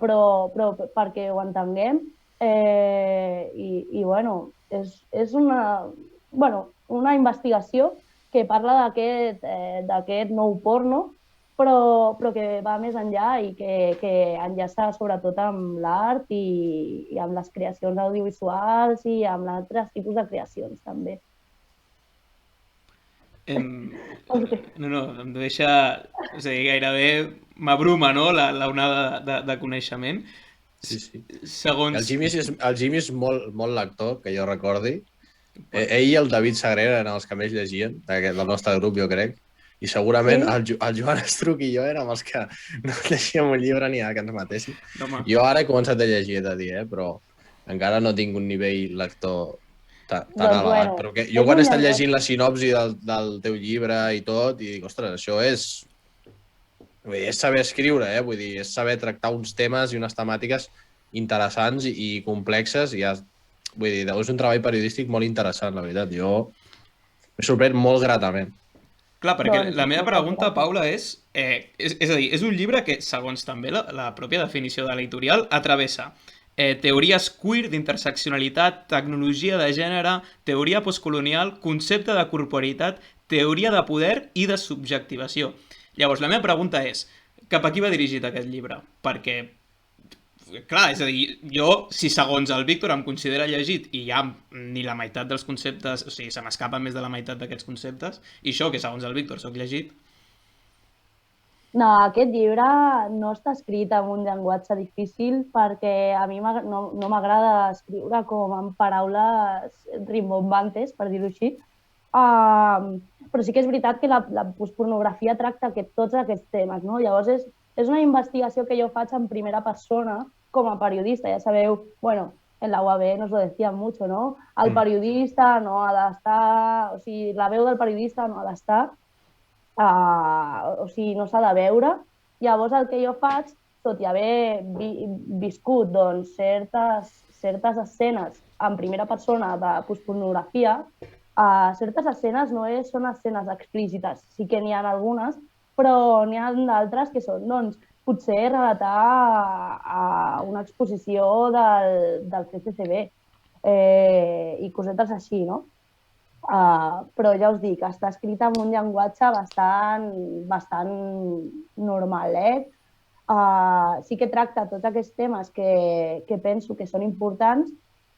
però perquè ho entenguem, i bueno, és una investigació que parla d'aquest nou porno, però que va més enllà i que enllaça sobretot amb l'art i amb les creacions audiovisuals i amb altres tipus de creacions, també. No, em deixa... O sigui, gairebé m'abruma, no?, l'onada de coneixement. Sí. Segons... El Jimmy és molt lector, que jo recordi. Ell i el David Sagrera eren els que més llegien, del nostre grup, jo crec. I segurament el Joan Estruc i jo érem els que no llegíem un llibre ni que ens matéssim. Jo ara he començat a llegir, he de dir, però encara no tinc un nivell lector tan elevat. Però jo quan he estat llegint la sinopsi del teu llibre i tot, i dic, ostres, això és saber escriure, vull dir, és saber tractar uns temes i unes temàtiques interessants i complexes. Vull dir, és un treball periodístic molt interessant, la veritat. Jo m'he sorprès molt gratament. Clar, perquè la meva pregunta, Paula, és a dir, és un llibre que, segons també la pròpia definició de l'editorial, atravessa teories queer d'interseccionalitat, tecnologia de gènere, teoria postcolonial, concepte de corporitat, teoria de poder i de subjectivació. Llavors, la meva pregunta és, cap a qui va dirigit aquest llibre? Perquè, clar, és a dir, jo, si segons el Víctor em considera llegit i ja ni la meitat dels conceptes, o sigui, se m'escapa més de la meitat d'aquests conceptes, i això, que segons el Víctor soc llegit, No, aquest llibre no està escrit amb un llenguatge difícil perquè a mi no m'agrada escriure com en paraules rimbombantes, per dir-ho així. Però sí que és veritat que la postpornografia tracta tots aquests temes, no? Llavors és una investigació que jo faig en primera persona com a periodista. Ja sabeu, bueno, en la UAB nos lo decían mucho, ¿no? El periodista no ha d'estar... O sigui, la veu del periodista no ha d'estar... o sigui, no s'ha de veure. Llavors el que jo faig, tot i haver viscut doncs, certes escenes en primera persona de postpornografia, certes escenes no són escenes explícites, sí que n'hi ha algunes, però n'hi ha d'altres que són, doncs, potser relatar una exposició del CCCB i cosetes així, no? Però ja us dic, està escrit amb un llenguatge bastant normal, sí que tracta tots aquests temes que penso que són importants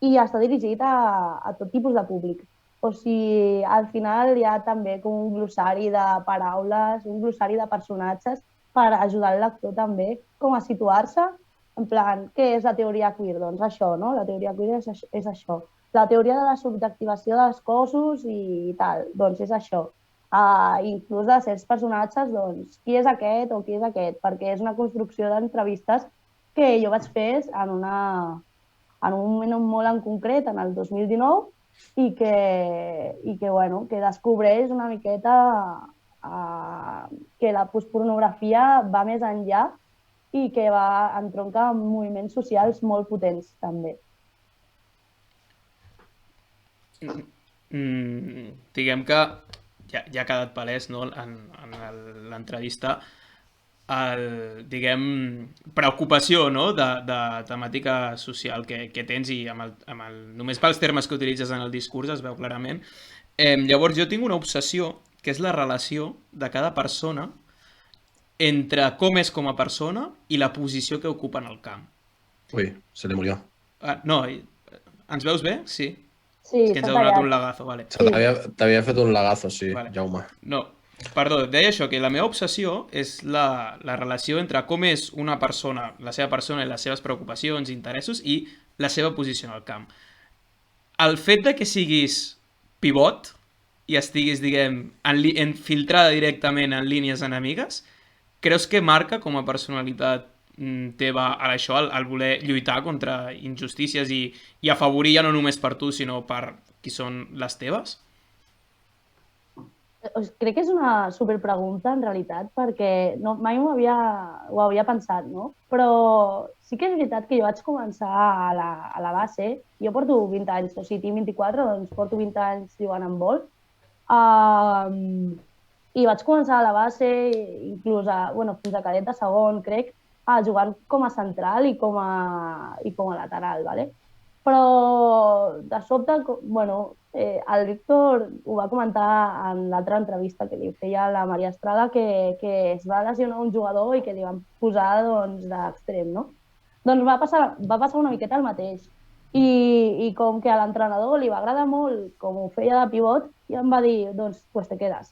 i està dirigit a tot tipus de públic. O sigui, al final hi ha també com un glossari de paraules, un glossari de personatges per ajudar el lector també com a situar-se, en plan, què és la teoria queer? Doncs això, no? La teoria queer és això. La teoria de la subjectivació dels cossos i tal, doncs és això. Inclús de certs personatges, doncs, qui és aquest o qui és aquest, perquè és una construcció d'entrevistes que jo vaig fer en un moment molt en concret, en el 2019, i que descobreix una miqueta que la postpornografia va més enllà i que entronca amb moviments socials molt potents, també. Diguem que ja ha quedat palès, no, en l'entrevista preocupació, no, de temàtica social que tens i només pels termes que utilitzes en el discurs es veu clarament. Llavors jo tinc una obsessió que és la relació de cada persona entre com és com a persona i la posició que ocupa en el camp. Ui, se li murió. No, ens veus bé? Sí. Sí, és que ens ha donat un lagazo, vale. T'havia fet un lagazo, sí, vale. Jaume. No, perdó, deia això, que la meva obsessió és la relació entre com és una persona, la seva persona i les seves preocupacions, interessos i la seva posició en el camp. El fet de que siguis pivot i estiguis, diguem, infiltrada directament en línies enemigues, creus que marca com a personalitat teva això, el voler lluitar contra injustícies i afavorir ja no només per tu, sinó per qui són les teves? Crec que és una superpregunta, en realitat, perquè mai ho havia pensat, no? Però sí que és veritat que jo vaig començar a la base. Jo porto 20 anys, o sigui, tinc 24, doncs porto 20 anys jugant en vol. I vaig començar a la base, inclús fins a cadet de segon, crec, jugant com a central i com a lateral, ¿vale? Però de sobte, el Víctor ho va comentar en l'altra entrevista que li feia a la Maria Estrada, que es va lesionar un jugador i que li van posar d'extrem, no? Doncs va passar una miqueta el mateix. I com que a l'entrenador li va agradar molt com ho feia de pivot, i em va dir, doncs, pues te quedes.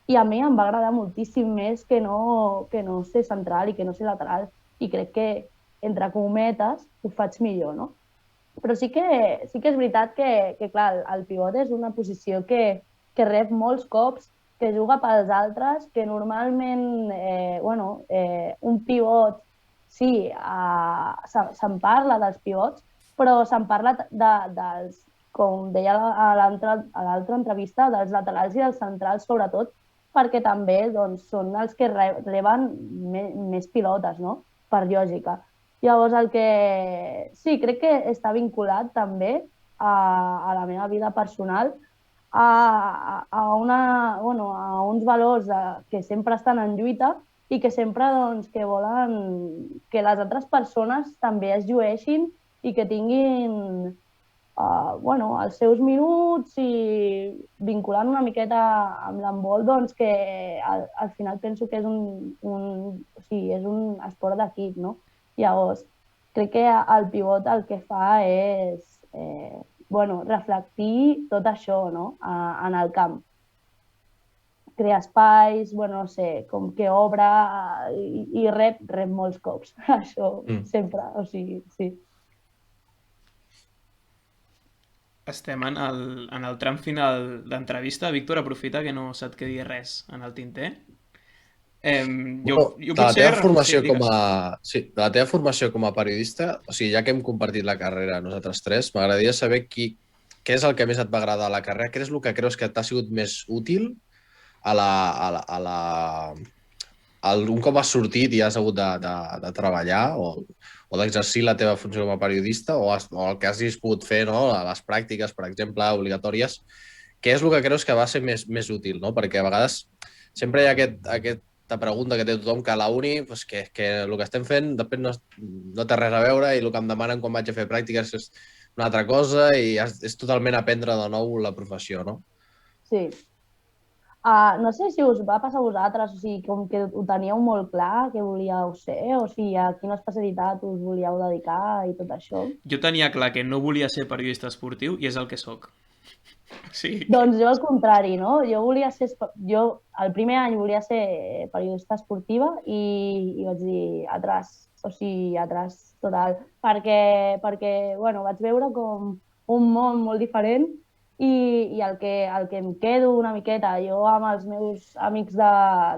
I a mi em va agradar moltíssim més que no ser central i que no ser lateral. I crec que, entre cometes, ho faig millor, no? Però sí que és veritat que clar, el pivot és una posició que rep molts cops, que juga pels altres, que normalment, un pivot, sí, se'n parla dels pivots, però se'n parla dels, com deia a l'altra entrevista, dels laterals i dels centrals, sobretot, perquè també són els que reben més pilotes, no? Per lògica. Llavors, sí, crec que està vinculat també a la meva vida personal, a uns valors que sempre estan en lluita i que sempre que volen que les altres persones també es llueixin i que tinguin bueno, els seus minuts i vinculant una miqueta amb l'handbol, doncs que al final penso que és o sigui, és un esport d'equip, no? Llavors, crec que el pivot el que fa és bueno, reflectir tot això, no? En el camp. Crear espais, bueno, no sé, com que obre i rep molts cops. Això sempre, o sigui, sí. Estem en el tram final d'entrevista. Víctor, aprofita que no se't quedi res en el tinter. Jo de la potser... teva formació Sí, com digues. a... Sí, de la teva formació com a periodista, o sigui, ja que hem compartit la carrera nosaltres tres, m'agradaria saber què és el que més et va agradar a la carrera, què és el que creus que t'ha sigut més útil un cop has sortit i has hagut de treballar o d'exercir la teva funció com a periodista o el que has pogut fer, no? A les pràctiques, per exemple, obligatòries, què és el que creus que va ser més útil, no? Perquè a vegades sempre hi ha aquesta pregunta que té tothom, que a la uni, pues, que el que estem fent després no té res a veure i el que em demanen quan vaig a fer pràctiques és una altra cosa i és totalment aprendre de nou la professió, no? Sí. No sé si us va passar a vosaltres, o sigui, com que ho teníeu molt clar, què volíeu ser, o sigui, a quina especialitat us volíeu dedicar i tot això. Jo tenia clar que no volia ser periodista esportiu i és el que sóc. Sí. Doncs jo al contrari, no? Jo el primer any volia ser periodista esportiva i vaig dir atràs, o sigui, atràs total, perquè bueno, vaig veure com un món molt diferent i el que em quedo una miqueta, jo amb els meus amics de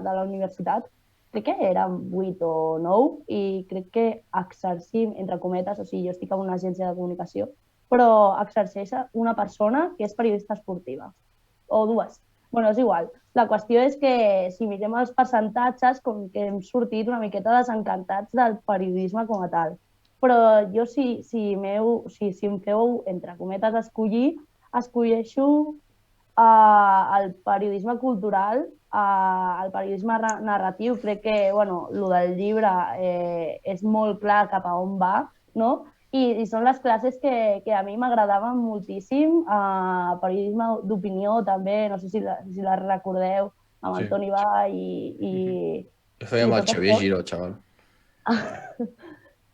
la universitat, crec que érem 8 o 9 i crec que exercim, entre cometes, o sigui, jo estic en una agència de comunicació, però exerceix una persona que és periodista esportiva, o dues. Bueno, és igual. La qüestió és que si mirem els percentatges, com que hem sortit una miqueta desencantats del periodisme com a tal. Però jo, si em feu, entre cometes, escolleixo el periodisme cultural, el periodisme narratiu. Crec que, bueno, el del llibre és molt clar cap a on va, no? I són les classes que a mi m'agradaven moltíssim. Periodisme d'opinió també, no sé si les recordeu, amb el Toni Vall i... Ho fèiem amb el Xavier Giró, xaval.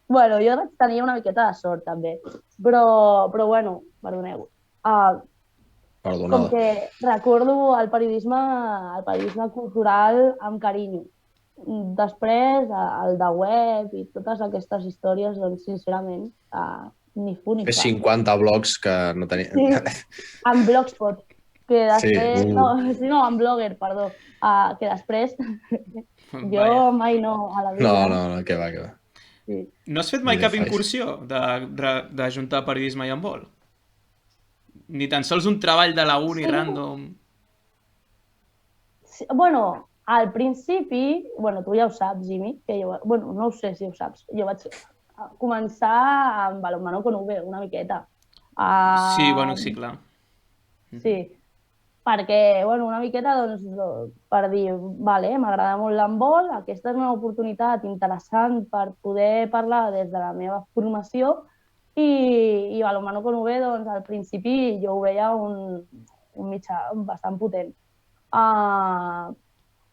Bueno, jo vaig tenir una miqueta de sort també, però bueno, perdoneu. Com que recordo el periodisme cultural amb carinyo. Després, el de web i totes aquestes històries, doncs, sincerament, ni fu ni fa. Fes 50 blogs que no tenia... Sí, amb Blogspot, que després... No, amb Blogger, perdó, que després jo mai no a la vida... No, que va. Sí. No has fet mai cap incursió d'ajuntar periodisme i handbol? Ni tan sols un treball de la uni random? Sí, bueno, al principi, bueno, tu ja ho saps, Jimmy, que jo, bueno, no ho sé si ho saps, jo vaig començar amb balonmano con V, una miqueta. Sí, bueno, sí, clar. Sí, perquè, bueno, una miqueta, doncs, per dir, vale, m'agrada molt l'handbol, aquesta és una oportunitat interessant per poder parlar des de la meva formació i balonmano con V, doncs, al principi jo ho veia un mitjà bastant potent.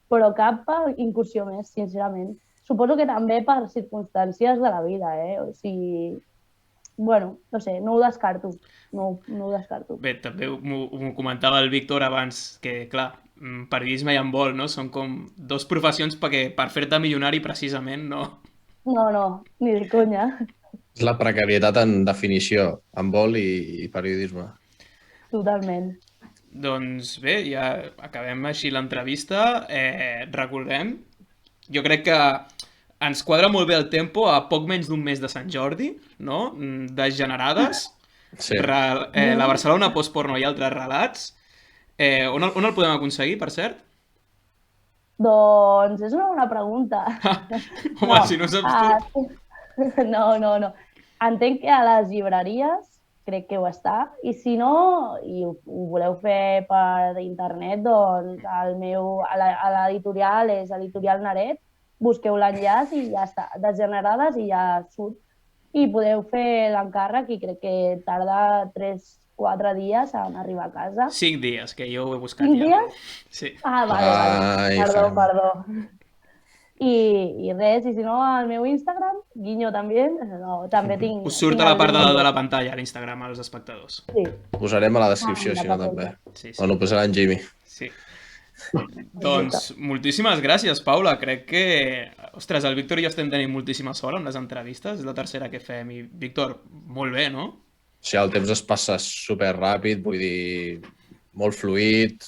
Però cap incursió més, sincerament. Suposo que també per circumstàncies de la vida, O sigui, bueno, no sé, no ho descarto. No ho descarto. Bé, també ho comentava el Víctor abans, que, clar, periodisme i handbol, no? Són com dos professions perquè per fer-te milionari, precisament, no? No, ni de conya. És la precarietat en definició, handbol i periodisme. Totalment. Doncs bé, ja acabem així l'entrevista. Recordem, jo crec que ens quadra molt bé el tempo a poc menys d'un mes de Sant Jordi, no? Degenerades. Sí. La Barcelona postporno i altres relats. On el podem aconseguir, per cert? Doncs és una bona pregunta. Home, si no saps tu... No. Entenc que a les llibreries crec que ho està, i si no, i ho voleu fer per internet, doncs a l'editorial és Editorial Naret, busqueu l'enllaç i ja està, Degenerades i ja surt. i podeu fer l'encàrrec i crec que tarda 3-4 dies en arribar a casa. 5 dies, que jo ho he buscat 5 ja. dies? Sí. Ah, vale. Ai, Perdó, fan. perdó. I res, i si no, al meu Instagram, Guinyo també, no, també tinc... Us surt tinc a la el part de Guinyo. dalt de la pantalla, a l'Instagram, als espectadors. Sí. Posarem a la descripció, Ah, si no, la també. Sí, sí. Bueno, ho posarà en Jimmy. Sí. Doncs moltíssimes gràcies, Paula. Crec que... Ostres, el Víctor i jo estem tenint moltíssima sort amb les entrevistes. És la tercera que fem. I, Víctor, molt bé, no? O sigui, el temps es passa super ràpid, vull dir, molt fluid.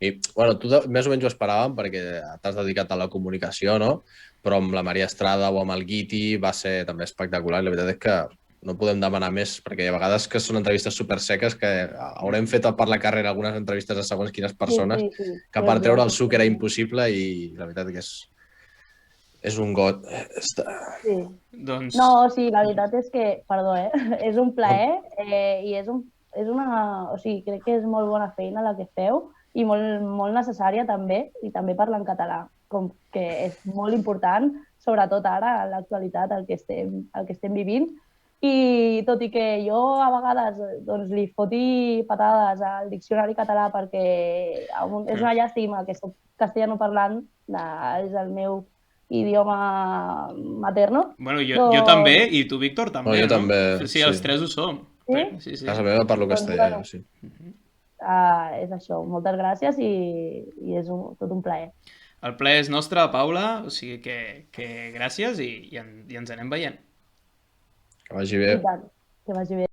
I, bueno, tu més o menys ho esperàvem perquè t'has dedicat a la comunicació, no? Però amb la Maria Estrada o amb el Guiti va ser també espectacular. I la veritat és que no podem demanar més, perquè a vegades que són entrevistes super seques que haurem fet per la carrera algunes entrevistes a segons quines persones, Sí. que per treure el suc era impossible i la veritat que és un got. Sí. Doncs... No, sí, la veritat és que, perdó, és un plaer i és una... O sigui, crec que és molt bona feina la que feu i molt necessària també, i també parlar en català, com que és molt important, sobretot ara, en l'actualitat, el que estem vivint. I tot i que jo a vegades doncs, li foti patades al diccionari català perquè és una llàstima que soc castellanoparlant, és el meu idioma materno. Bueno, jo també, i tu, Víctor, també, jo no? també, Sí, els tres ho som. Sí? Sí, sí. A casa meva parlo castellà, bueno. sí. És això, moltes gràcies i és tot un plaer. El plaer és nostre, Paula, o sigui que gràcies i ens anem veient. Que vagi bé. I tant, que vagi bé.